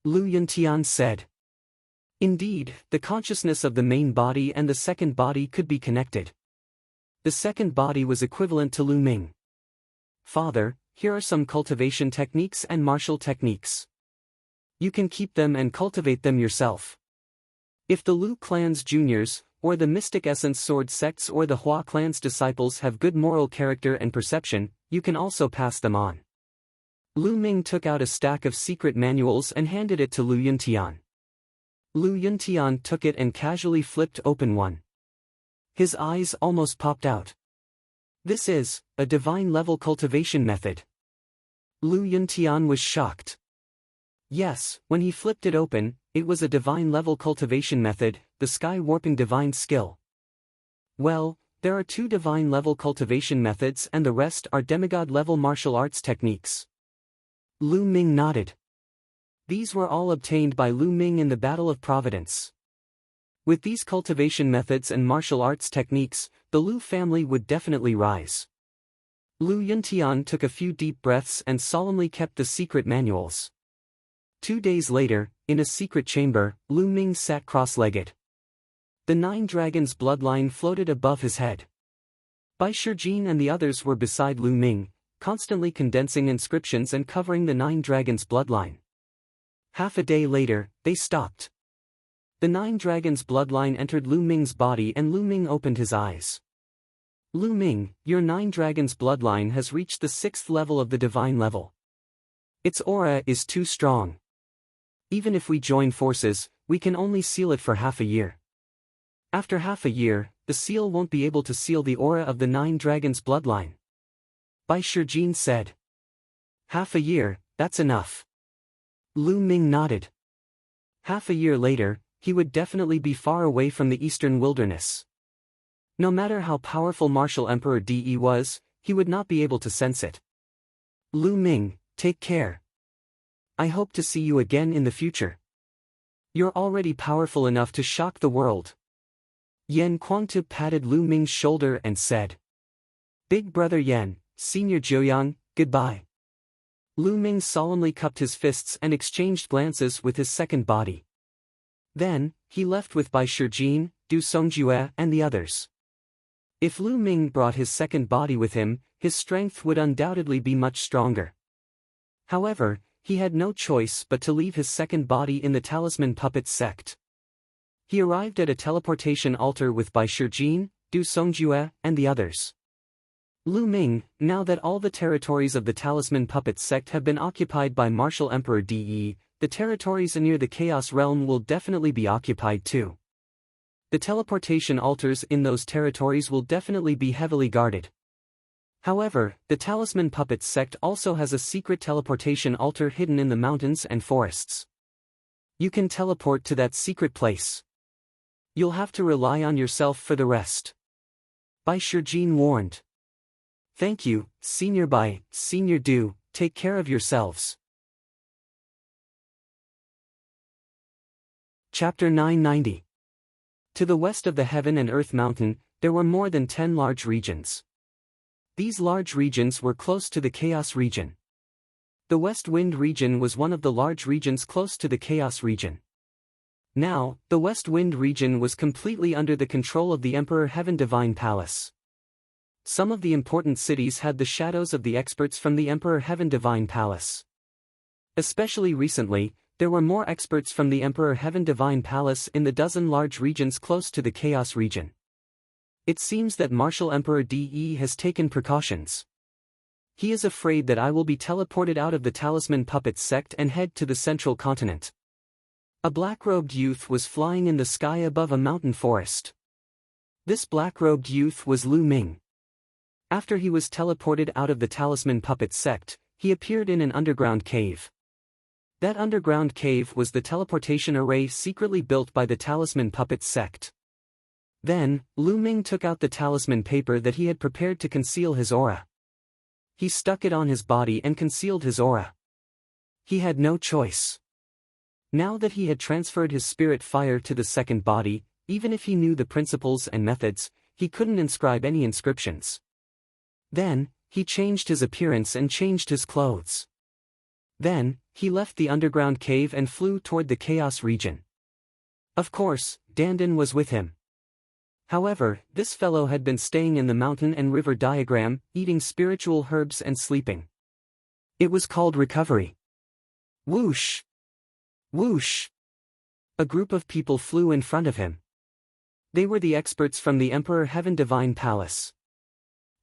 Lu Yuntian said. Indeed, the consciousness of the main body and the second body could be connected. The second body was equivalent to Lu Ming. Father, here are some cultivation techniques and martial techniques. You can keep them and cultivate them yourself. If the Lu clan's juniors, or the Mystic Essence Sword sects or the Hua clan's disciples have good moral character and perception, you can also pass them on. Lu Ming took out a stack of secret manuals and handed it to Lu Yuntian. Lu Yuntian took it and casually flipped open one. His eyes almost popped out. This is a divine-level cultivation method. Lu Yuntian was shocked. Yes, when he flipped it open, it was a divine-level cultivation method, the sky-warping divine skill. Well, there are 2 divine-level cultivation methods and the rest are demigod-level martial arts techniques. Lu Ming nodded. These were all obtained by Lu Ming in the Battle of Providence. With these cultivation methods and martial arts techniques, the Lu family would definitely rise. Lu Yuntian took a few deep breaths and solemnly kept the secret manuals. 2 days later, in a secret chamber, Lu Ming sat cross-legged. The 9 dragons' bloodline floated above his head. Bai Shijin and the others were beside Lu Ming, constantly condensing inscriptions and covering the 9 dragons' bloodline. Half a day later, they stopped. The 9 dragons' bloodline entered Lu Ming's body and Lu Ming opened his eyes. Lu Ming, your 9 dragons' bloodline has reached the 6th level of the divine level. Its aura is too strong. Even if we join forces, we can only seal it for half a year. After half a year, the seal won't be able to seal the aura of the 9 dragons' bloodline. Bai Shijin said. Half a year, that's enough. Lu Ming nodded. Half a year later, he would definitely be far away from the eastern wilderness. No matter how powerful Martial Emperor De was, he would not be able to sense it. Lu Ming, take care. I hope to see you again in the future. You're already powerful enough to shock the world. Yan Kuangtu patted Lu Ming's shoulder and said, Big brother Yan, Senior Jiuyang, goodbye. Lu Ming solemnly cupped his fists and exchanged glances with his second body. Then, he left with Bai Shijin, Du Songjue and the others. If Lu Ming brought his second body with him, his strength would undoubtedly be much stronger. However, he had no choice but to leave his second body in the Talisman Puppet sect. He arrived at a teleportation altar with Bai Shijin, Du Songjue and the others. Lu Ming, now that all the territories of the Talisman Puppet sect have been occupied by Martial Emperor De, the territories near the Chaos Realm will definitely be occupied too. The teleportation altars in those territories will definitely be heavily guarded. However, the Talisman Puppet sect also has a secret teleportation altar hidden in the mountains and forests. You can teleport to that secret place. You'll have to rely on yourself for the rest. Bai Shijin warned. Thank you, Senior Bai, Senior Du, take care of yourselves. Chapter 990. To the west of the Heaven and Earth Mountain, there were more than 10 large regions. These large regions were close to the Chaos region. The West Wind region was one of the large regions close to the Chaos region. Now, the West Wind region was completely under the control of the Emperor Heaven Divine Palace. Some of the important cities had the shadows of the experts from the Emperor Heaven Divine Palace. Especially recently, there were more experts from the Emperor Heaven Divine Palace in the dozen large regions close to the Chaos region. It seems that Martial Emperor De has taken precautions. He is afraid that I will be teleported out of the Talisman Puppet sect and head to the central continent. A black-robed youth was flying in the sky above a mountain forest. This black-robed youth was Lu Ming. After he was teleported out of the Talisman Puppet sect, he appeared in an underground cave. That underground cave was the teleportation array secretly built by the Talisman Puppet sect. Then, Lu Ming took out the talisman paper that he had prepared to conceal his aura. He stuck it on his body and concealed his aura. He had no choice. Now that he had transferred his spirit fire to the second body, even if he knew the principles and methods, he couldn't inscribe any inscriptions. Then, he changed his appearance and changed his clothes. Then, he left the underground cave and flew toward the Chaos region. Of course, Dandan was with him. However, this fellow had been staying in the mountain and river diagram, eating spiritual herbs and sleeping. It was called recovery. Whoosh! Whoosh! A group of people flew in front of him. They were the experts from the Emperor Heaven Divine Palace.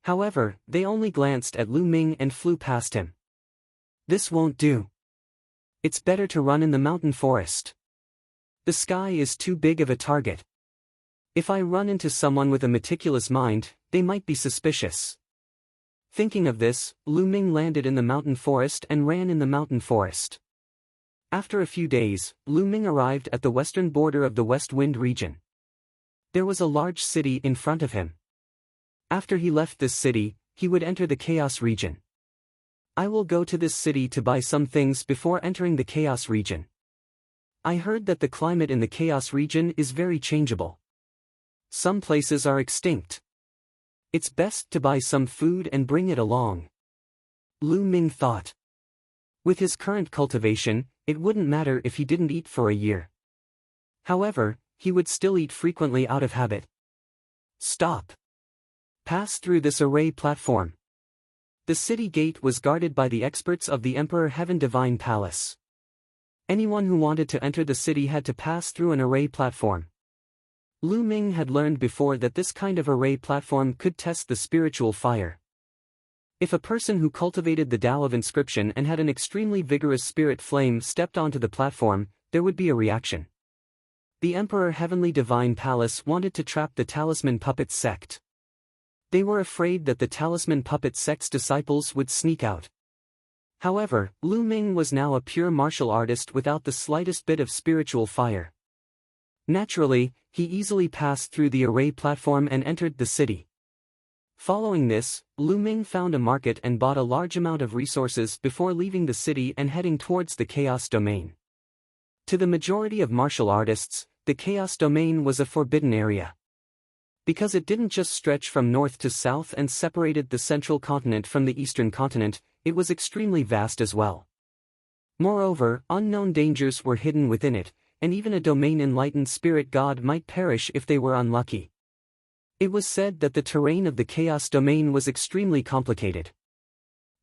However, they only glanced at Lu Ming and flew past him. This won't do. It's better to run in the mountain forest. The sky is too big of a target. If I run into someone with a meticulous mind, they might be suspicious. Thinking of this, Lu Ming landed in the mountain forest and ran in the mountain forest. After a few days, Lu Ming arrived at the western border of the West Wind region. There was a large city in front of him. After he left this city, he would enter the Chaos region. I will go to this city to buy some things before entering the Chaos region. I heard that the climate in the Chaos region is very changeable. Some places are extinct. It's best to buy some food and bring it along. Lu Ming thought. With his current cultivation, it wouldn't matter if he didn't eat for a year. However, he would still eat frequently out of habit. Stop. Pass through this array platform. The city gate was guarded by the experts of the Emperor Heaven Divine Palace. Anyone who wanted to enter the city had to pass through an array platform. Lu Ming had learned before that this kind of array platform could test the spiritual fire. If a person who cultivated the Tao of inscription and had an extremely vigorous spirit flame stepped onto the platform, there would be a reaction. The Emperor Heavenly Divine Palace wanted to trap the Talisman Puppet sect. They were afraid that the Talisman Puppet sect's disciples would sneak out. However, Lu Ming was now a pure martial artist without the slightest bit of spiritual fire. Naturally, he easily passed through the array platform and entered the city. Following this, Lu Ming found a market and bought a large amount of resources before leaving the city and heading towards the Chaos Domain. To the majority of martial artists, the Chaos Domain was a forbidden area. Because it didn't just stretch from north to south and separated the central continent from the eastern continent, it was extremely vast as well. Moreover, unknown dangers were hidden within it, and even a domain-enlightened spirit god might perish if they were unlucky. It was said that the terrain of the Chaos Domain was extremely complicated.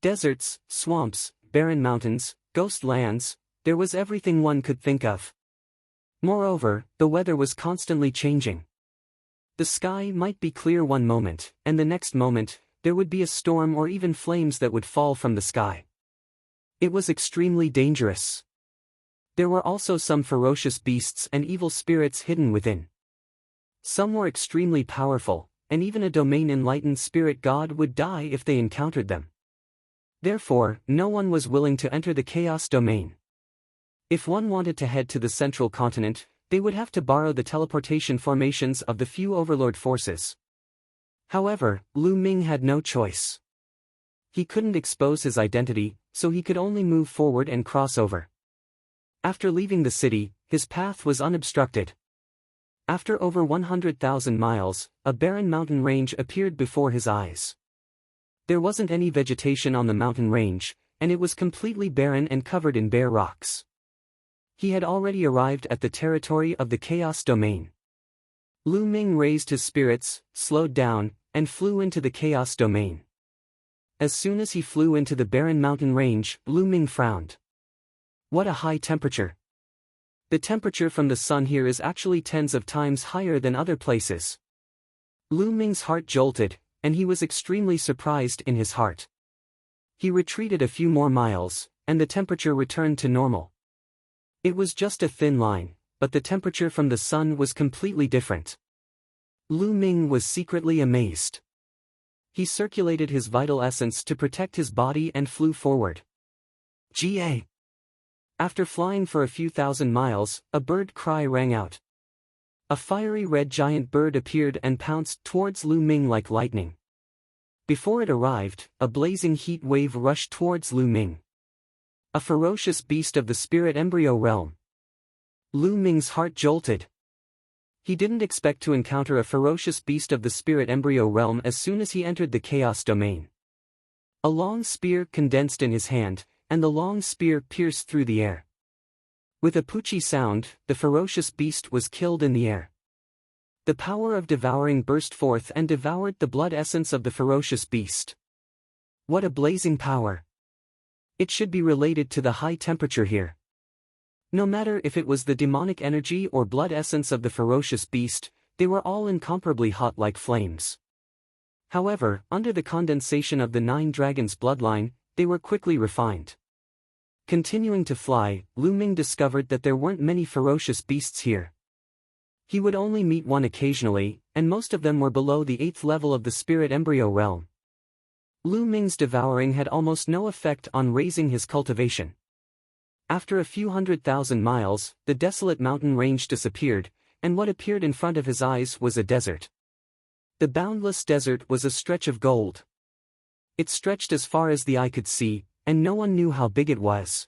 Deserts, swamps, barren mountains, ghost lands, there was everything one could think of. Moreover, the weather was constantly changing. The sky might be clear one moment, and the next moment, there would be a storm or even flames that would fall from the sky. It was extremely dangerous. There were also some ferocious beasts and evil spirits hidden within. Some were extremely powerful, and even a domain-enlightened spirit god would die if they encountered them. Therefore, no one was willing to enter the Chaos Domain. If one wanted to head to the central continent, they would have to borrow the teleportation formations of the few overlord forces. However, Lu Ming had no choice. He couldn't expose his identity, so he could only move forward and cross over. After leaving the city, his path was unobstructed. After over 100,000 miles, a barren mountain range appeared before his eyes. There wasn't any vegetation on the mountain range, and it was completely barren and covered in bare rocks. He had already arrived at the territory of the Chaos Domain. Lu Ming raised his spirits, slowed down, and flew into the Chaos Domain. As soon as he flew into the barren mountain range, Lu Ming frowned. What a high temperature! The temperature from the sun here is actually tens of times higher than other places. Lu Ming's heart jolted, and he was extremely surprised in his heart. He retreated a few more miles, and the temperature returned to normal. It was just a thin line, but the temperature from the sun was completely different. Lu Ming was secretly amazed. He circulated his vital essence to protect his body and flew forward. Ga! After flying for a few thousand miles, a bird cry rang out. A fiery red giant bird appeared and pounced towards Lu Ming like lightning. Before it arrived, a blazing heat wave rushed towards Lu Ming. A ferocious beast of the spirit embryo realm. Lu Ming's heart jolted. He didn't expect to encounter a ferocious beast of the spirit embryo realm as soon as he entered the Chaos Domain. A long spear condensed in his hand, and the long spear pierced through the air. With a poochie sound, the ferocious beast was killed in the air. The power of devouring burst forth and devoured the blood essence of the ferocious beast. What a blazing power! It should be related to the high temperature here. No matter if it was the demonic energy or blood essence of the ferocious beast, they were all incomparably hot like flames. However, under the condensation of the 9 dragons' bloodline, they were quickly refined. Continuing to fly, Lu Ming discovered that there weren't many ferocious beasts here. He would only meet one occasionally, and most of them were below the 8th level of the spirit embryo realm. Lu Ming's devouring had almost no effect on raising his cultivation. After a few 100,000 miles, the desolate mountain range disappeared, and what appeared in front of his eyes was a desert. The boundless desert was a stretch of gold. It stretched as far as the eye could see, and no one knew how big it was.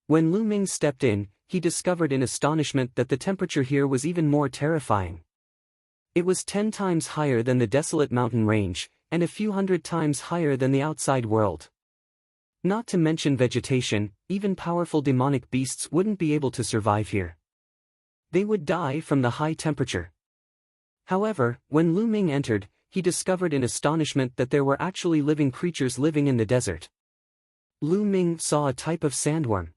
When Lu Ming stepped in, he discovered in astonishment that the temperature here was even more terrifying. It was 10 times higher than the desolate mountain range, and a few 100 times higher than the outside world. Not to mention vegetation, even powerful demonic beasts wouldn't be able to survive here. They would die from the high temperature. However, when Lu Ming entered, he discovered in astonishment that there were actually living creatures living in the desert. Lu Ming saw a type of sandworm.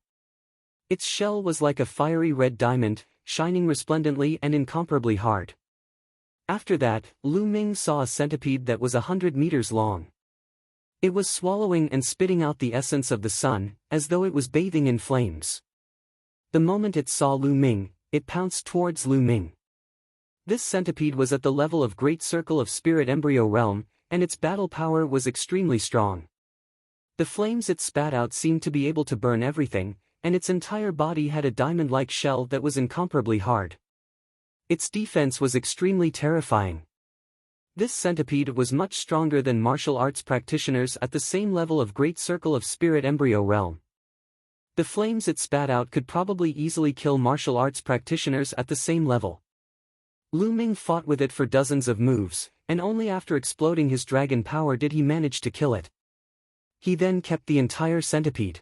Its shell was like a fiery red diamond, shining resplendently and incomparably hard. After that, Lu Ming saw a centipede that was 100 meters long. It was swallowing and spitting out the essence of the sun, as though it was bathing in flames. The moment it saw Lu Ming, it pounced towards Lu Ming. This centipede was at the level of Great Circle of Spirit Embryo Realm, and its battle power was extremely strong. The flames it spat out seemed to be able to burn everything, and its entire body had a diamond-like shell that was incomparably hard. Its defense was extremely terrifying. This centipede was much stronger than martial arts practitioners at the same level of Great Circle of Spirit Embryo Realm. The flames it spat out could probably easily kill martial arts practitioners at the same level. Lu Ming fought with it for dozens of moves, and only after exploding his dragon power did he manage to kill it. He then kept the entire centipede.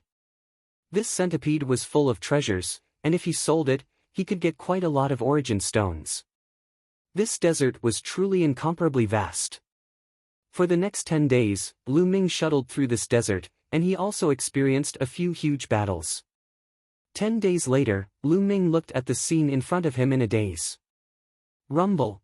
This centipede was full of treasures, and if he sold it, he could get quite a lot of origin stones. This desert was truly incomparably vast. For the next 10 days, Lu Ming shuttled through this desert, and he also experienced a few huge battles. 10 days later, Lu Ming looked at the scene in front of him in a daze. Rumble.